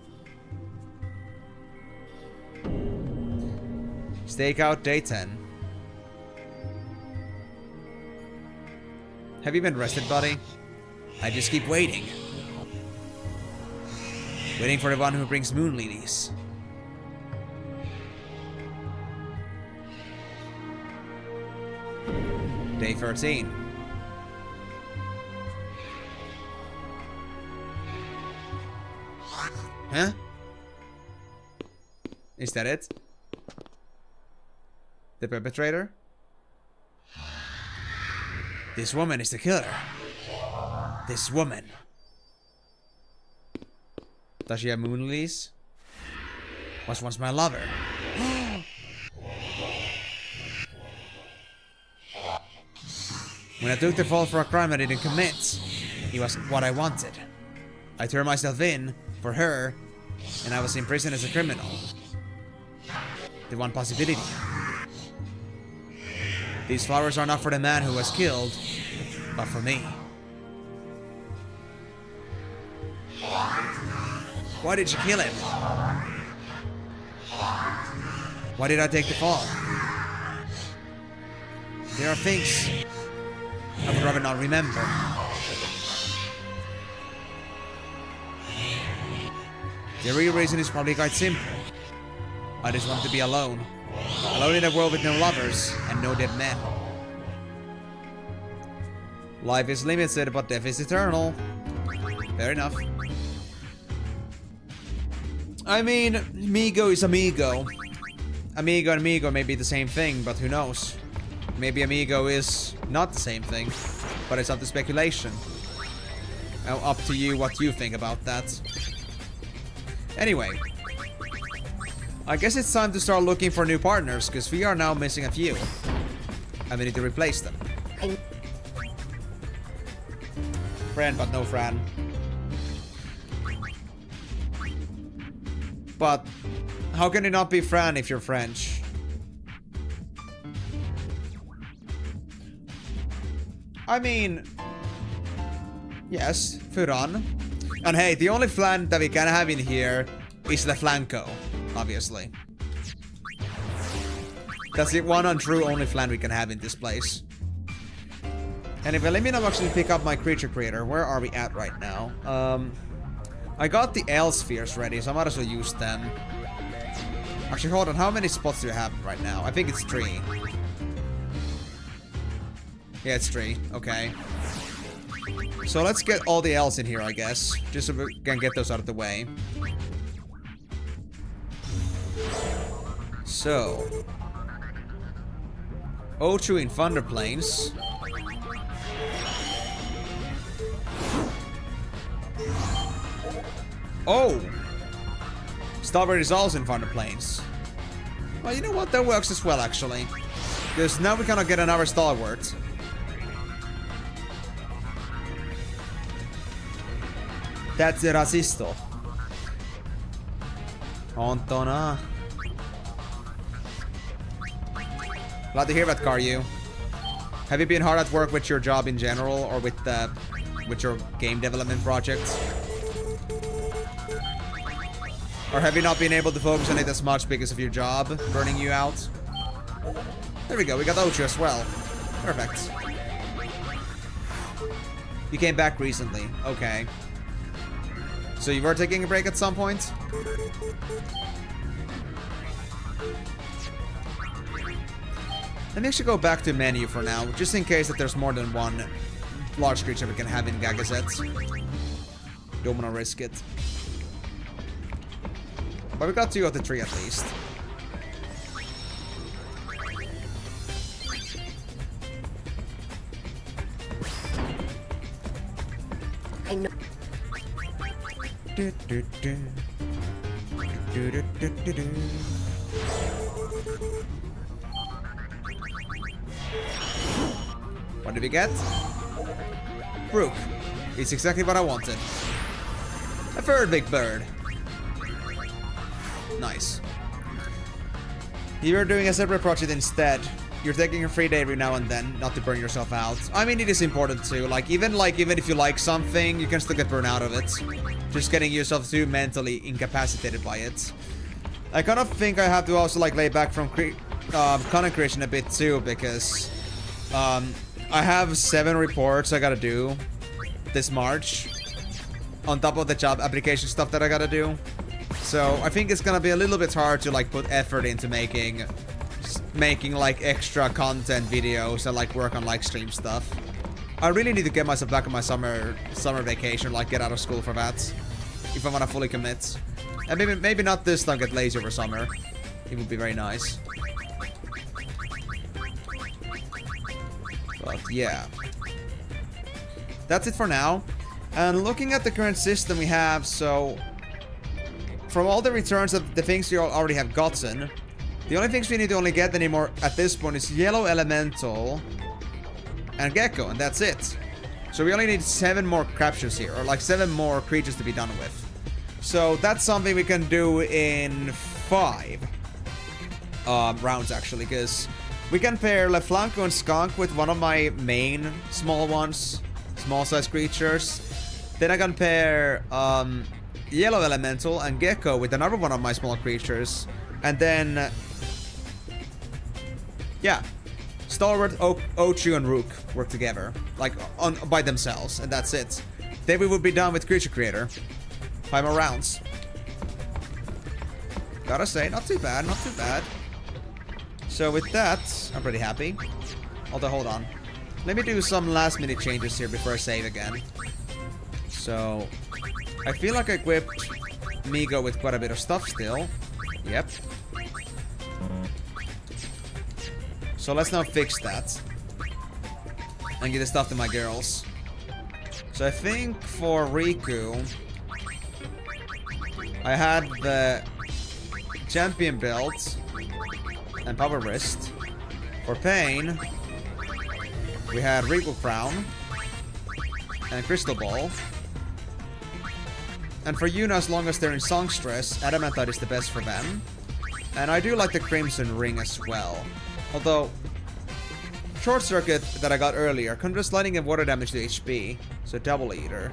Stakeout day 10. Have you been rested, buddy? I just keep waiting. Waiting for the one who brings moon lilies. Day 13. Huh? Is that it? The perpetrator? This woman is the killer. This woman. Does she have moon lilies? Was once my lover. When I took the fall for a crime I didn't commit, he was what I wanted. I turned myself in for her, and I was in prison as a criminal. The one possibility. These flowers are not for the man who was killed, but for me. Why did you kill him? Why did I take the fall? There are things I would rather not remember. The real reason is probably quite simple. I just want to be alone. Alone in a world with no lovers and no dead men. Life is limited, but death is eternal. Fair enough. I mean, Migo is Amigo. Amigo and Migo may be the same thing, but who knows? Maybe Amigo is not the same thing, but it's up to speculation. Up to you what you think about that. Anyway, I guess it's time to start looking for new partners, because we are now missing a few. And we need to replace them. Friend, but no Fran. But how can it not be Fran if you're French? I mean, yes, Furan. And hey, the only flan that we can have in here is the flanco, obviously. That's the one and true only flan we can have in this place. Anyway, let me now actually pick up my creature creator. Where are we at right now? I got the L spheres ready, so I might as well use them. Actually, hold on. How many spots do you have right now? I think it's 3. Yeah, it's 3. Okay. So let's get all the L's in here, I guess. Just so we can get those out of the way. So. O2 in Thunder Plains. Oh! Starberry is also in Thunder Plains. Well, you know what? That works as well, actually. Because now we cannot get another Stalwart. That's a rasisto. Ontona. Glad to hear that, Karyu. Have you been hard at work with your job in general, or with your game development projects? Or have you not been able to focus on it as much because of your job burning you out? There we go, we got Ocho as well. Perfect. You came back recently. Okay. So you were taking a break at some point? Let me actually go back to menu for now, just in case that there's more than one large creature we can have in Gagazet. Don't wanna risk it. But we got 2 of the 3 at least. I know. What did we get? Rook. It's exactly what I wanted. A third big bird. Nice. You're doing a separate project instead. You're taking a free day every now and then, not to burn yourself out. I mean, it is important too. Even if you like something, you can still get burned out of it. Just getting yourself too mentally incapacitated by it. I kind of think I have to also lay back from content creation a bit too, because I have 7 reports I gotta do this March, on top of the job application stuff that I gotta do. So I think it's gonna be a little bit hard to put effort into making extra content videos and work on stream stuff. I really need to get myself back on my summer vacation, get out of school for that, if I wanna fully commit. And maybe not this time get lazy over summer. It would be very nice. But yeah. That's it for now. And looking at the current system we have, so from all the returns of the things we already have gotten, the only things we need to only get anymore at this point is Yellow Elemental and Gecko, and that's it. So we only need 7 more captures here, or 7 more creatures to be done with. So that's something we can do in 5 rounds actually, because we can pair Leflanco and Skunk with one of my main small ones, small size creatures. Then I can pair Yellow Elemental and Gecko with another one of my small creatures. And then, yeah, Stalwart, Ochu, and Rook work together, by themselves, and that's it. Then we would be done with Creature Creator. 5 more rounds. Gotta say, not too bad, not too bad. So with that, I'm pretty happy. Although, hold on. Let me do some last minute changes here before I save again. So, I feel like I equipped Migo with quite a bit of stuff still. Yep. So let's now fix that. And give the stuff to my girls. So I think for Rikku, I had the champion belt and power wrist. For Payne, we had Rikku crown and crystal ball. And for Yuna, as long as they're in songstress, adamantite is the best for them. And I do like the crimson ring as well. Although, short circuit that I got earlier, just lightning and water damage to HP, so double eater.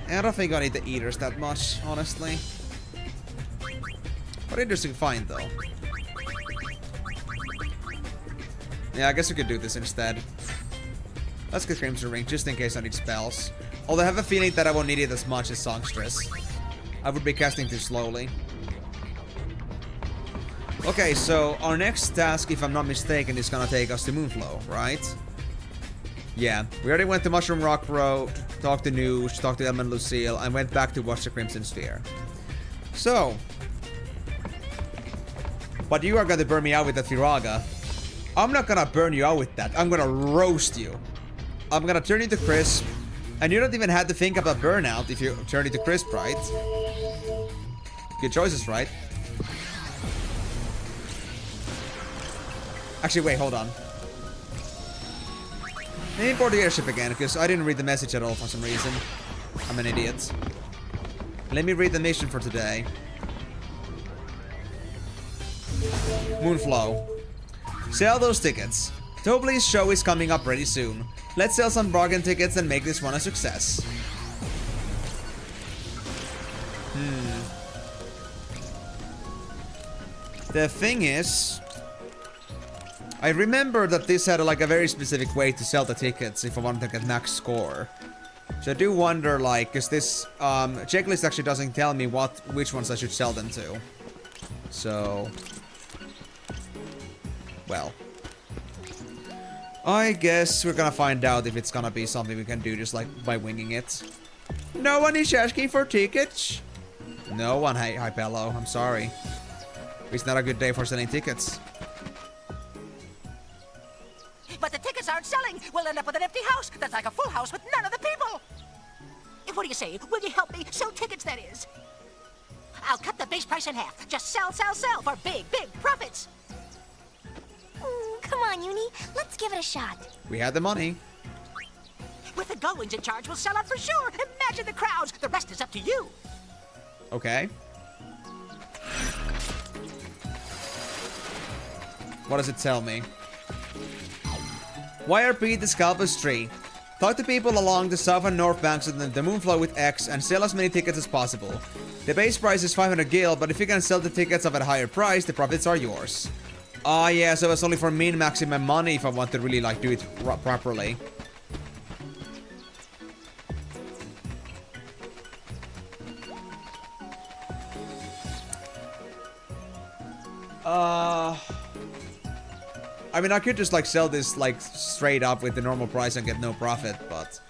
And I don't think I need the eaters that much, honestly. What interesting find though. Yeah, I guess we could do this instead. Let's get Crimson Ring just in case I need spells. Although I have a feeling that I won't need it as much as Songstress. I would be casting too slowly. Okay, so our next task, if I'm not mistaken, is gonna take us to Moonflow, right? Yeah, we already went to Mushroom Rock Road, talked to Noosh, talked to Elman Lucille, and went back to watch the Crimson Sphere. So, but you are gonna burn me out with that Firaga. I'm not gonna burn you out with that. I'm gonna roast you. I'm gonna turn you to crisp. And you don't even have to think about burnout if you turn it to crisp, right? Good choices, right? Actually, wait, hold on. Let me board the airship again, because I didn't read the message at all for some reason. I'm an idiot. Let me read the mission for today. Moonflow. Sell those tickets. Tobley's show is coming up pretty soon. Let's sell some bargain tickets and make this one a success. The thing is, I remember that this had a very specific way to sell the tickets if I wanted to get max score. So I do wonder, because this checklist actually doesn't tell me which ones I should sell them to. So, well, I guess we're gonna find out if it's gonna be something we can do just by winging it. No one is asking for tickets. No one, hey, Hypello, I'm sorry. It's not a good day for selling tickets. But the tickets aren't selling. We'll end up with an empty house. That's like a full house with none of the people. What do you say? Will you help me sell tickets, that is? I'll cut the base price in half. Just sell, sell, sell for big, big profits. Come on, Uni. Let's give it a shot. We had the money. With the goings in charge, we'll sell out for sure. Imagine the crowds. The rest is up to you. Okay. What does it tell me? YRP the Scalpers tree. Talk to people along the south and north banks of the Moonflow with X and sell as many tickets as possible. The base price is 500 gil, but if you can sell the tickets at a higher price, the profits are yours. Ah, yeah, so it's only for min-maxing my money if I want to really, like, do it properly. I mean, I could just, like, sell this, like, straight up with the normal price and get no profit, but...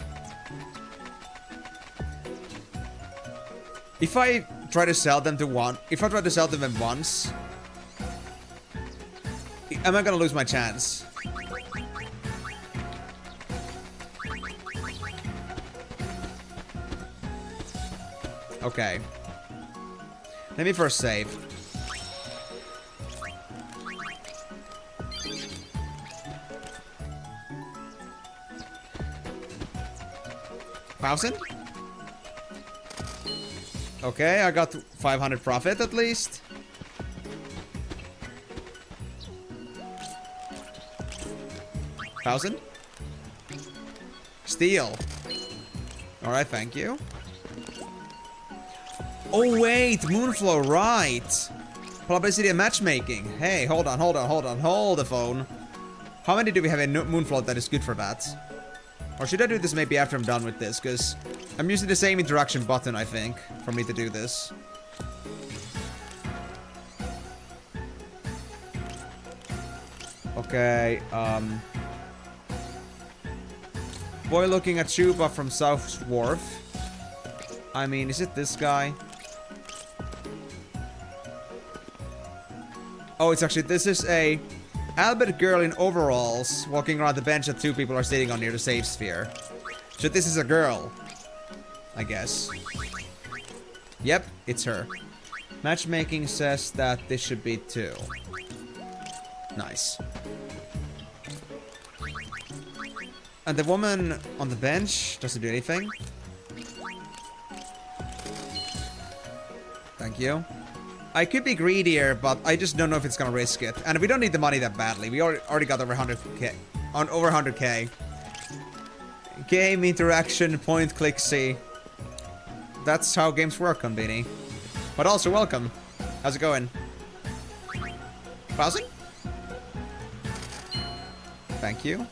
If I try to sell them at once... Am I gonna lose my chance? Okay. Let me first save. $1,000? Okay, I got 500 profit at least. $1,000? Steal. Alright, thank you. Oh wait, Moonflow, right. Publicity and matchmaking. Hey, hold on, hold the phone. How many do we have in Moonflow that is good for that? Or should I do this maybe after I'm done with this? Because I'm using the same interaction button, I think, for me to do this. Okay, boy looking at Chupa from South Wharf. I mean, is it this guy? Oh, it's actually, this is a Albert girl in overalls walking around the bench that two people are sitting on near the safe sphere. So this is a girl, I guess. Yep, it's her. Matchmaking says that this should be 2. Nice. And the woman on the bench doesn't do anything. Thank you. I could be greedier, but I just don't know if it's gonna risk it. And we don't need the money that badly. We already got over 100k. Over 100k. Game interaction, point, click, see. That's how games work, Konbini. But also, welcome. How's it going? Browsing? Thank you.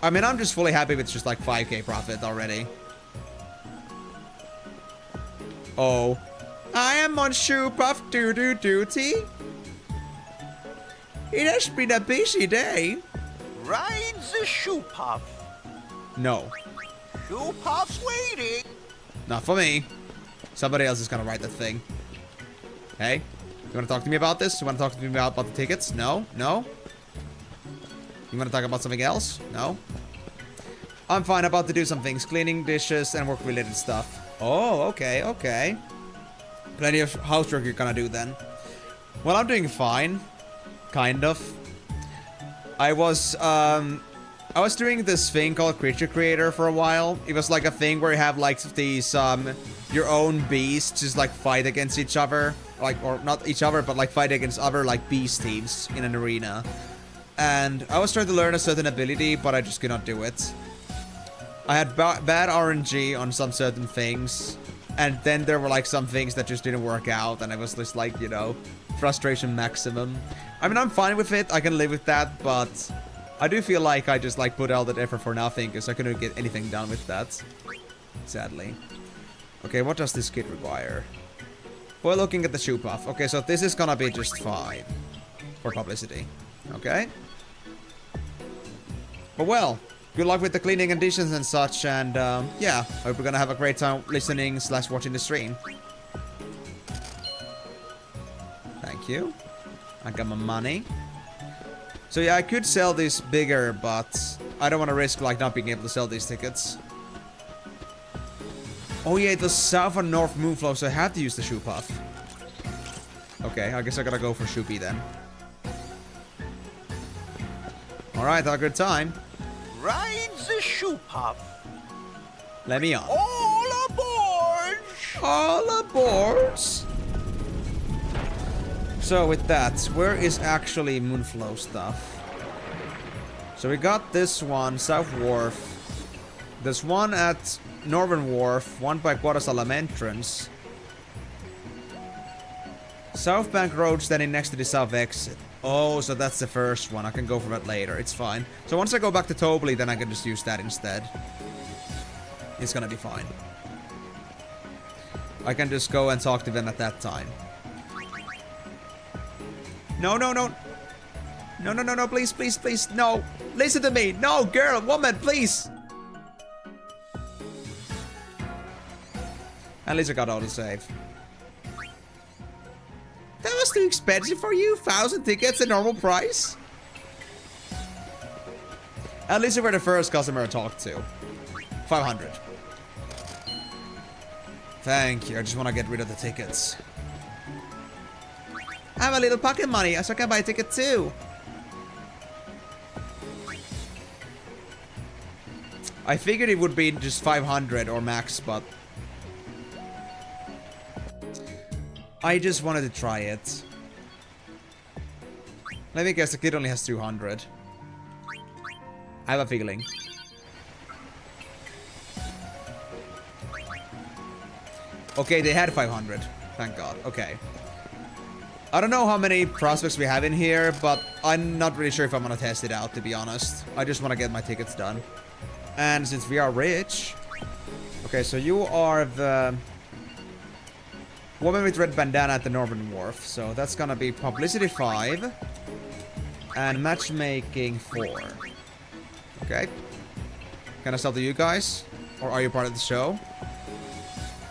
I mean, I'm just fully happy with just like 5k profit already. Oh. I am on Shoe Puff Doo-Doo duty. It has been a busy day. Ride the Shoe Puff. No. Shoe Puff's waiting. Not for me. Somebody else is gonna write that thing. Hey, you wanna talk to me about this? You wanna talk to me about the tickets? No? No? You wanna talk about something else? No? I'm fine about to do some things. Cleaning, dishes, and work-related stuff. Oh, okay, okay. Plenty of housework you're gonna do then. Well, I'm doing fine. Kind of. I was doing this thing called Creature Creator for a while. It was like a thing where you have like these, your own beasts just like fight against each other. Like, or not each other, but like fight against other like beast teams in an arena. And I was trying to learn a certain ability, but I just could not do it. I had bad RNG on some certain things. And then there were like some things that just didn't work out, and I was just like, you know, frustration maximum. I mean, I'm fine with it, I can live with that, but I do feel like I just like put all that effort for nothing, because I couldn't get anything done with that. Sadly. Okay, what does this kit require? We're looking at the shoe puff. Okay, so this is gonna be just fine. For publicity. Okay? But well, good luck with the cleaning conditions and such, and yeah, hope we're gonna have a great time listening / watching the stream. Thank you. I got my money. So yeah, I could sell these bigger, but I don't want to risk like not being able to sell these tickets. Oh yeah, it was south and north Moonflow, so I had to use the shoe puff. Okay, I guess I gotta go for Shoopy then. Alright, have a good time. Ride the shoe puff. Let me on. All aboard! All aboard! So with that, where is actually Moonflow stuff? So we got this one, South Wharf. There's one at Northern Wharf, one by Guadasalam entrance. South Bank Road standing next to the south exit. Oh, so that's the first one. I can go for that later. It's fine. So once I go back to Tobley, then I can just use that instead. It's gonna be fine. I can just go and talk to them at that time. No, no, no. No, no, no, no, please, please, please, no. Listen to me. No, girl, woman, please. At least I got autosave. That was too expensive for you? 1,000 tickets, the normal price? At least you were the first customer I talked to. 500. Thank you, I just want to get rid of the tickets. I have a little pocket money, so I can buy a ticket too. I figured it would be just 500 or max, but I just wanted to try it. Let me guess, the kid only has 200. I have a feeling. Okay, they had 500. Thank God. Okay. I don't know how many prospects we have in here, but I'm not really sure if I'm gonna test it out, to be honest. I just want to get my tickets done. And since we are rich... Okay, so you are the... woman with red bandana at the Northern Wharf. So that's gonna be publicity 5. And matchmaking 4. Okay. Can I sell to you guys? Or are you part of the show?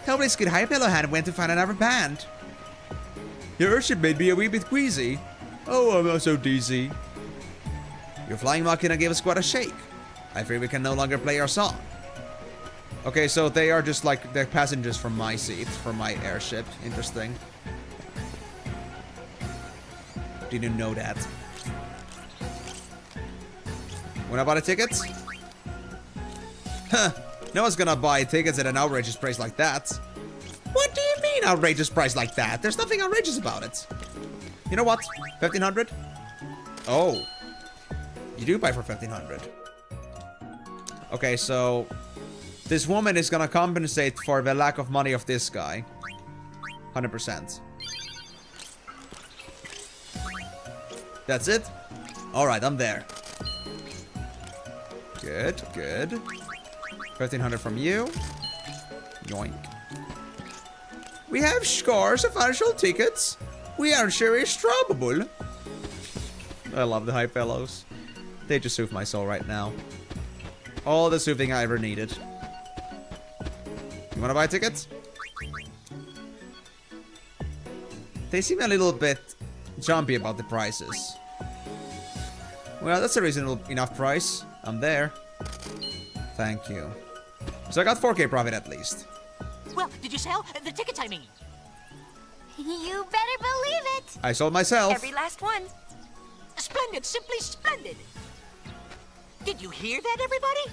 Tobley's good hype yellow hand went to find another band. Your worship made me a wee bit queasy. Oh, I'm so dizzy. Your flying machina gave us quite a shake. I fear we can no longer play our song. Okay, so they are just like the passengers from my seat, from my airship. Interesting. Didn't know that. Wanna buy the tickets? Huh. No one's gonna buy tickets at an outrageous price like that. What do you mean outrageous price like that? There's nothing outrageous about it. You know what? 1,500? Oh. You do buy for 1,500. Okay, so... this woman is gonna compensate for the lack of money of this guy. 100%. That's it? Alright, I'm there. Good, good. 1,500 from you. Yoink. We have scores of actual tickets. We are sure it's trouble. I love the hype fellows. They just soothe my soul right now. All the soothing I ever needed. You wanna buy tickets? They seem a little bit jumpy about the prices. Well, that's a reasonable enough price. I'm there. Thank you. So I got 4K profit at least. Well, did you sell? The tickets, I mean. You better believe it. I sold myself. Every last one. Splendid, simply splendid. Did you hear that, everybody?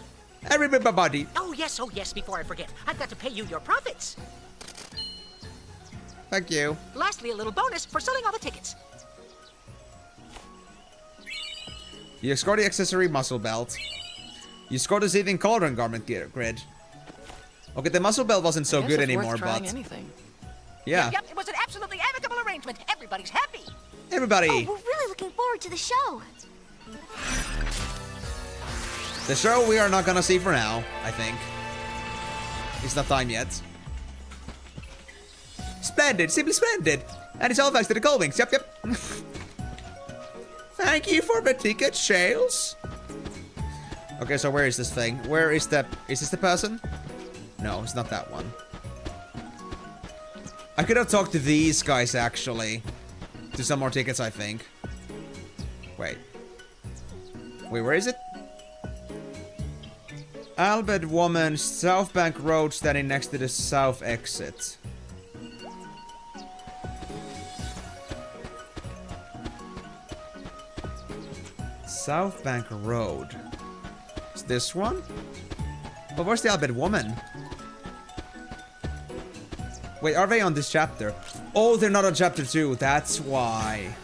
Everybody. Oh, yes, before I forget. I've got to pay you your profits. Thank you. Lastly, a little bonus for selling all the tickets. You score the accessory muscle belt. You score the Seething Cauldron garment grid. Okay, the muscle belt wasn't so good anymore, but... anything. Yeah. Yep, it was an absolutely amicable arrangement. Everybody's happy. Everybody. Oh, we're really looking forward to the show. The show we are not gonna see for now, I think. It's not time yet. Splendid, simply splendid. And it's all thanks to the Colwings. Yep, yep. Thank you for the ticket, Shales. Okay, so where is this thing? Where is the... is this the person? No, it's not that one. I could have talked to these guys, actually. To some more tickets, I think. Wait. Wait, where is it? Albert woman, South Bank Road, standing next to the south exit. South Bank Road. Is this one? But where's the Albert woman? Wait, are they on this chapter? Oh, they're not on chapter 2. That's why.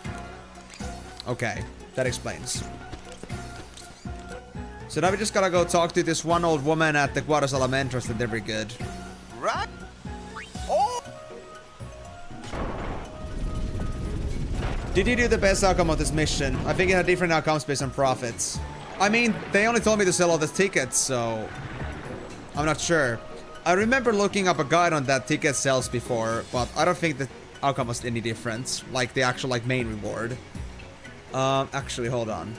Okay, that explains. So now we just gotta go talk to this one old woman at the Guardas Alamentos and they're very good. Right? Oh! Did you do the best outcome of this mission? I think it had different outcomes based on profits. I mean, they only told me to sell all the tickets, so... I'm not sure. I remember looking up a guide on that ticket sales before, but I don't think the outcome was any different. Like, the actual, like, main reward. Actually, hold on.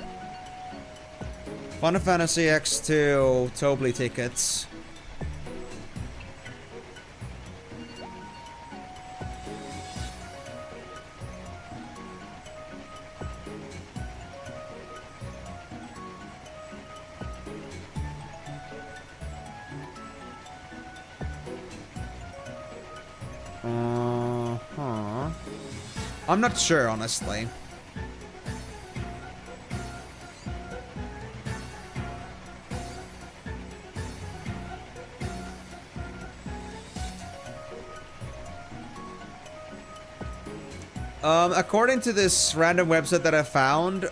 Final Fantasy X2 Tobly tickets. I'm not sure, honestly. According to this random website that I found,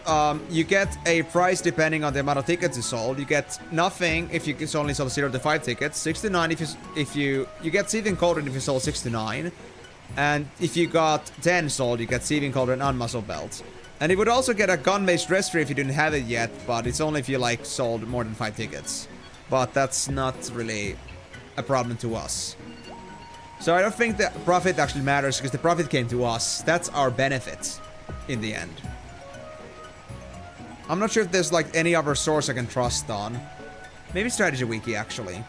you get a price depending on the amount of tickets you sold. You get nothing if you only sold 0 to 5 tickets. 69 if you get Seething Cauldron if you sold 69. And if you got 10 sold, you get Seething Cauldron and Muscle Belt. And you would also get a gun-based dress free if you didn't have it yet, but it's only if you like sold more than 5 tickets. But that's not really a problem to us. So I don't think the profit actually matters because the profit came to us. That's our benefit in the end. I'm not sure if there's like any other source I can trust on. Maybe Strategy Wiki actually.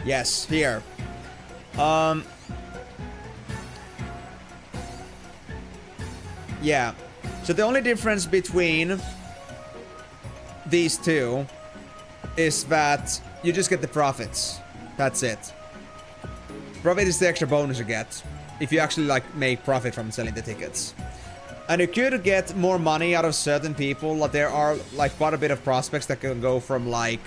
Yes, here. Yeah. So the only difference between these two is that you just get the profits. That's it. Profit is the extra bonus you get if you actually like make profit from selling the tickets. And you could get more money out of certain people. Like there are like quite a bit of prospects that can go from like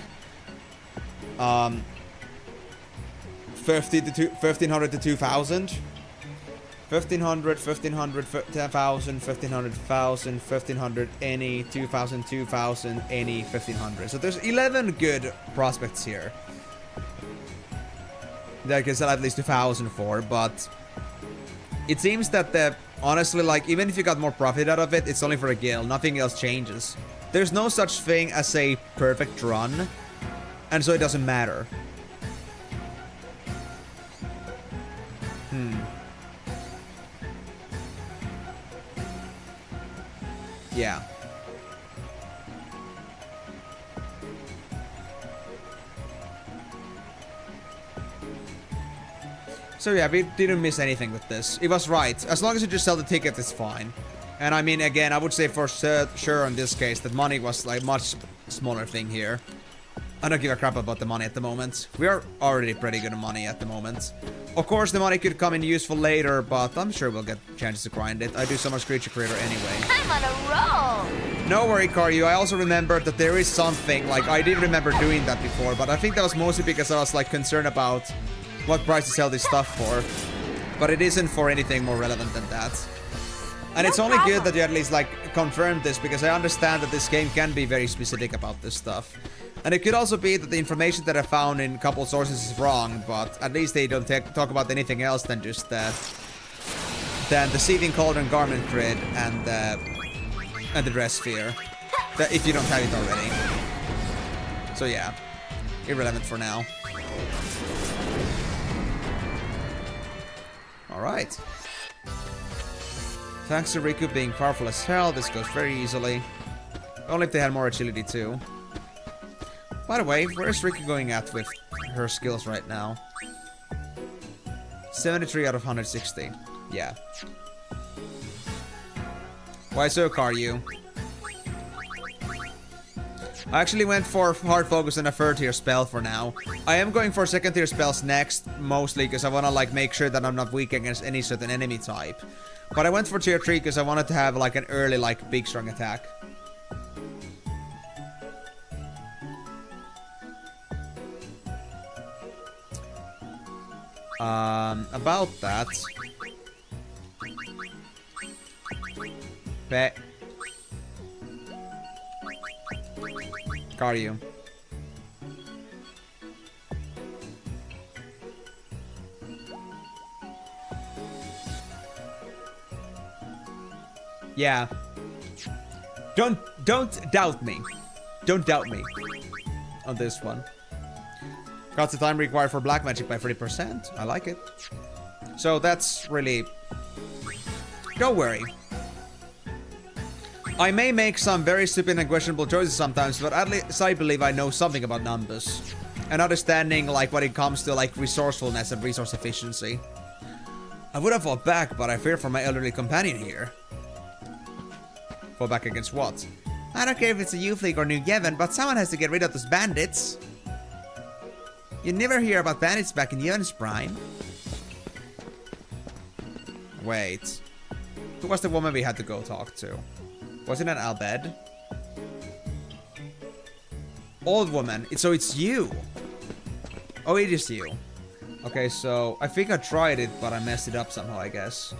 50 to 1500 to 2000. 1500, 1500, 10,000, 1500, 1,000, 1500, any, 2,000, 2,000, any, 1500. So there's 11 good prospects here that I can sell at least 2,000 for, but it seems that honestly, like, even if you got more profit out of it, it's only for a guild. Nothing else changes. There's no such thing as a perfect run, and so it doesn't matter. Yeah. So yeah, we didn't miss anything with this. It was right. As long as you just sell the ticket, it's fine. And I mean, again, I would say for sure in this case that money was like much smaller thing here. I don't give a crap about the money at the moment. We are already pretty good at money at the moment. Of course, the money could come in useful later, but I'm sure we'll get chances to grind it. I do so much Creature Creator anyway. I'm on a roll! No worry, Karyu. I also remembered that there is something, like, I did remember doing that before, but I think that was mostly because I was, like, concerned about what price to sell this stuff for. But it isn't for anything more relevant than that. And it's only good that you at least, like, confirmed this, because I understand that this game can be very specific about this stuff. And it could also be that the information that I found in a couple sources is wrong, but at least they don't talk about anything else than just that. Than the Seething Cauldron Garment Grid and the Dress Sphere. If you don't have it already. So yeah, irrelevant for now. Alright. Thanks to Rikku being powerful as hell, this goes very easily. Only if they had more agility too. By the way, where's Rikku going at with her skills right now? 73 out of 160. Yeah. Why so, Karyu? I actually went for hard focus and a third tier spell for now. I am going for second tier spells next, mostly because I want to like make sure that I'm not weak against any certain enemy type. But I went for tier 3 because I wanted to have like an early like big strong attack. About that. Got you. Yeah. Don't doubt me. Don't doubt me on this one. Cuts the time required for black magic by 30%. I like it. So that's really... Don't worry. I may make some very stupid and questionable choices sometimes, but at least I believe I know something about numbers. And understanding like when it comes to like resourcefulness and resource efficiency. I would have fought back, but I fear for my elderly companion here. Fall back against what? I don't care if it's a Youth League or New Yevon, but someone has to get rid of those bandits. You never hear about bandits back in Yevon's prime. Wait. Who was the woman we had to go talk to? Was it an Albed? Old woman. So it's you. Oh, it is you. Okay, so I think I tried it, but I messed it up somehow, I guess.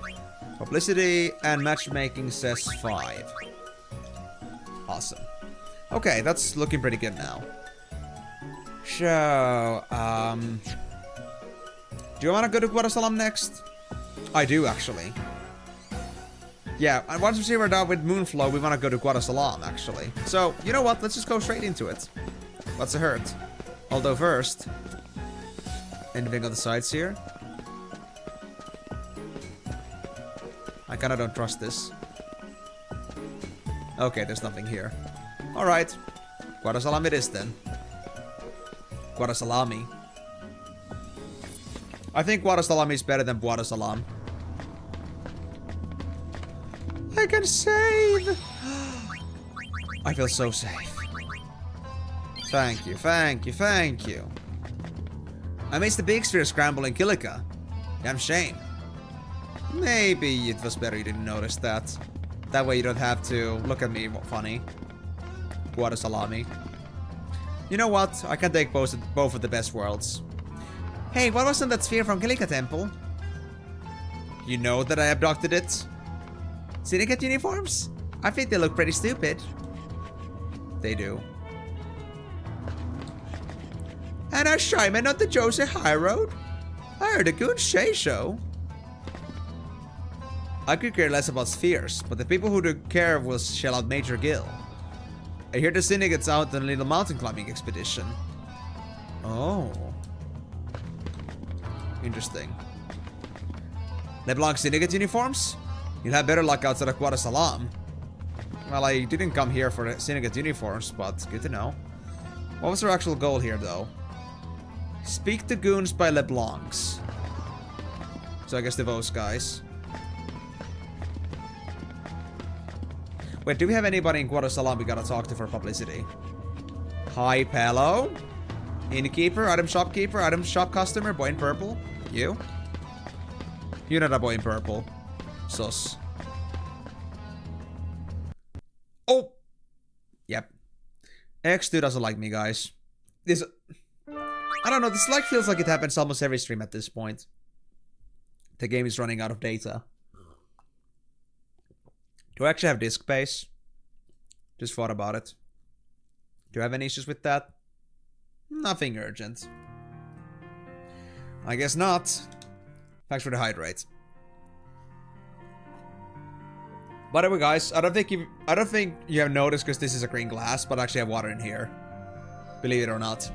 Publicity and matchmaking says 5. Awesome. Okay, that's looking pretty good now. So, do you want to go to Guadasalam next? I do, actually. Yeah, and once we see we're done with Moonflow, we want to go to Guadasalam, actually. So, you know what? Let's just go straight into it. What's the hurt? Although first... Anything on the sides here? I kinda don't trust this. Okay, there's nothing here. Alright. Guadasalam it is then. Guadasalami. I think Guadasalami is better than Guadasalam. I can save! I feel so safe. Thank you, thank you, thank you. I missed the big sphere scramble in Kilika. Damn shame. Maybe it was better you didn't notice that. That way you don't have to look at me funny. Guadasalami. You know what? I can take both of the best worlds. Hey, what was in that sphere from Kilika Temple? You know that I abducted it? Syndicate uniforms? I think they look pretty stupid. They do. And a Shyman on the Jose High Road? I heard a good say so. I could care less about spheres, but the people who do care will shell out Major Gil. I hear the Syndicate's out on a little mountain climbing expedition. Oh. Interesting. LeBlanc Syndicate uniforms? You'll have better luck outside of Guadasalam. Well, I didn't come here for Syndicate uniforms, but good to know. What was our actual goal here, though? Speak to goons by LeBlancs. So I guess those guys. Wait, do we have anybody in Guadasalam we gotta talk to for publicity? Hi, Palo. Innkeeper, item shop customer, boy in purple. You? You're not a boy in purple. Sus. Oh! Yep. X-2 doesn't like me, guys. This... I don't know, this like feels like it happens almost every stream at this point. The game is running out of data. Do I actually have disk space? Just thought about it. Do I have any issues with that? Nothing urgent. I guess not. Thanks for the hydrate. By the way, guys, I don't think you have noticed because this is a green glass, but I actually have water in here. Believe it or not.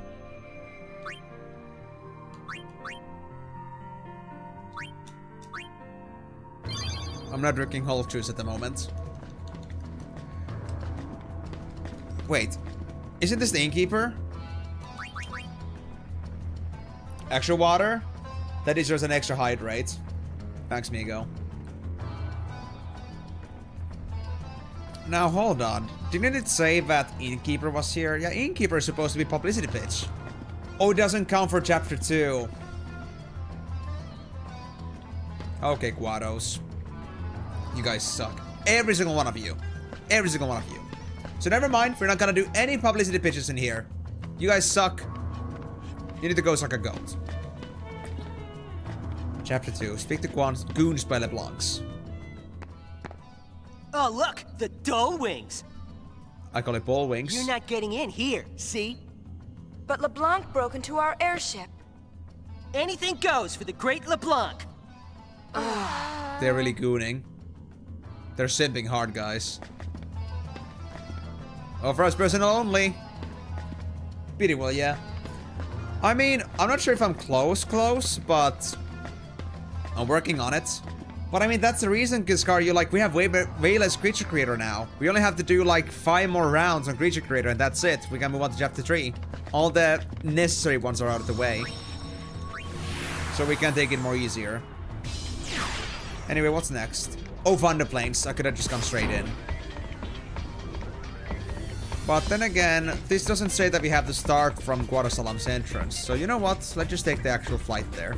I'm not drinking whole juice at the moment. Wait. Isn't this the innkeeper? Extra water? That deserves an extra hydrate. Thanks, Migo. Now hold on. Didn't it say that Innkeeper was here? Yeah, Innkeeper is supposed to be publicity pitch. Oh, it doesn't count for chapter 2. Okay, Guados. You guys suck. Every single one of you. Every single one of you. So never mind, we're not gonna do any publicity pitches in here. You guys suck. You need to go suck a goat. Chapter 2. Speak to goons by LeBlancs. Oh, look! The dough wings! I call it ball wings. You're not getting in here, see? But LeBlanc broke into our airship. Anything goes for the great LeBlanc! They're really gooning. They're simping hard, guys. Oh, first person only. Pretty well, yeah. I mean, I'm not sure if I'm close, but I'm working on it. But I mean, that's the reason, Giskar, we have way less Creature Creator now. We only have to do like 5 more rounds on Creature Creator and that's it. We can move on to chapter 3. All the necessary ones are out of the way. So we can take it more easier. Anyway, what's next? Oh, Thunderplanes. I could have just gone straight in. But then again, this doesn't say that we have to start from Guadasalam's entrance. So you know what? Let's just take the actual flight there.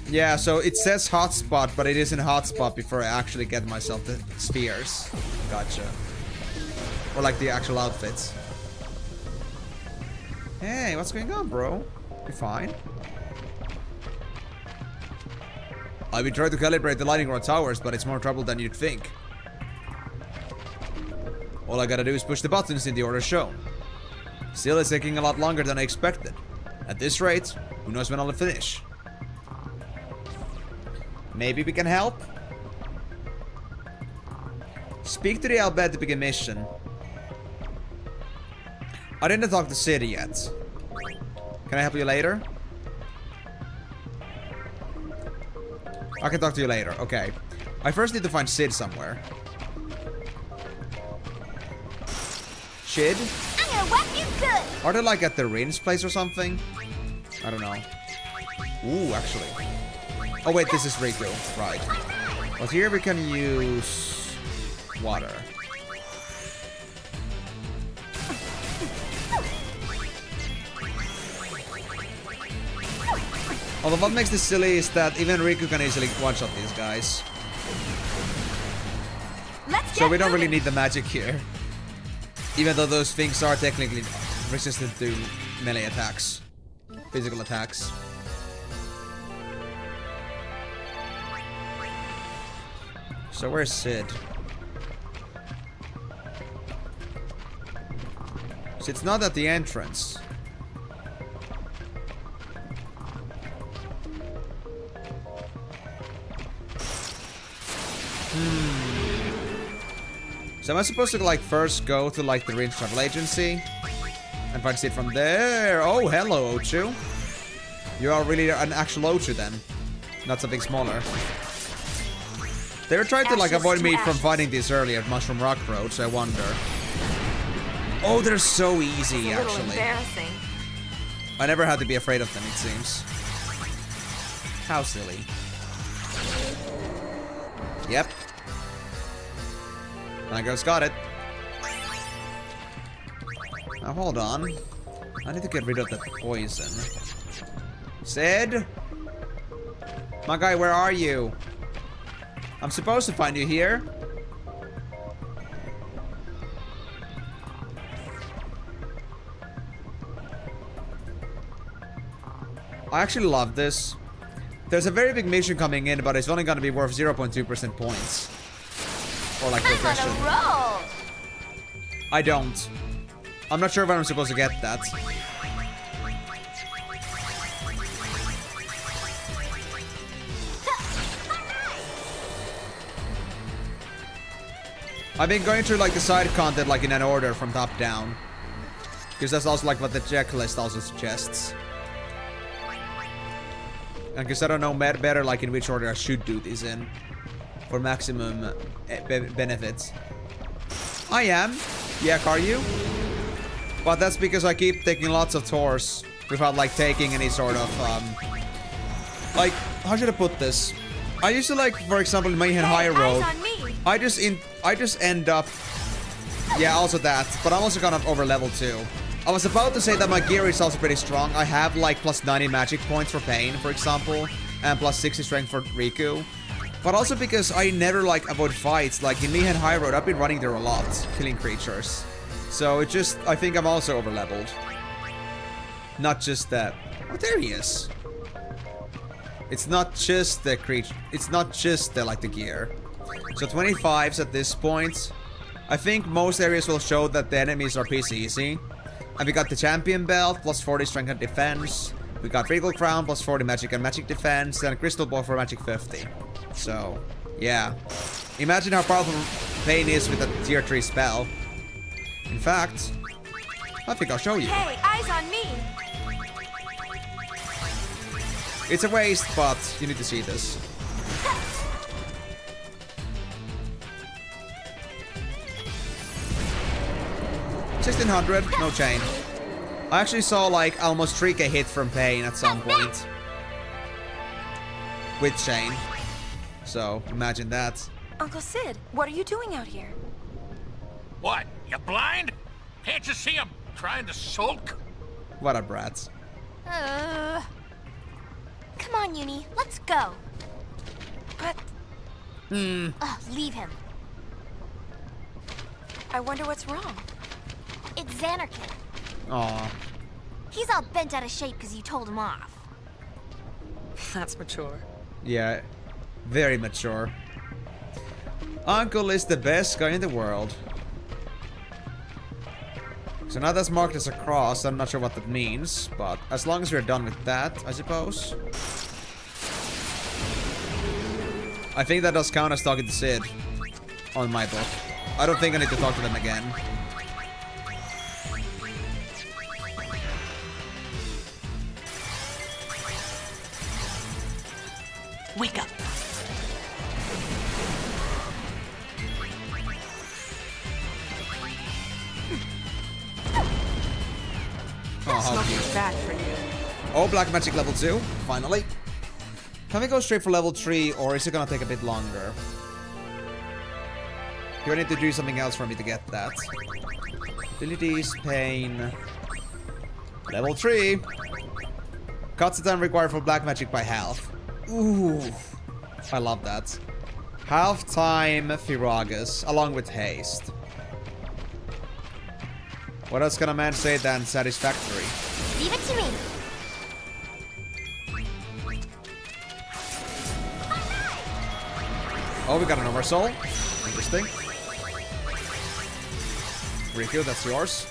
Yeah, so it says hotspot, but it isn't hotspot before I actually get myself the spheres. Gotcha. Or like the actual outfits. Hey, what's going on, bro? You're fine. I've been trying to calibrate the lightning rod towers, but it's more trouble than you'd think. All I gotta do is push the buttons in the order shown. Still, it's taking a lot longer than I expected. At this rate, who knows when I'll finish? Maybe we can help? Speak to the Albed to begin mission. I didn't talk to City yet. Can I help you later? I can talk to you later, okay. I first need to find Sid somewhere. Shid? I'm gonna whack you good! Are they like at the Rin's place or something? I don't know. Ooh, actually. Oh wait, this is Rikku. Right. But here we can use water. Although what makes this silly is that even Rikku can easily one-shot these guys. So we don't really need the magic here. Even though those things are technically resistant to melee attacks. Physical attacks. So where's Sid? Sid's not at the entrance. So am I supposed to like first go to like the Rin's travel agency and find Sid from there? Oh, hello, Ochu. You are really an actual Ochu then, not something smaller. They were trying to like avoid me from fighting this earlier at Mushroom Rock Road, so I wonder. Oh, they're so easy actually. Embarrassing. I never had to be afraid of them, it seems. How silly. Yep. My girl's got it. Now hold on. I need to get rid of that poison. Sid? My guy, where are you? I'm supposed to find you here. I actually love this. There's a very big mission coming in, but it's only gonna be worth 0.2% points. Or like progression. I'm on a roll! I don't. I'm not sure when I'm supposed to get that. I've been going through like the side content like in an order from top down. Because that's also like what the checklist also suggests. And because I don't know better like in which order I should do these in. For maximum benefits. I am. Yeah, are you? But that's because I keep taking lots of tours without like taking any sort of like, how should I put this? I used to like, for example, in Mayhem High Road, Eyes on me. I just end up, yeah, also that, but I'm also kind of over level too. I was about to say that my gear is also pretty strong. I have like plus 90 magic points for Payne, for example, and plus 60 strength for Rikku. But also because I never like avoid fights, like in Mayhem High Road, I've been running there a lot, killing creatures. So it just, I think I'm also over leveled. Not just that. Oh, there he is. It's not just the creature, it's not just the, like the gear. So 25s at this point. I think most areas will show that the enemies are piece easy. And we got the champion belt, plus 40 strength and defense. We got Regal Crown, plus 40 magic and magic defense. And a crystal ball for magic 50. So, yeah. Imagine how powerful Payne is with a tier 3 spell. In fact, I think I'll show you. Hey, eyes on me. It's a waste, but you need to see this. $1,600, no chain. I actually saw like almost 3k hit from Payne at some point. With chain. So, imagine that. Uncle Sid, what are you doing out here? What? You blind? Can't you see I'm trying to sulk? What a brat. Come on, Uni, let's go. But... Ugh, leave him. I wonder what's wrong. It's Xanarkin. Aw. He's all bent out of shape because you told him off. That's mature. Yeah, very mature. Uncle is the best guy in the world. So now that's marked as a cross, I'm not sure what that means, but as long as we're done with that, I suppose. I think that does count as talking to Sid on my book. I don't think I need to talk to them again. Wake up. Oh, how cute. Smoking bad for you. Oh, black magic level 2, finally. Can we go straight for level 3, or is it gonna take a bit longer? Do I need to do something else for me to get that? Abilities, Payne. Level 3. Cuts the time required for black magic by half. Ooh. I love that. Half time Firagas, along with haste. What else can a man say than satisfactory? Leave it to me. Oh, we got an oversoul. Interesting. Rikku, that's yours.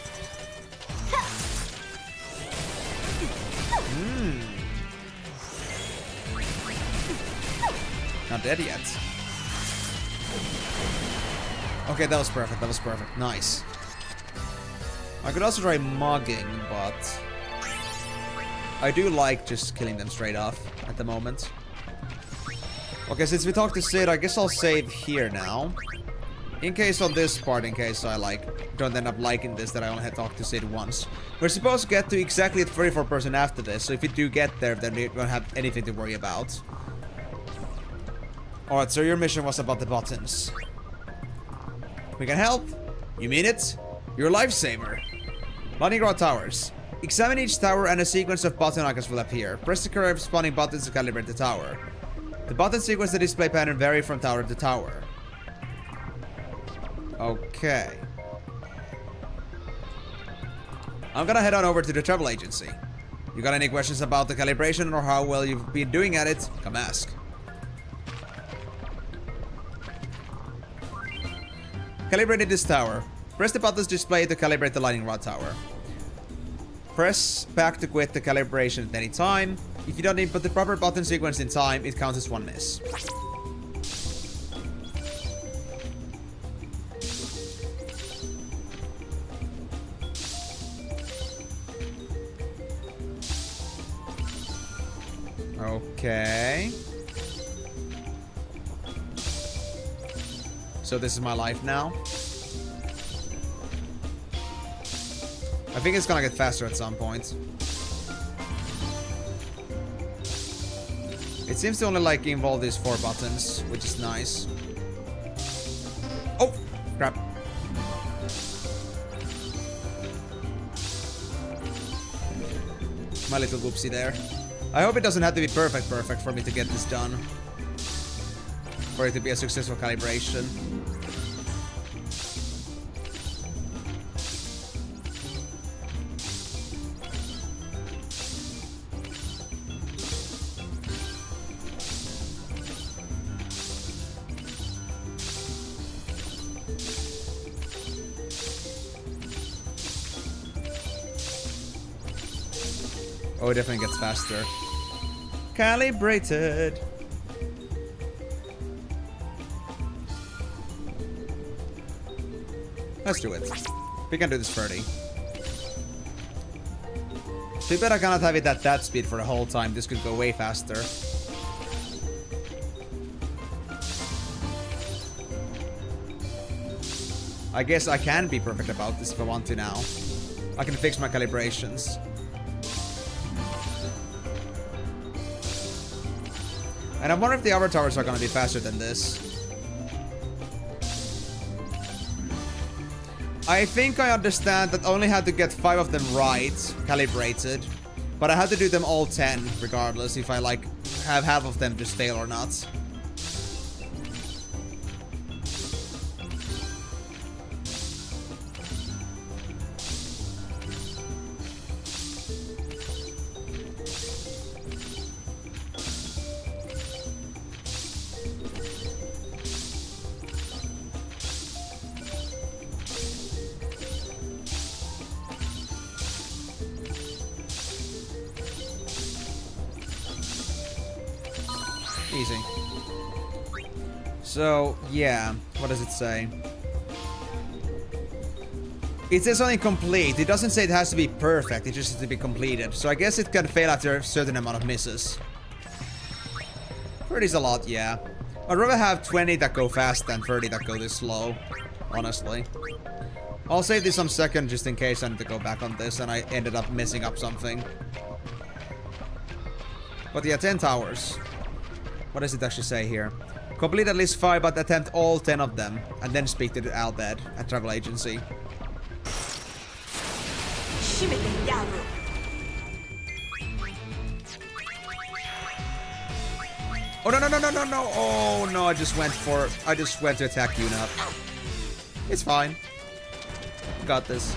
Not dead yet. Okay, that was perfect. That was perfect. Nice. I could also try mugging, but I do like just killing them straight off at the moment. Okay, since we talked to Sid, I guess I'll save here now. In case on this part, in case I like don't end up liking this, that I only had talked to Sid once. We're supposed to get to exactly at 34% after this, so if we do get there, then we don't have anything to worry about. Alright, so your mission was about the buttons. We can help. You mean it? You're a lifesaver. Lightning Rod Towers. Examine each tower and a sequence of button icons will appear. Press the corresponding buttons to calibrate the tower. The button sequence and display pattern vary from tower to tower. Okay. I'm gonna head on over to the travel agency. You got any questions about the calibration or how well you've been doing at it? Come ask. Calibrated this tower. Press the buttons display to calibrate the lightning rod tower. Press back to quit the calibration at any time. If you don't input the proper button sequence in time, it counts as one miss. Okay. So this is my life now. I think it's gonna get faster at some point. It seems to only like involve these 4 buttons, which is nice. Oh! Crap. My little whoopsie there. I hope it doesn't have to be perfect for me to get this done. For it to be a successful calibration. Oh, it definitely gets faster. Calibrated. Let's do it. We can do this 30. Too bad I cannot have it at that speed for the whole time. This could go way faster. I guess I can be perfect about this if I want to now. I can fix my calibrations. And I wonder if the other towers are gonna be faster than this. I think I understand that I only had to get 5 of them right, calibrated. But I had to do them all 10, regardless, if I like have half of them just fail or not. Easy. So, yeah. What does it say? It says only complete. It doesn't say it has to be perfect. It just has to be completed. So I guess it can fail after a certain amount of misses. 30's a lot, yeah. I'd rather have 20 that go fast than 30 that go this slow. Honestly. I'll save this some second just in case I need to go back on this and I ended up messing up something. But yeah, 10 towers. What does it actually say here? Complete at least 5, but attempt all 10 of them, and then speak to the Albed at travel agency. Oh no no no no no no! Oh no! I just went to attack Yuna. It's fine. Got this.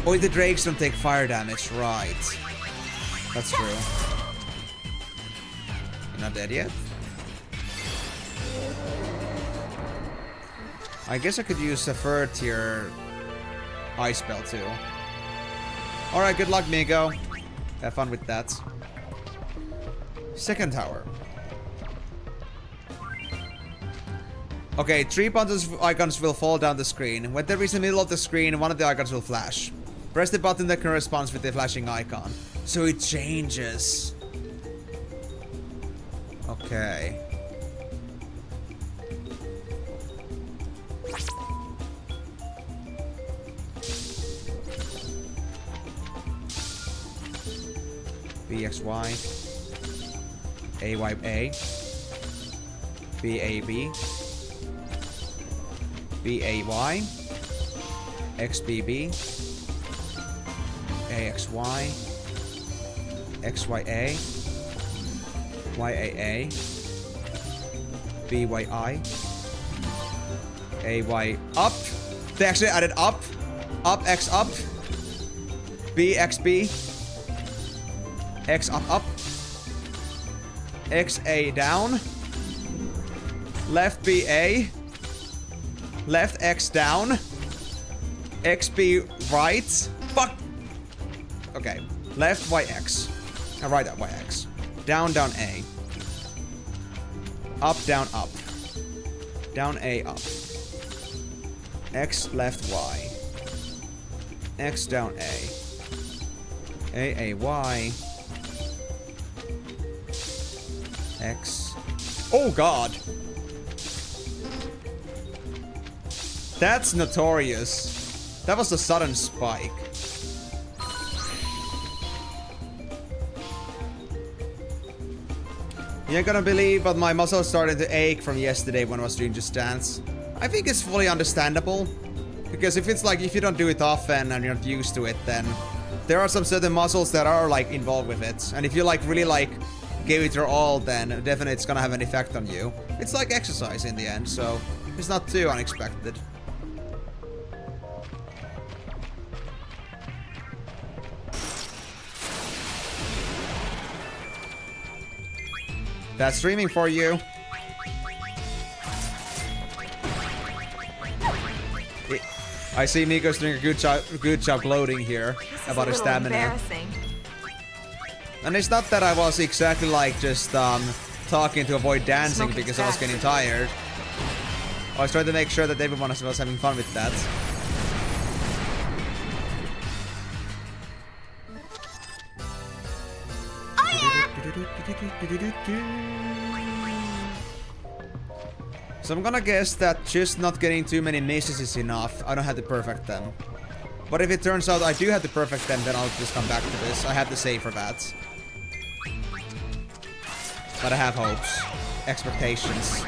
Oh, the drakes don't take fire damage, right? That's true. You're not dead yet? I guess I could use a 3rd tier ice spell too. Alright, good luck, Migo. Have fun with that. 2nd tower. Okay, 3 buttons icons will fall down the screen. When they reach the middle of the screen, one of the icons will flash. Press the button that corresponds with the flashing icon. So it changes. Okay. BXY. AYA. BAB. BAY. XBB. AXY. XYA. YAA. BYI. AY up. They actually added up. Up X up. BXB. X up up. XA down. Left BA. Left X down. XB right. Fuck. Okay. Left YX. Right up YX. Down down A. Up down up. Down A up. X left Y. X down A. A Y. X. Oh god. That's notorious. That was a sudden spike. You're gonna believe, but my muscles started to ache from yesterday when I was doing Just Dance. I think it's fully understandable. Because if it's like, if you don't do it often and you're not used to it, then there are some certain muscles that are like involved with it. And if you like really like give it your all, then definitely it's gonna have an effect on you. It's like exercise in the end, so it's not too unexpected. That's streaming for you. I see Miko's doing a good job loading here about his stamina. Embarrassing. And it's not that I was exactly like just talking to avoid dancing because I was getting tired. I was trying to make sure that everyone was having fun with that. So I'm gonna guess that just not getting too many misses is enough. I don't have to perfect them. But if it turns out I do have to perfect them, then I'll just come back to this. I have to save for that. But I have hopes. Expectations.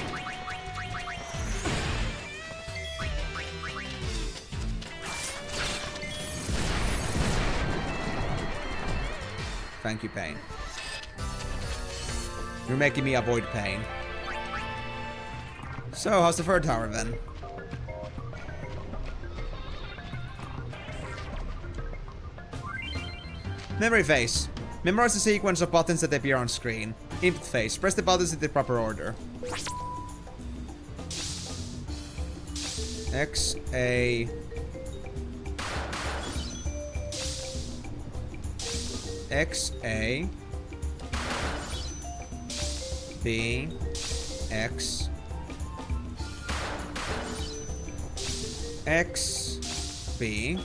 Thank you, Payne. You're making me avoid pain. So, how's the third tower then? Memory phase. Memorize the sequence of buttons that appear on screen. Input phase. Press the buttons in the proper order. X, A... X, A... B... X... X, B,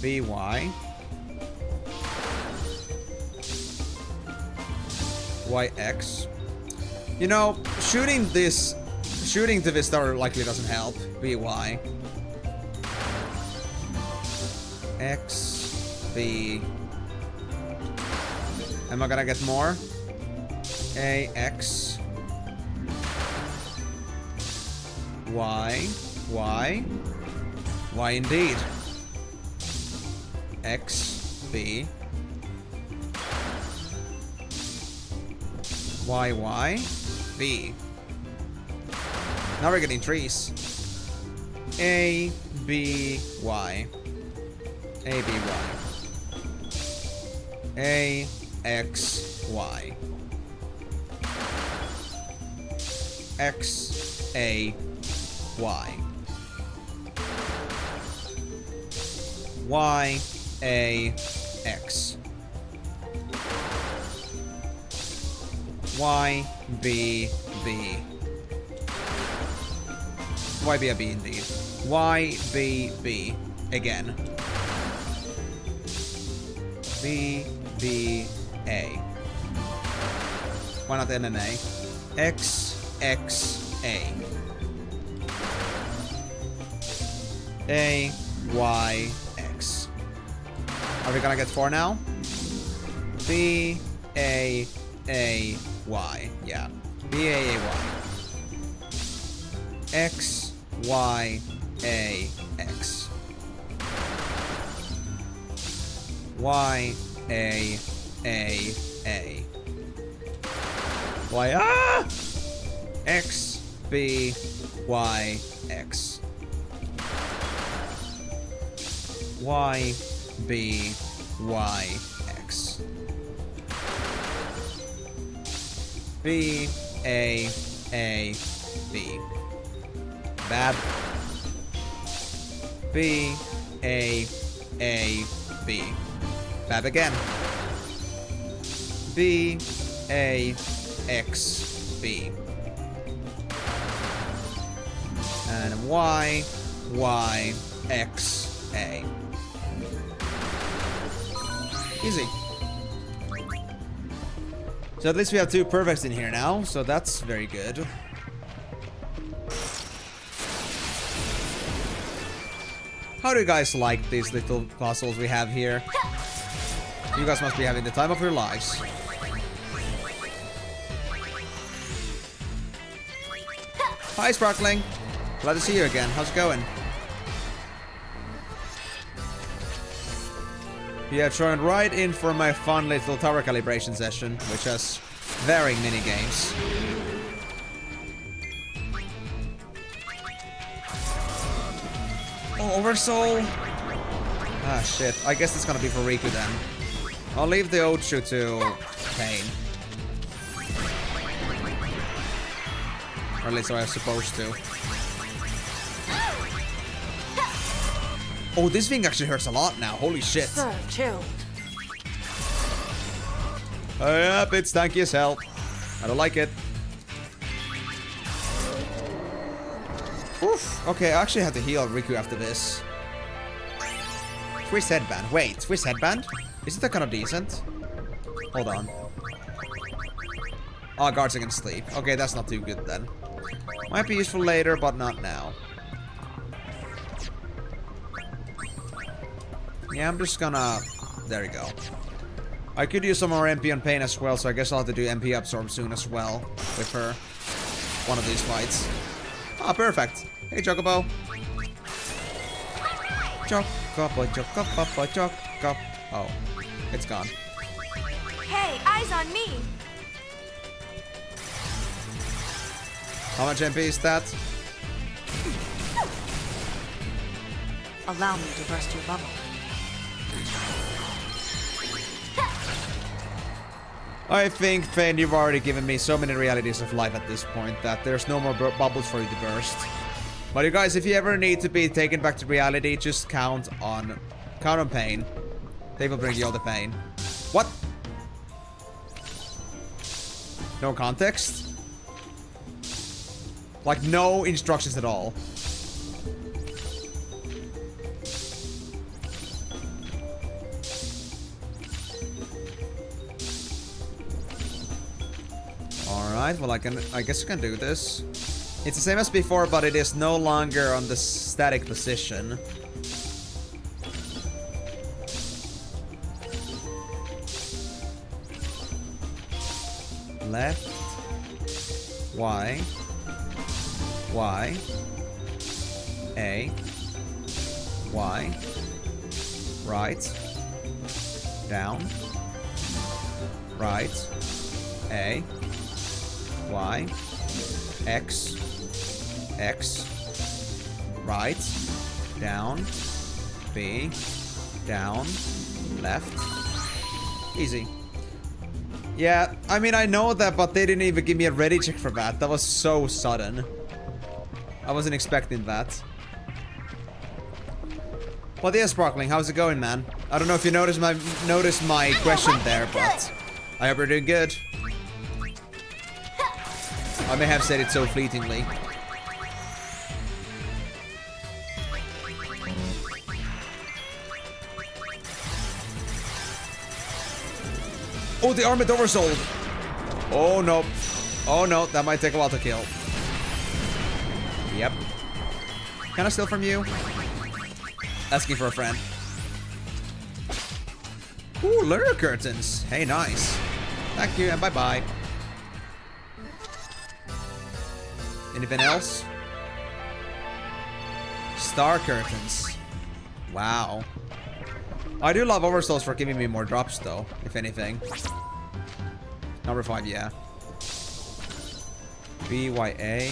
B, Y, Y, X. You know, shooting to this tower likely doesn't help. B, Y, X, B. Am I gonna get more? A, X. Y, Y, Y indeed. X, B, Y, Y, B. Now we're getting trees. A, B, Y. A, B, Y. A, X, Y. X, A, Y. Y, A, X. Y, B, B. Y, B, B indeed. Y, B, B. Again. B, B, A. Why not MMA? X, X, A. A, Y, X. Are we gonna get 4 now? B, A, Y. Yeah. B, A, Y. X, Y, A, X. Y, A, A. Y, ah! X, B, Y, X. Y, B, Y, X. B, A, B. Bad. B, A, B. Bad again. B, A, X, B. And Y, Y, X, A. So at least we have 2 perfects in here now, so that's very good. How do you guys like these little puzzles we have here? You guys must be having the time of your lives. Hi, Sparkling. Glad to see you again. How's it going? Yeah, joined right in for my fun little tower calibration session, which has varying mini-games. Oh, Oversoul! Ah, shit. I guess it's gonna be for Rikku then. I'll leave the Ochu to Payne. Or at least I was supposed to. Oh, this thing actually hurts a lot now. Holy shit. So chill. Oh, yep, it's tanky as hell. I don't like it. Oof. Okay, I actually have to heal Rikku after this. Twist headband. Wait, twist headband? Isn't that kind of decent? Hold on. Oh, guards against sleep. Okay, that's not too good then. Might be useful later, but not now. Yeah, I'm just gonna... There we go. I could use some more MP on Payne as well, so I guess I'll have to do MP absorb soon as well with her. One of these fights. Ah, perfect. Hey, Chocobo. Chocobo, Chocobo, Chocobo. Oh, it's gone. Hey, eyes on me. How much MP is that? Allow me to burst your bubble. I think, Payne, you've already given me so many realities of life at this point that there's no more bubbles for you to burst. But you guys, if you ever need to be taken back to reality, just count on Payne. They will bring you all the pain. What? No context? Like no instructions at all. Alright, well I guess I can do this. It's the same as before, but it is no longer on the static position. Left. Y. Y. A. Y. Right. Down. Right. A. Y. X. X. Right. Down. B. Down. Left. Easy. Yeah, I mean, I know that, but they didn't even give me a ready check for that. That was so sudden. I wasn't expecting that. But yeah, Sparkling, how's it going, man? I don't know if you noticed my question there, but I hope you're doing good. I may have said it so fleetingly. Oh, the armored oversold. Oh no. Oh no, that might take a while to kill. Yep. Can I steal from you? Asking for a friend. Ooh, leather curtains. Hey, nice. Thank you and bye-bye. Anything else? Star curtains. Wow. I do love oversouls for giving me more drops though, if anything. Number 5, yeah. BYA.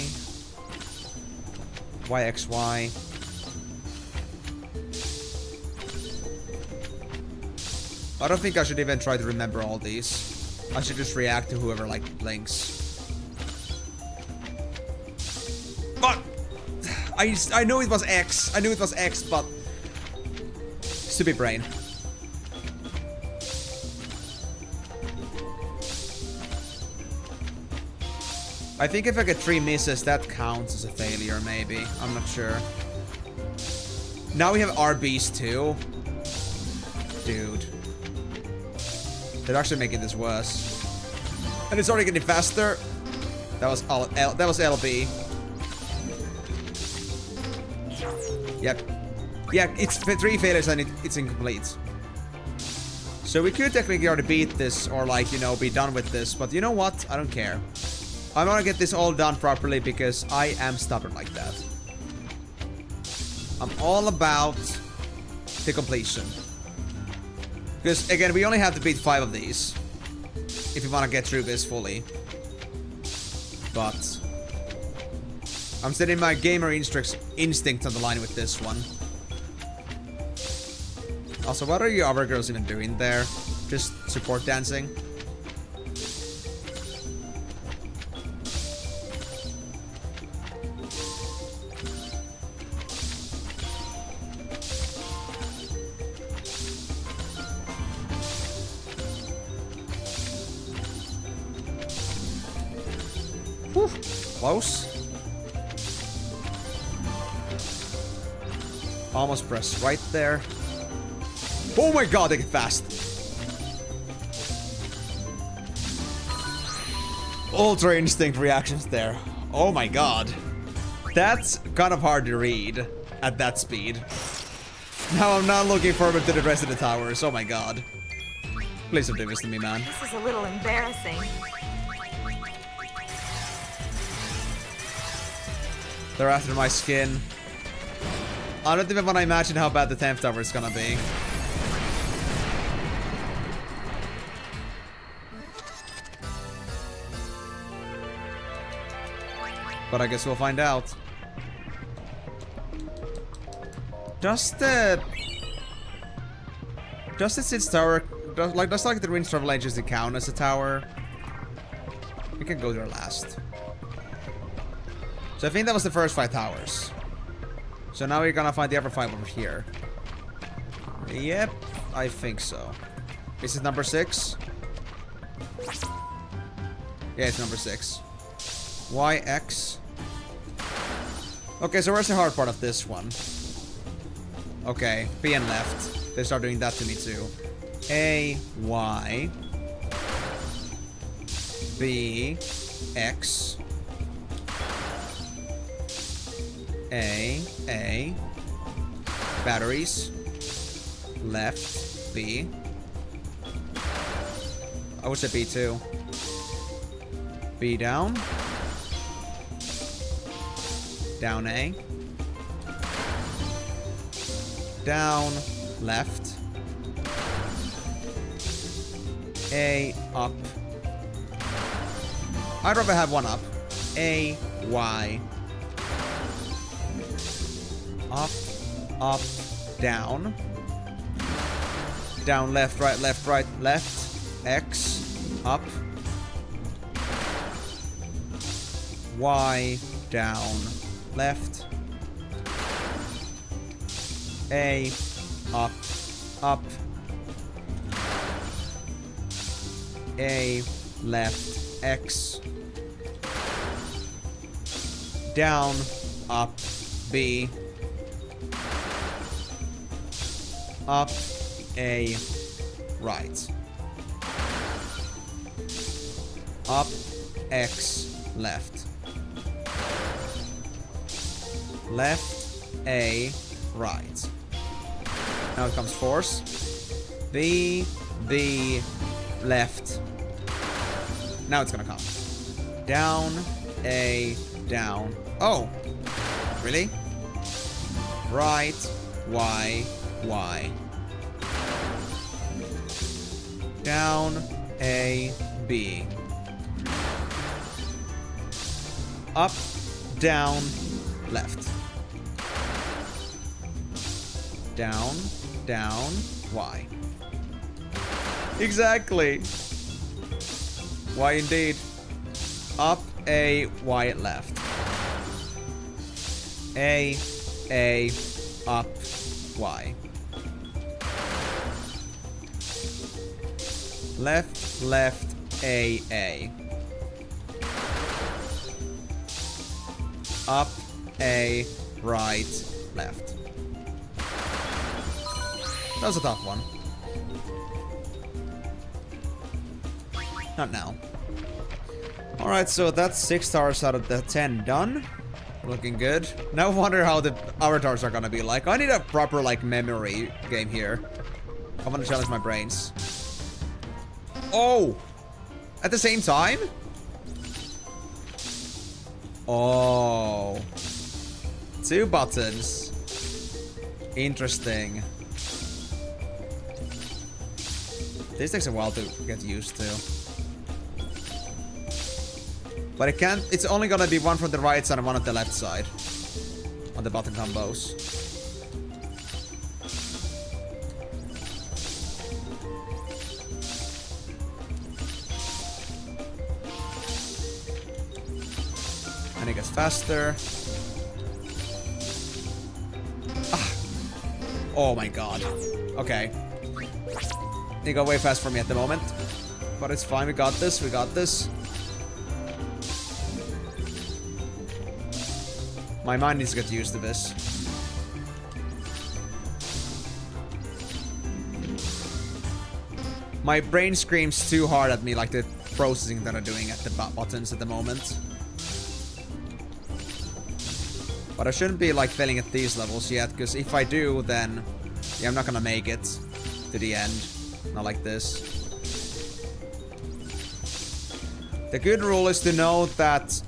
YXY. I don't think I should even try to remember all these. I should just react to whoever like blinks. But I knew it was X. I knew it was X, but stupid brain. I think if I get 3 misses, that counts as a failure, maybe. I'm not sure. Now we have RBs too. Dude. They're actually making this worse. And it's already getting faster. That was LB. Yep. Yeah, it's 3 failures and it's incomplete. So we could technically already beat this or like, you know, be done with this. But you know what? I don't care. I want to get this all done properly because I am stubborn like that. I'm all about the completion. Because again, we only have to beat 5 of these. If we want to get through this fully. But I'm setting my gamer instinct on the line with this one. Also, what are you other girls even doing there? Just support dancing? Whew, close. Almost pressed right there. Oh my god, they get fast. Ultra instinct reactions there. Oh my god. That's kind of hard to read at that speed. Now I'm not looking forward to the rest of the towers. Oh my god. Please don't do this to me, man. This is a little embarrassing. They're after my skin. I don't even want to imagine how bad the 10th tower is gonna be. But I guess we'll find out. Does the Sid's tower, does like the Ruins Travel Agency count as a tower? We can go there last. So I think that was the first 5 towers. So now we're gonna find the other 5 over here. Yep, I think so. Is it number 6? Yeah, it's number 6. YX. Okay, so where's the hard part of this one? Okay, B and left. They start doing that to me too. A, Y, B, X, A, batteries, left, B. I would say B too. B down. Down A. Down, left. A, up. I'd rather have one up. A, Y. Up, up, down. Down, left, right, left. X, up. Y, down, left. A, up, up. A, left, X. Down, up, B. Up, A, right. Up, X, left. Left, A, right. Now it comes force. B, left. Now it's gonna come. Down, A, down. Oh! Really? Right, Y, Y. Down, A, B. Up, down, left. Down, down, Y. Exactly. Y indeed. Up, A, Y, left. A, up, Y. Left, A. Up, A, right, left. That was a tough one. Not now. Alright, so that's 6 stars out of the 10 done. Looking good. Now I wonder how the avatars are gonna be like. I need a proper, like, memory game here. I wanna challenge my brains. Oh! At the same time? Oh. 2 buttons. Interesting. This takes a while to get used to. But it can't, it's only gonna be one from the right side and one on the left side. On the button combos. And it gets faster. Ah. Oh my god. Okay. They go way fast for me at the moment. But it's fine, we got this, we got this. My mind needs to get used to this. My brain screams too hard at me, like the processing that I'm doing at the buttons at the moment. But I shouldn't be like failing at these levels yet, because if I do, then yeah, I'm not gonna make it to the end. Not like this. The good rule is to know that...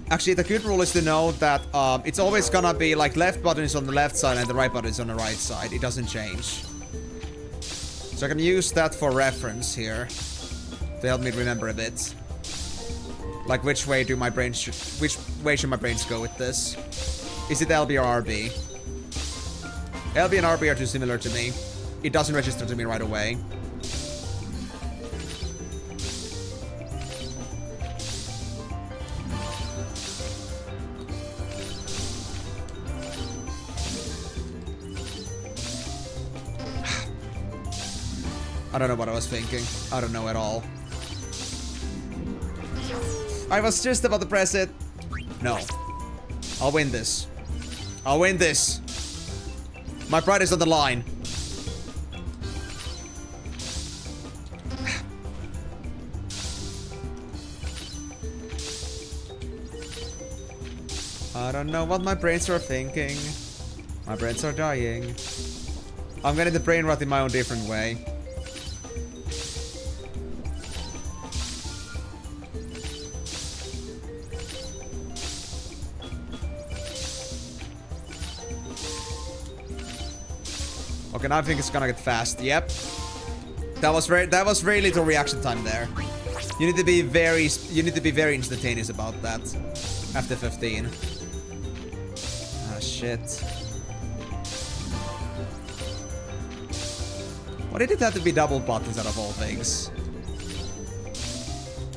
Actually, the good rule is to know that it's always gonna be like left button is on the left side and the right button is on the right side. It doesn't change. So I can use that for reference here to help me remember a bit. Like which way do my brains which way should my brains go with this? Is it LB or RB? LB and RB are too similar to me. It doesn't register to me right away. I don't know what I was thinking. I don't know at all. I was just about to press it. No. I'll win this. I'll win this. My pride is on the line. I don't know what my brains are thinking. My brains are dying. I'm getting the brain rot in my own different way. Okay, now I think it's gonna get fast. Yep. That was very little reaction time there. You need to be very instantaneous about that. After 15. Ah, shit. Why did it have to be double buttons out of all things?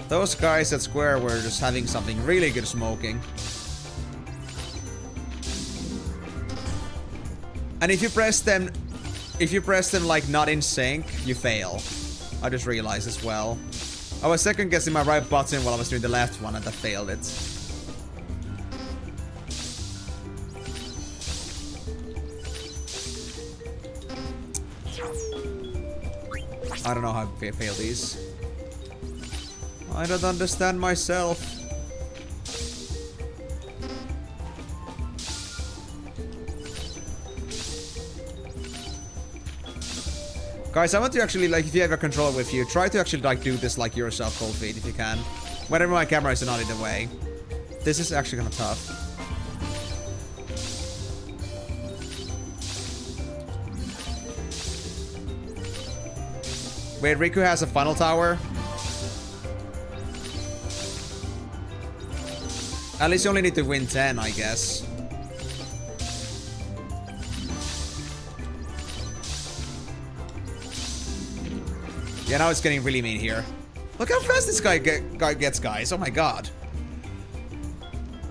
Those guys at Square were just having something really good smoking. And if you press them like not in sync, you fail. I just realized as well. I was second guessing my right button while I was doing the left one and I failed it. I don't know how to fail these. I don't understand myself. Guys, I want to actually, like, if you have a controller with you, try to actually, like, do this, like, yourself cold feet if you can. Whenever my camera is not in the way. This is actually kind of tough. Wait, Rikku has a final tower? At least you only need to win 10, I guess. Yeah, now it's getting really mean here. Look how fast this guy gets, guys. Oh my god.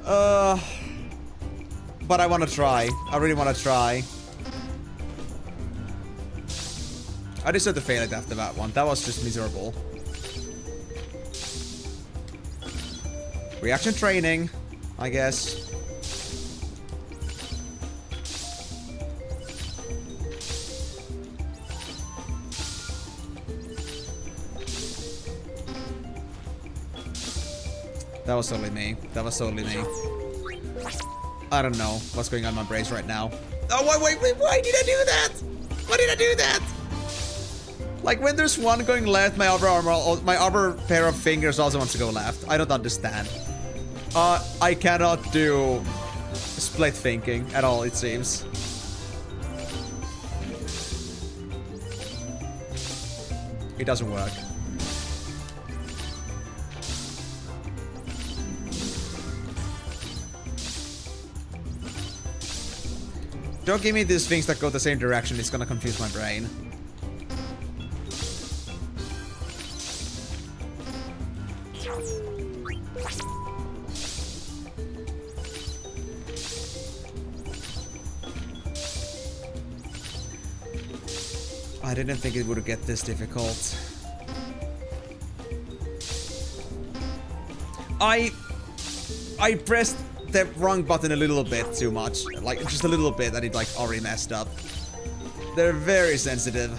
But I want to try. I really want to try. I decided to fail it after that one. That was just miserable. Reaction training, I guess. That was totally me. That was totally me. I don't know what's going on in my brains right now. Oh, wait, why did I do that? Why did I do that? Like, when there's one going left, my other pair of fingers also wants to go left. I don't understand. I cannot do split thinking at all, it seems. It doesn't work. Don't give me these things that go the same direction, it's gonna confuse my brain. I didn't think it would get this difficult. I pressed the wrong button a little bit too much. Like, just a little bit, and it like already messed up. They're very sensitive.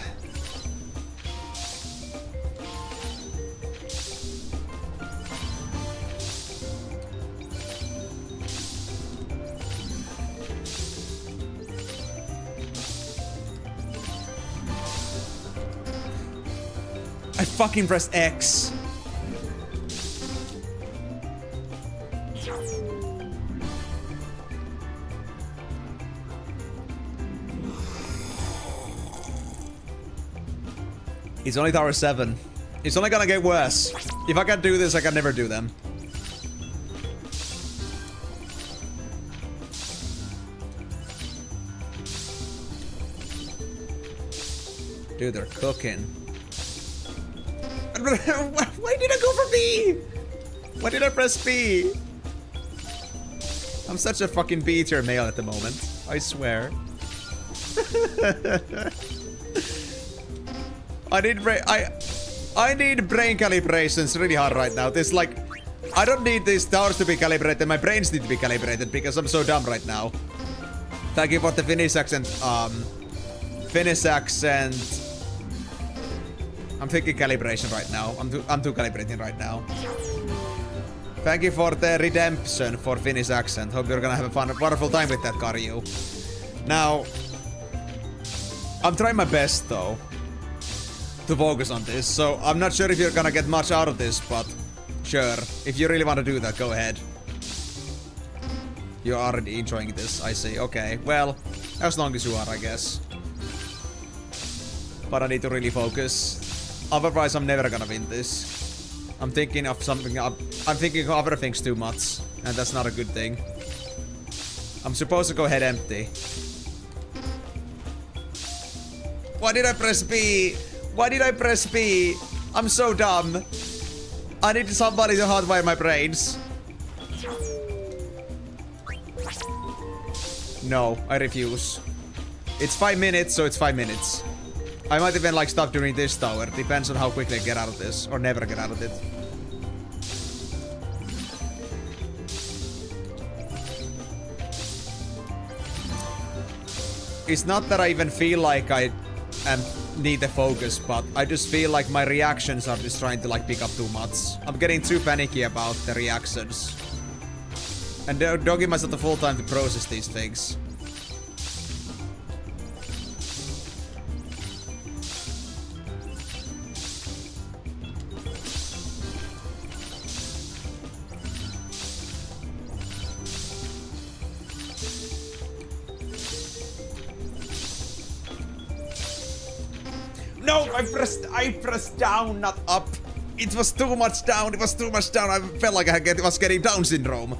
I fucking pressed X. It's only Tower 7. It's only gonna get worse. If I can do this, I can never do them. Dude, they're cooking. Why did I go for B? Why did I press B? I'm such a fucking B-tier male at the moment. I swear. I need brain calibrations really hard right now. This like, I don't need these towers to be calibrated. My brains need to be calibrated because I'm so dumb right now. Thank you for the Finnish accent. Finnish accent. I'm thinking calibration right now. I'm too calibrating right now. Thank you for the redemption for Finnish accent. Hope you're gonna have a fun, wonderful time with that, Karyu. Now, I'm trying my best though to focus on this, so I'm not sure if you're gonna get much out of this, but sure, if you really want to do that, go ahead. You're already enjoying this, I see. Okay, well, as long as you are, I guess. But I need to really focus. Otherwise, I'm never gonna win this. I'm thinking of something. I'm thinking of other things too much, and that's not a good thing. I'm supposed to go head empty. Why did I press B? Why did I press B? I'm so dumb. I need somebody to hardwire my brains. No, I refuse. It's 5 minutes, so it's 5 minutes. I might even like stop during this tower. Depends on how quickly I get out of this, or never get out of it. It's not that I even feel like I need the focus, but I just feel like my reactions are just trying to like pick up too much. I'm getting too panicky about the reactions. And don't give myself the full time to process these things. No, I pressed down, not up. It was too much down. It was too much down. I felt like I was getting Down syndrome.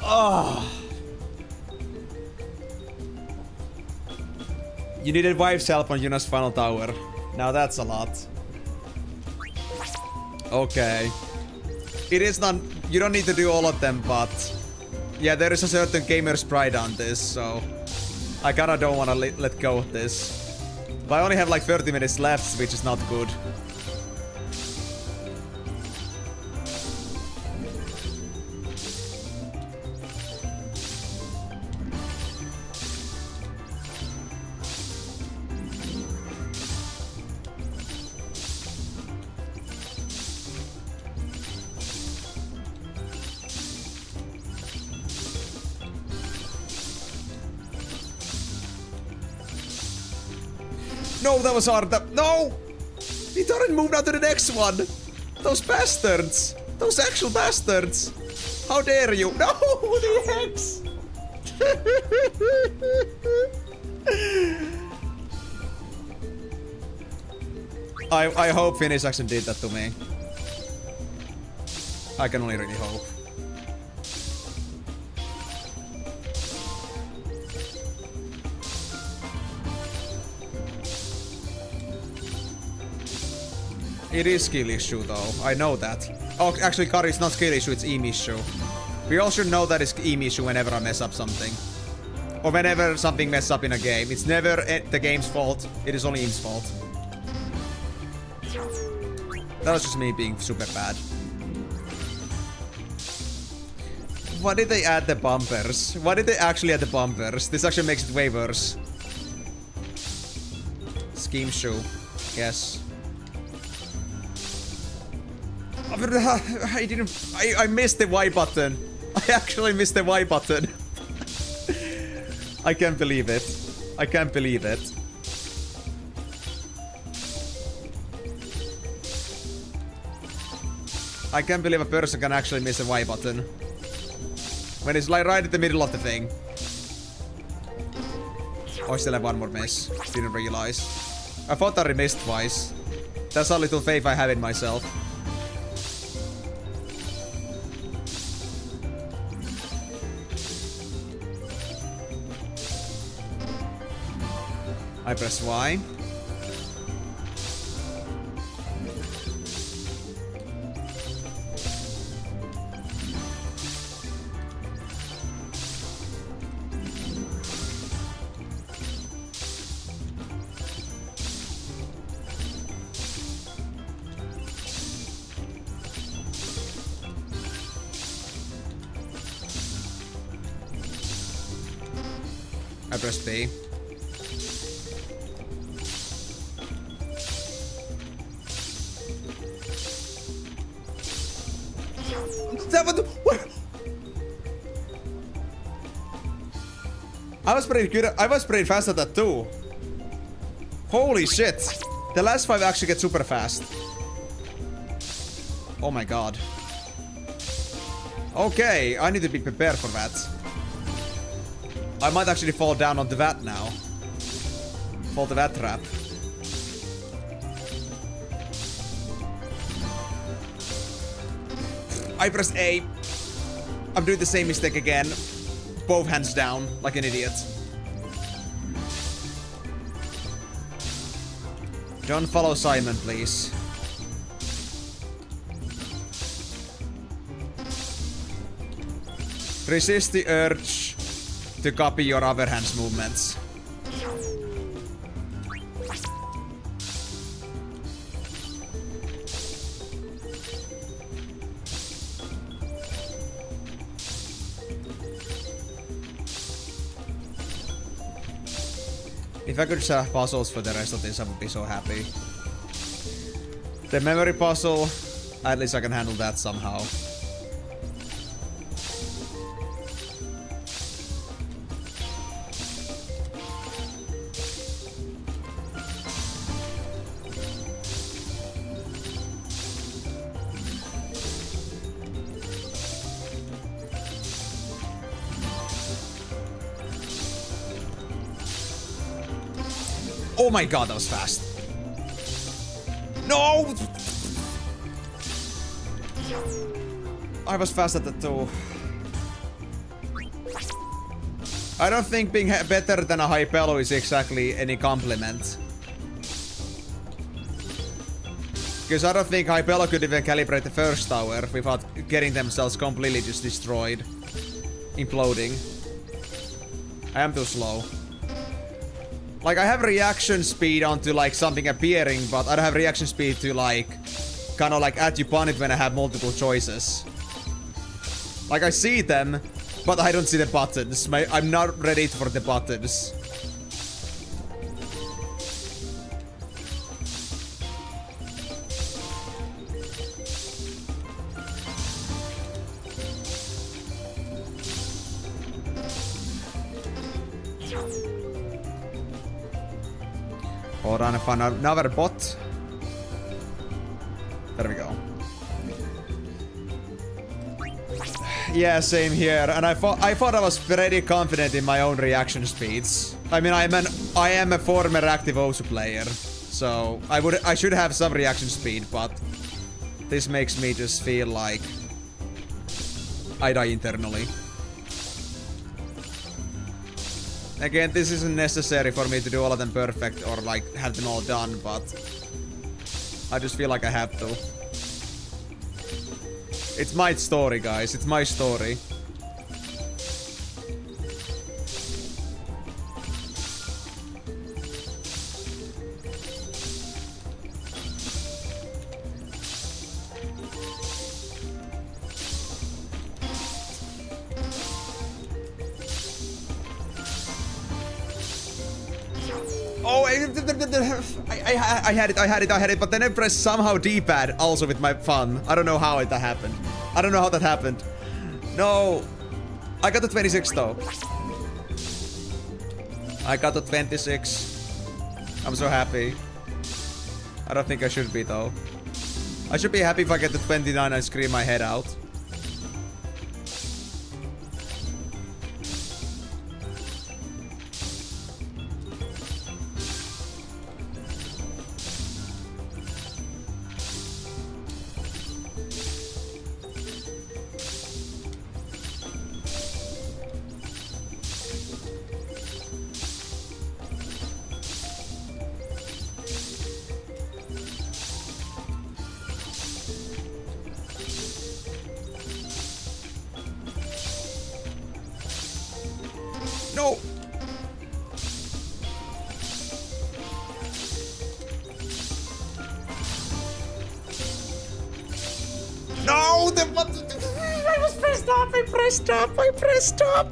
Oh. You needed wife's help on Yuna's final tower. Now that's a lot. Okay. It is not. You don't need to do all of them, but yeah, there is a certain gamer's pride on this, so I kinda don't wanna let go of this. But I only have like 30 minutes left, which is not good. No, that was hard. No! He didn't move now to the next one. Those bastards. Those actual bastards. How dare you? No, the X. I hope Finnish actually did that to me. I can only really hope. It is skill issue though, I know that. Oh, actually Kari, it's not skill issue, it's aim issue. We all should know that it's aim issue whenever I mess up something. Or whenever something messes up in a game. It's never the game's fault, it is only aim's fault. That was just me being super bad. Why did they add the bumpers? Why did they actually add the bumpers? This actually makes it way worse. Scheme shoe. Yes. I missed the Y button. I actually missed the Y button. I can't believe it. I can't believe it. I can't believe a person can actually miss a Y button. When it's like right in the middle of the thing. Oh, I still have one more miss. Didn't realize. I thought I missed twice. That's how little faith I have in myself. I press Y. I press B. What? I was pretty good. I was pretty fast at that too. Holy shit! The last 5 actually get super fast. Oh my god. Okay, I need to be prepared for that. I might actually fall down onto that now. Fall to that trap. I press A. I'm doing the same mistake again. Both hands down, like an idiot. Don't follow Simon, please. Resist the urge to copy your other hand's movements. If I could just have puzzles for the rest of this, I would be so happy. The memory puzzle, at least I can handle that somehow. Oh my god, that was fast. No! I was fast at that too. I don't think being better than a Hypelo is exactly any compliment. Because I don't think Hypelo could even calibrate the first tower without getting themselves completely just destroyed. Imploding. I am too slow. Like, I have reaction speed onto, like, something appearing, but I don't have reaction speed to, like, kind of, like, at you pun it when I have multiple choices. Like, I see them, but I don't see the buttons. I'm not ready for the buttons. Hold on, I found another bot. There we go. Yeah, same here. And I thought I was pretty confident in my own reaction speeds. I mean, I am a former active Osu player, so I should have some reaction speed, but this makes me just feel like I die internally. Again, this isn't necessary for me to do all of them perfect or like have them all done, but I just feel like I have to. It's my story, guys. It's my story. Oh, I had it, but then I pressed somehow D-pad also with my thumb. I don't know how that happened. I don't know how that happened. No. I got the 26 though. I got the 26. I'm so happy. I don't think I should be though. I should be happy if I get the 29 and scream my head out. No! No! I was pressed up! I pressed up! I pressed up!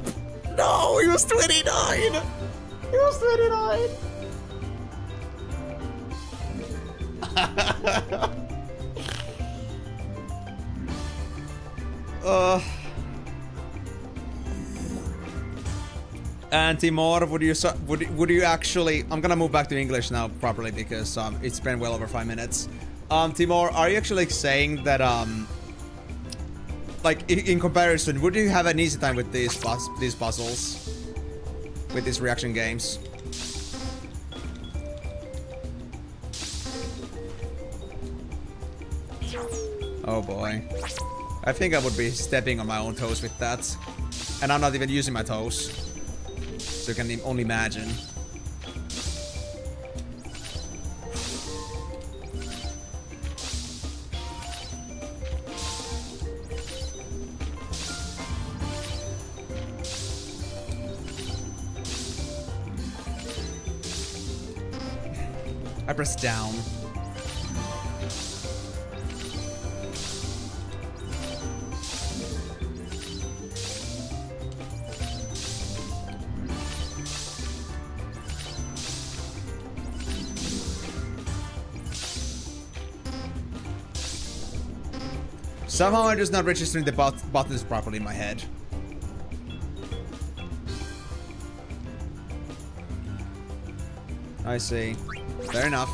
No! He was 29! He was 29! And Timor, would you actually? I'm gonna move back to English now properly because it's been well over 5 minutes. Timor, are you actually saying that like in comparison, would you have an easy time with these puzzles, with these reaction games? Oh boy, I think I would be stepping on my own toes with that, and I'm not even using my toes. So you can only imagine. I press down. Somehow I'm just not registering the buttons properly in my head. I see. Fair enough.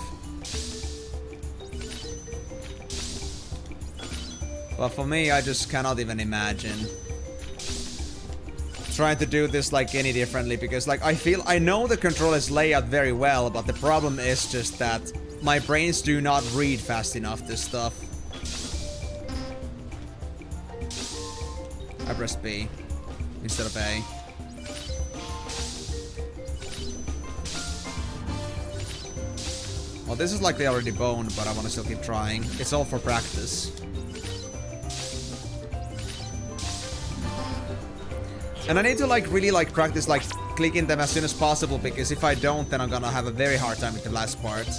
But for me, I just cannot even imagine trying to do this like any differently, because like I know the controller's layout very well, but the problem is just that my brains do not read fast enough this stuff. I pressed B instead of A. Well, this is likely already boned, but I want to still keep trying. It's all for practice. And I need to like really like practice like clicking them as soon as possible, because if I don't, then I'm gonna have a very hard time with the last part.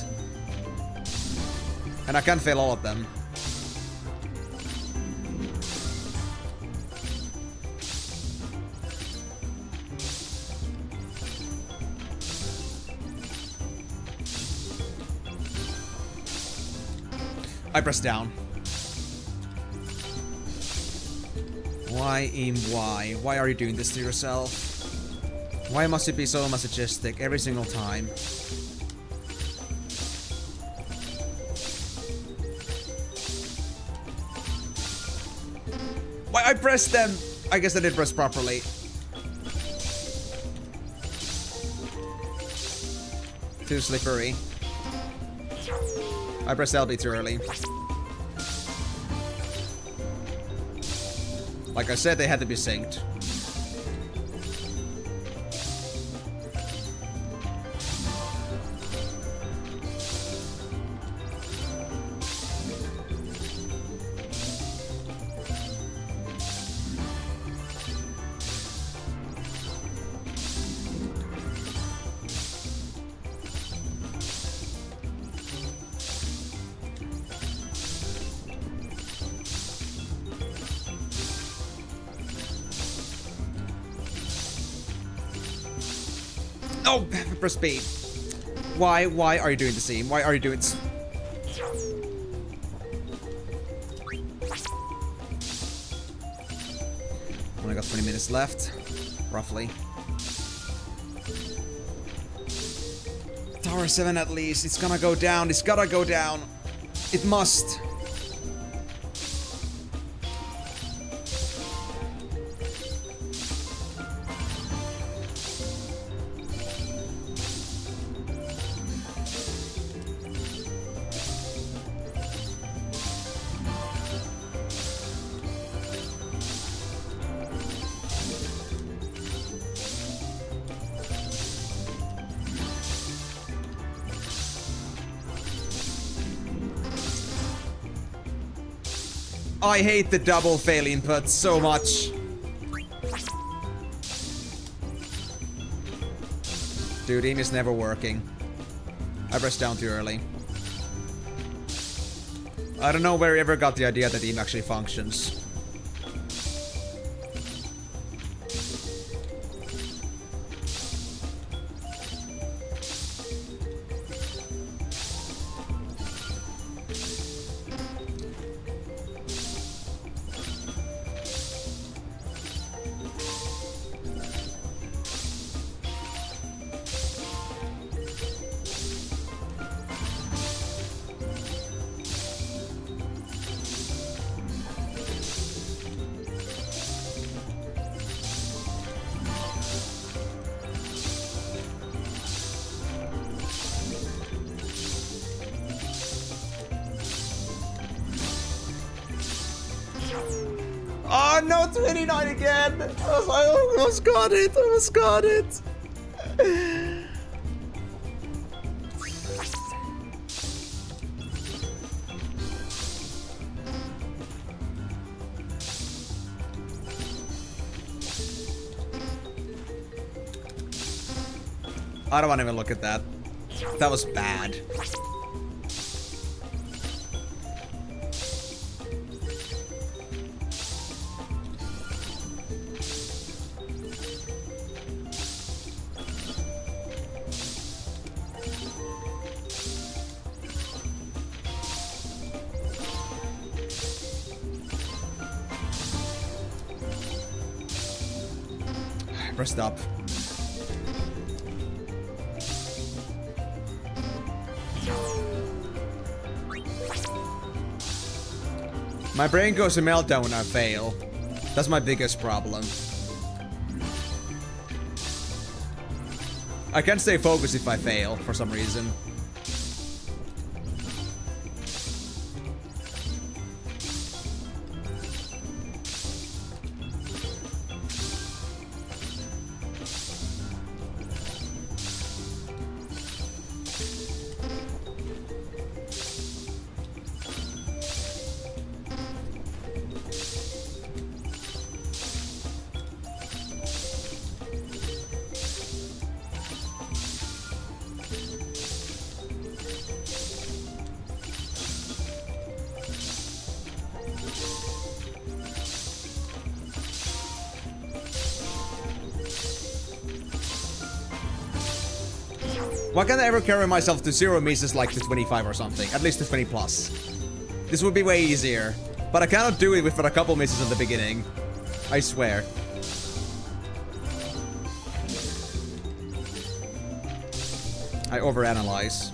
And I can't fail all of them. I press down. Why? Why are you doing this to yourself? Why must it be so masochistic every single time? Why I pressed them? I guess I did press properly. Too slippery. I pressed LB too early. Like I said, they had to be synced. Oh, press B. Why are you doing the same? Why are you doing this? Only got 20 minutes left, roughly. Tower 7 at least. It's gonna go down. It's gotta go down. It must. I hate the double fail input so much. Dude, aim is never working. I pressed down too early. I don't know where he ever got the idea that aim actually functions. Oh no, 29 again! I almost got it! I almost got it! I don't want to even look at that. That was bad. Press stop. My brain goes to meltdown when I fail. That's my biggest problem. I can't stay focused if I fail for some reason. Why can't I ever carry myself to 0 misses like to 25 or something? At least to 20 plus. This would be way easier. But I cannot do it with a couple misses at the beginning. I swear. I overanalyze.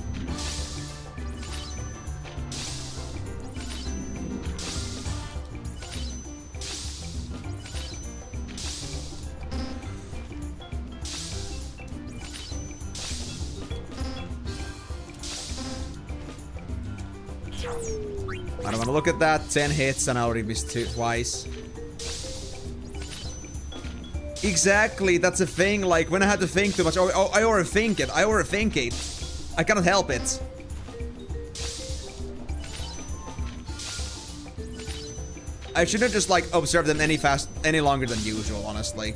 I don't want to look at that. 10 hits and I already missed twice. Exactly, that's a thing. Like, when I had to think too much, I overthink it. I overthink it. I cannot help it. I shouldn't just, like, observe them any longer than usual, honestly.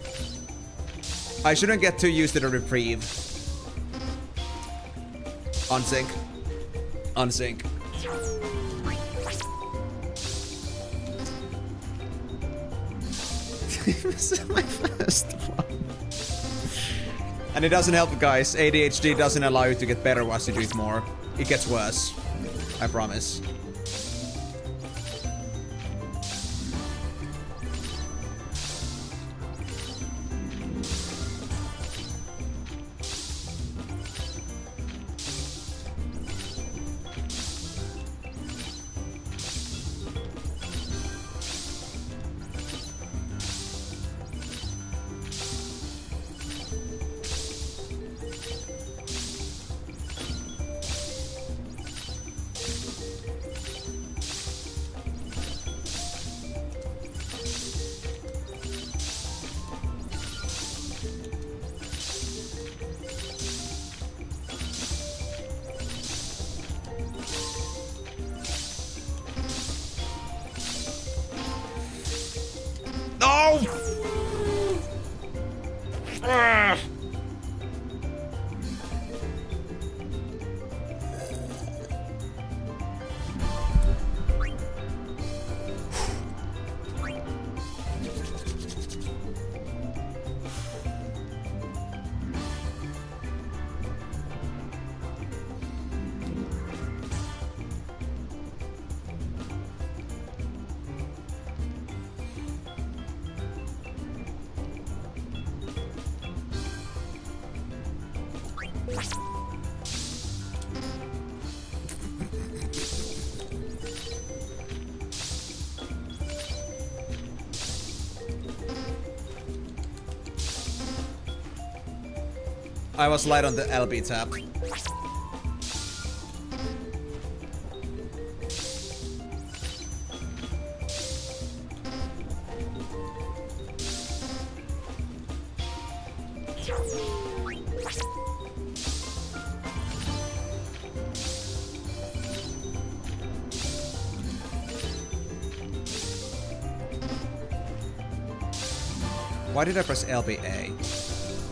I shouldn't get too used to the reprieve. Unsync. Unsync. This is my first one. And it doesn't help, guys. ADHD doesn't allow you to get better once you do it more. It gets worse. I promise. I was light on the LB tab. Why did I press LBA?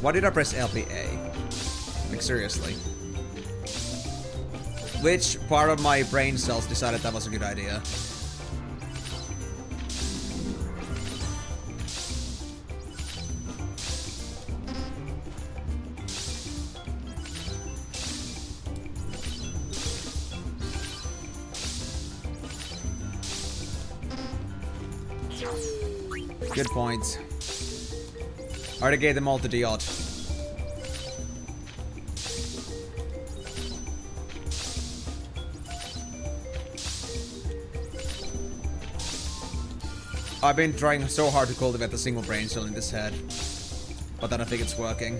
Why did I press LBA? Like, seriously. Which part of my brain cells decided that was a good idea? Good point. I already gave them all to the odd. I've been trying so hard to cultivate a single brain cell in this head, but I don't think it's working.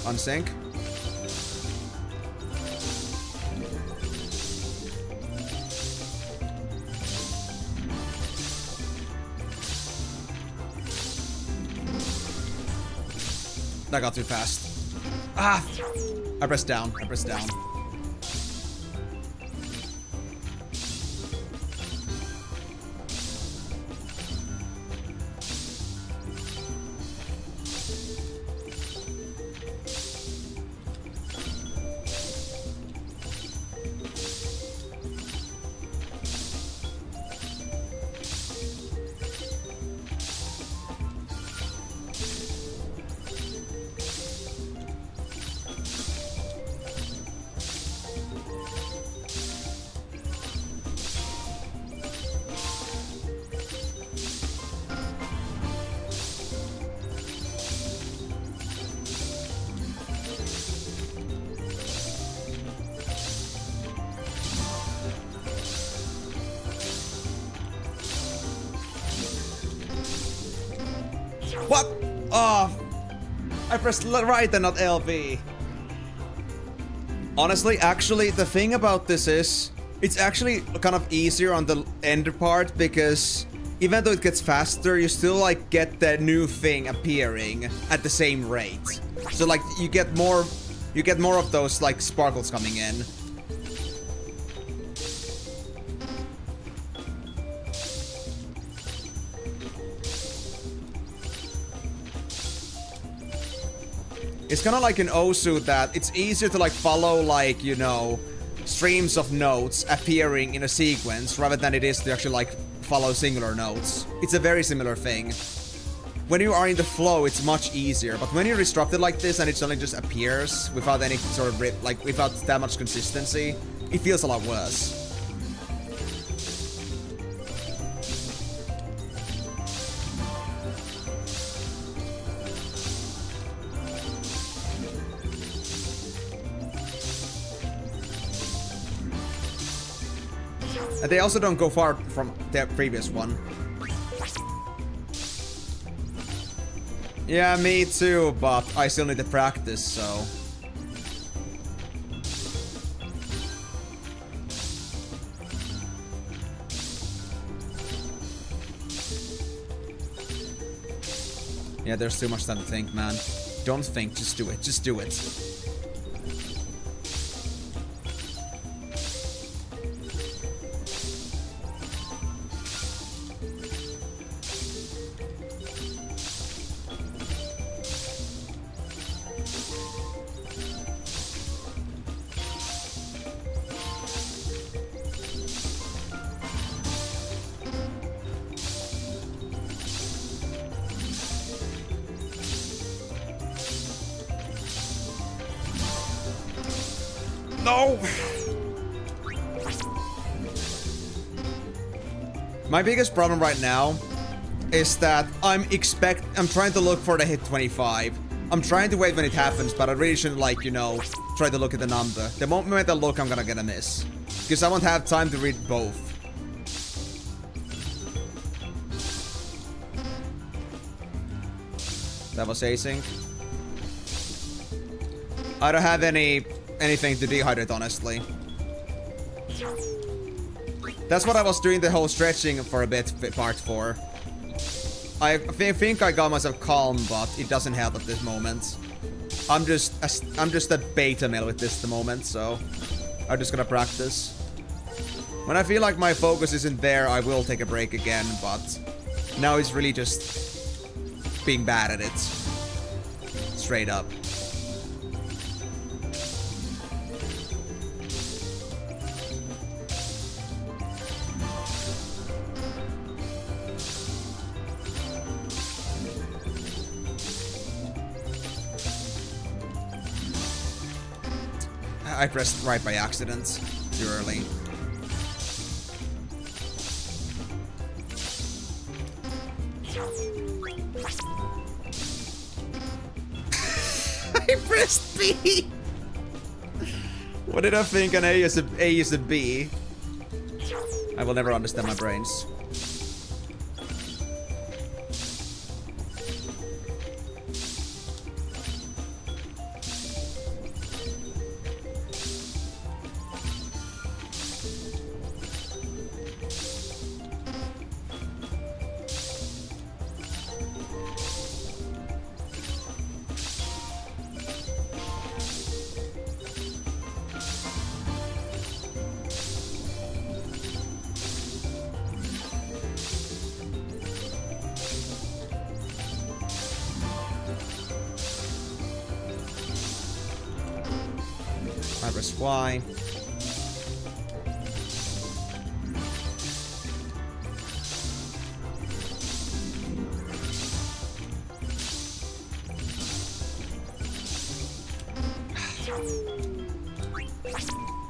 Unsync. That got too fast. Ah! I pressed down. I pressed down. What? Oh, I pressed right and not LB. Honestly, actually, the thing about this is, it's actually kind of easier on the end part because even though it gets faster, you still like get the new thing appearing at the same rate. So like you get more of those like sparkles coming in. It's kind of like in Osu that it's easier to like follow like, you know, streams of notes appearing in a sequence rather than it is to actually like follow singular notes. It's a very similar thing. When you are in the flow, it's much easier, but when you're restricted like this and it suddenly just appears without any sort of like without that much consistency, it feels a lot worse. And they also don't go far from their previous one. Yeah, me too, but I still need to practice, so... Yeah, there's too much time to think, man. Don't think, just do it. Just do it. No! My biggest problem right now is that I'm trying to look for the hit 25. I'm trying to wait when it happens, but I really shouldn't, like, you know, try to look at the number. The moment I look, I'm gonna get a miss. Because I won't have time to read both. That was async. I don't have anything to dehydrate, honestly. That's what I was doing the whole stretching for a bit, part 4. I think I got myself calm, but it doesn't help at this moment. I'm just a beta male with this at the moment, so I'm just gonna practice. When I feel like my focus isn't there, I will take a break again, but now it's really just being bad at it. Straight up. I pressed right by accident. Too early. I pressed B! What did I think an A is a B? I will never understand my brains. Y.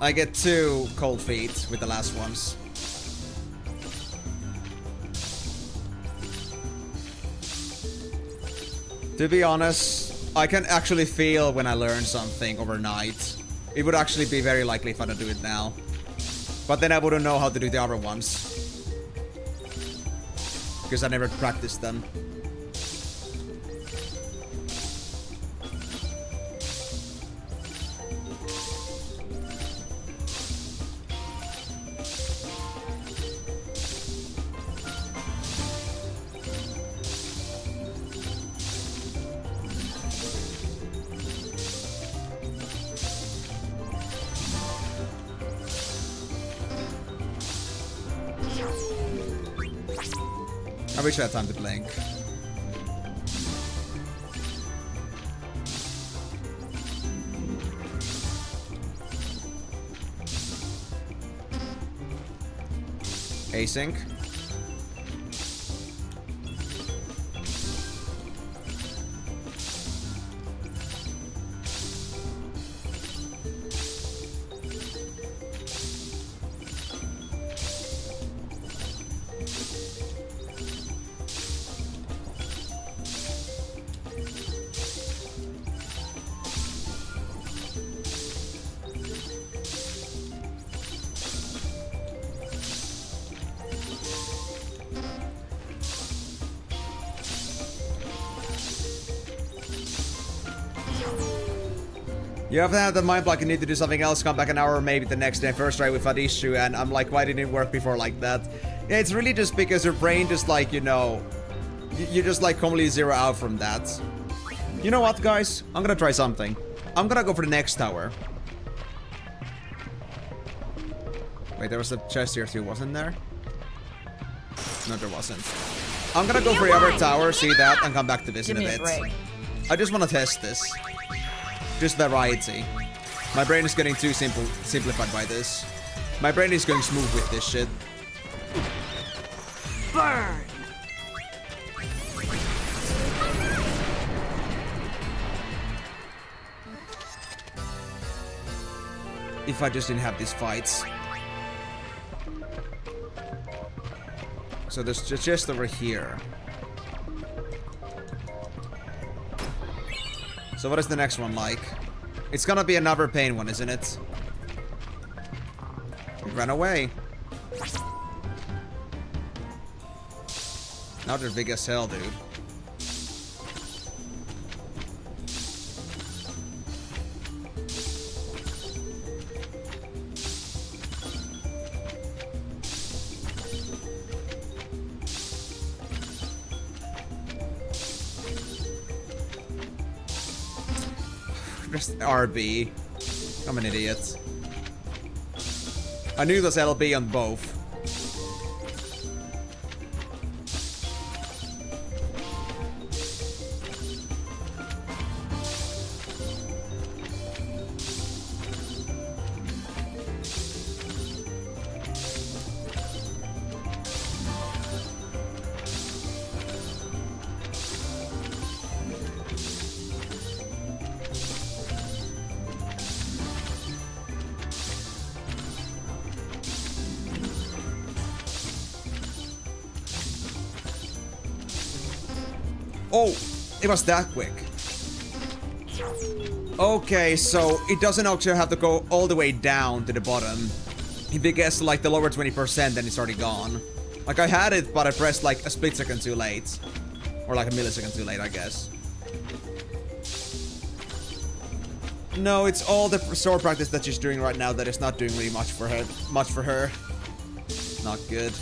I get 2 cold feet with the last ones. To be honest, I can actually feel when I learn something overnight. It would actually be very likely if I don't do it now. But then I wouldn't know how to do the other ones. Because I never practiced them. I wish I had time to blink. Async. You often have the mind block, you need to do something else, come back an hour or maybe the next day, first try with that issue, and I'm like, why didn't it work before like that? Yeah, it's really just because your brain just like, you know, you just like completely zero out from that. You know what, guys? I'm gonna try something. I'm gonna go for the next tower. Wait, there was a chest here too, wasn't there? No, there wasn't. I'm gonna go for the other tower, see that, and come back to this in a bit. I just wanna test this. Just variety. My brain is getting too simplified by this. My brain is going smooth with this shit. Burn! If I just didn't have these fights. So there's a chest over here. So what is the next one like? It's gonna be another Payne one, isn't it? It ran away. Now they're big as hell, dude. Just RB. I'm an idiot. I knew it was LB on both. Oh, it was that quick. Okay, so it doesn't actually have to go all the way down to the bottom. If it gets like the lower 20%, then it's already gone. Like I had it, but I pressed like a split second too late. Or like a millisecond too late, I guess. No, it's all the sword practice that she's doing right now that is not doing really much for her. Not good.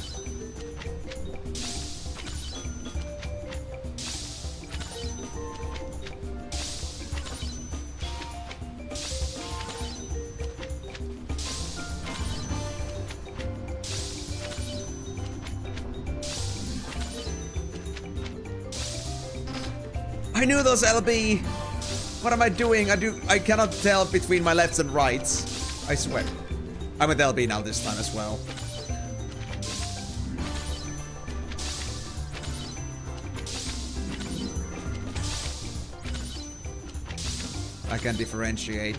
I knew those LB. What am I doing? I cannot tell between my lefts and rights. I swear. I'm with LB now this time as well. I can differentiate.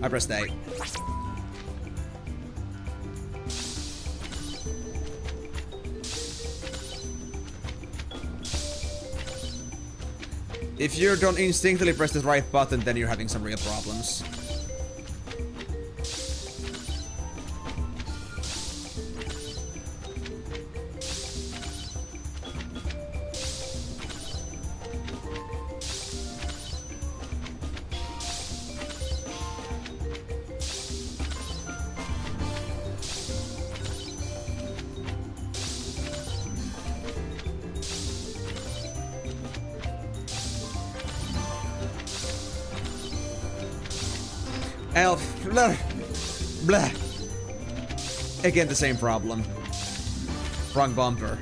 I pressed A. If you don't instinctively press the right button, then you're having some real problems. Bleh. Again, the same problem. Wrong bumper.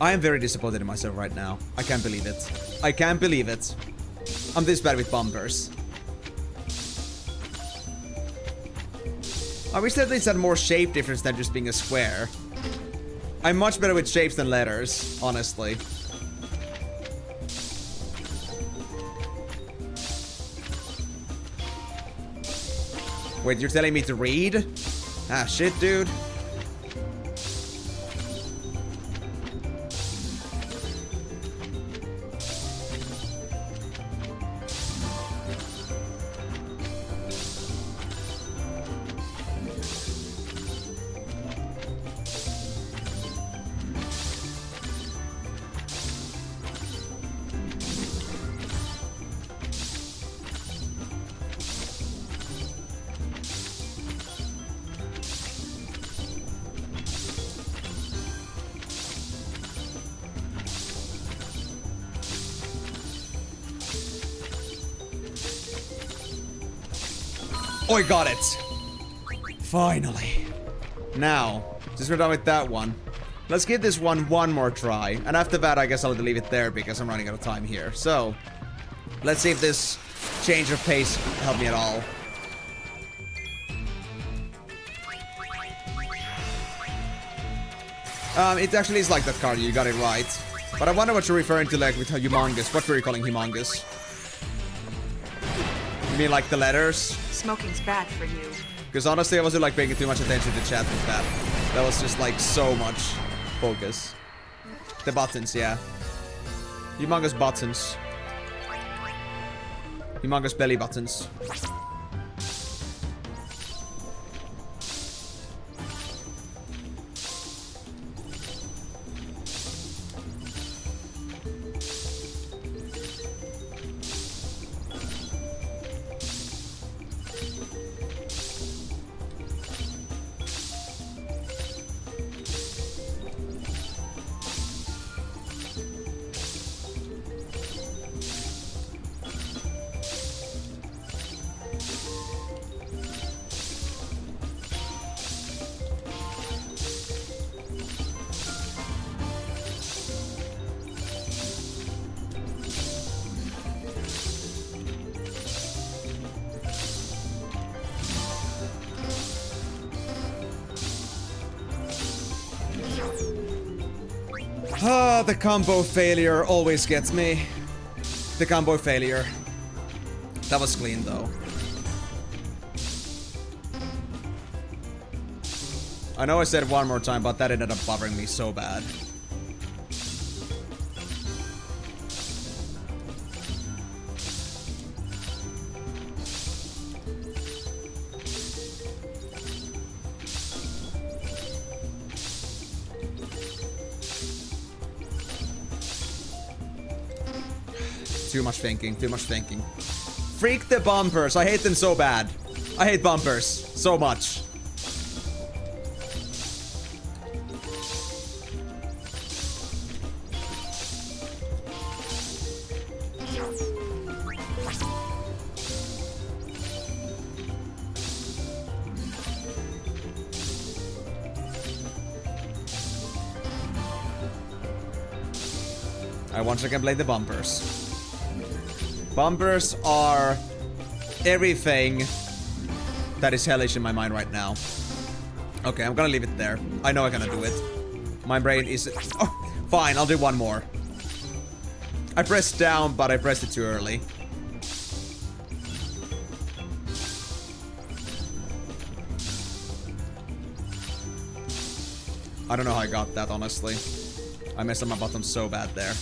I am very disappointed in myself right now. I can't believe it. I can't believe it. I'm this bad with bumpers. I wish that this had more shape difference than just being a square. I'm much better with shapes than letters, honestly. Wait, you're telling me to read? Ah, shit, dude. Oh, I got it! Finally. Now, since we're done with that one, let's give this one more try. And after that, I guess I'll leave it there because I'm running out of time here. So, let's see if this change of pace helped me at all. It actually is like that card, you got it right. But I wonder what you're referring to, like, with humongous. What were you calling humongous? You mean like the letters? Smoking's bad for you. Because honestly, I wasn't like paying too much attention to chat with that. That was just like so much focus. The buttons, yeah. Humongous buttons. Humongous belly buttons. Ah, the combo failure always gets me. The combo failure. That was clean though. I know I said it one more time, but that ended up bothering me so bad. Too much thinking, too much thinking. Freak the bumpers, I hate them so bad. I hate bumpers so much. I once again blame the bumpers. Bumpers are everything that is hellish in my mind right now. Okay, I'm gonna leave it there. I know I cannot do it. My brain is... Oh, fine, I'll do one more. I pressed down, but I pressed it too early. I don't know how I got that, honestly. I messed up my bottom so bad there.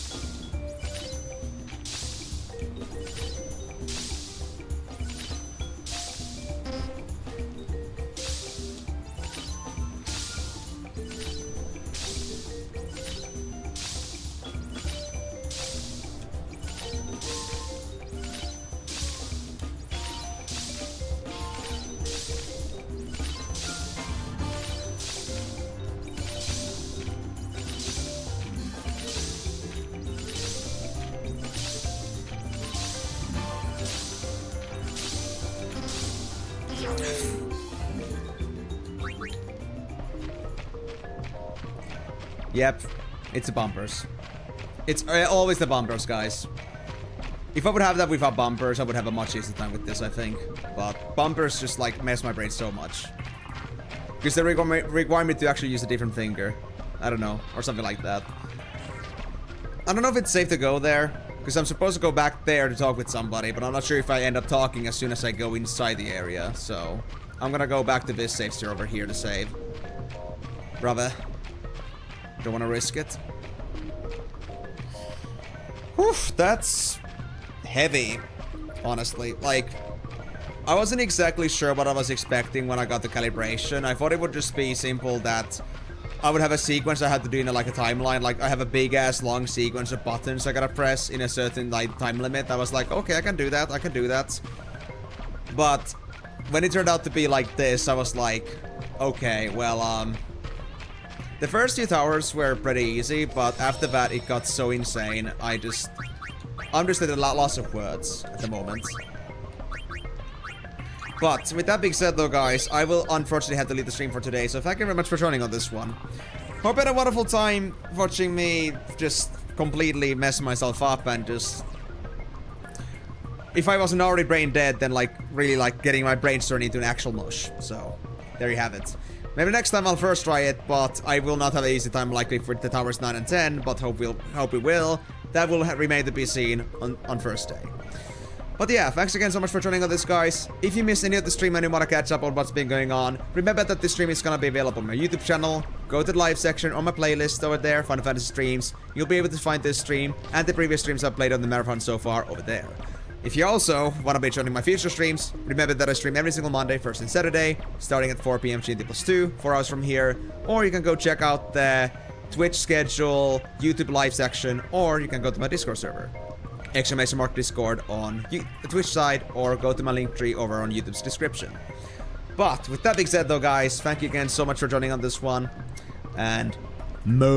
Yep, it's the bumpers. It's always the bumpers, guys. If I would have that without bumpers, I would have a much easier time with this, I think. But bumpers just, like, mess my brain so much. Because they require me to actually use a different finger. I don't know, or something like that. I don't know if it's safe to go there, because I'm supposed to go back there to talk with somebody, but I'm not sure if I end up talking as soon as I go inside the area, so... I'm gonna go back to this save state over here to save. Brother. Don't wanna risk it. Whew, that's... heavy, honestly. Like, I wasn't exactly sure what I was expecting when I got the calibration. I thought it would just be simple that I would have a sequence I had to do in like a timeline. Like, I have a big ass long sequence of buttons I gotta press in a certain like time limit. I was like, okay, I can do that, I can do that. But when it turned out to be like this, I was like, okay, well, the first few towers were pretty easy, but after that it got so insane. I'm just at a loss of words at the moment. But with that being said though, guys, I will unfortunately have to leave the stream for today, so thank you very much for joining on this one. Hope you had a wonderful time watching me just completely mess myself up and just... If I wasn't already brain dead, then like, really like getting my brain turned into an actual mush. So, there you have it. Maybe next time I'll first try it, but I will not have an easy time likely for the towers 9 and 10, but hope we will. That will remain to be seen on first day. But yeah, thanks again so much for joining on this, guys. If you missed any of the stream and you want to catch up on what's been going on, remember that this stream is going to be available on my YouTube channel. Go to the live section on my playlist over there, Final Fantasy streams. You'll be able to find this stream and the previous streams I've played on the marathon so far over there. If you also want to be joining my future streams, remember that I stream every single Monday, first and Saturday, starting at 4 PM GMT+2, 4 hours from here. Or you can go check out the Twitch schedule, YouTube live section, or you can go to my Discord server. ! Discord on the Twitch side, or go to my link tree over on YouTube's description. But with that being said though, guys, thank you again so much for joining on this one, and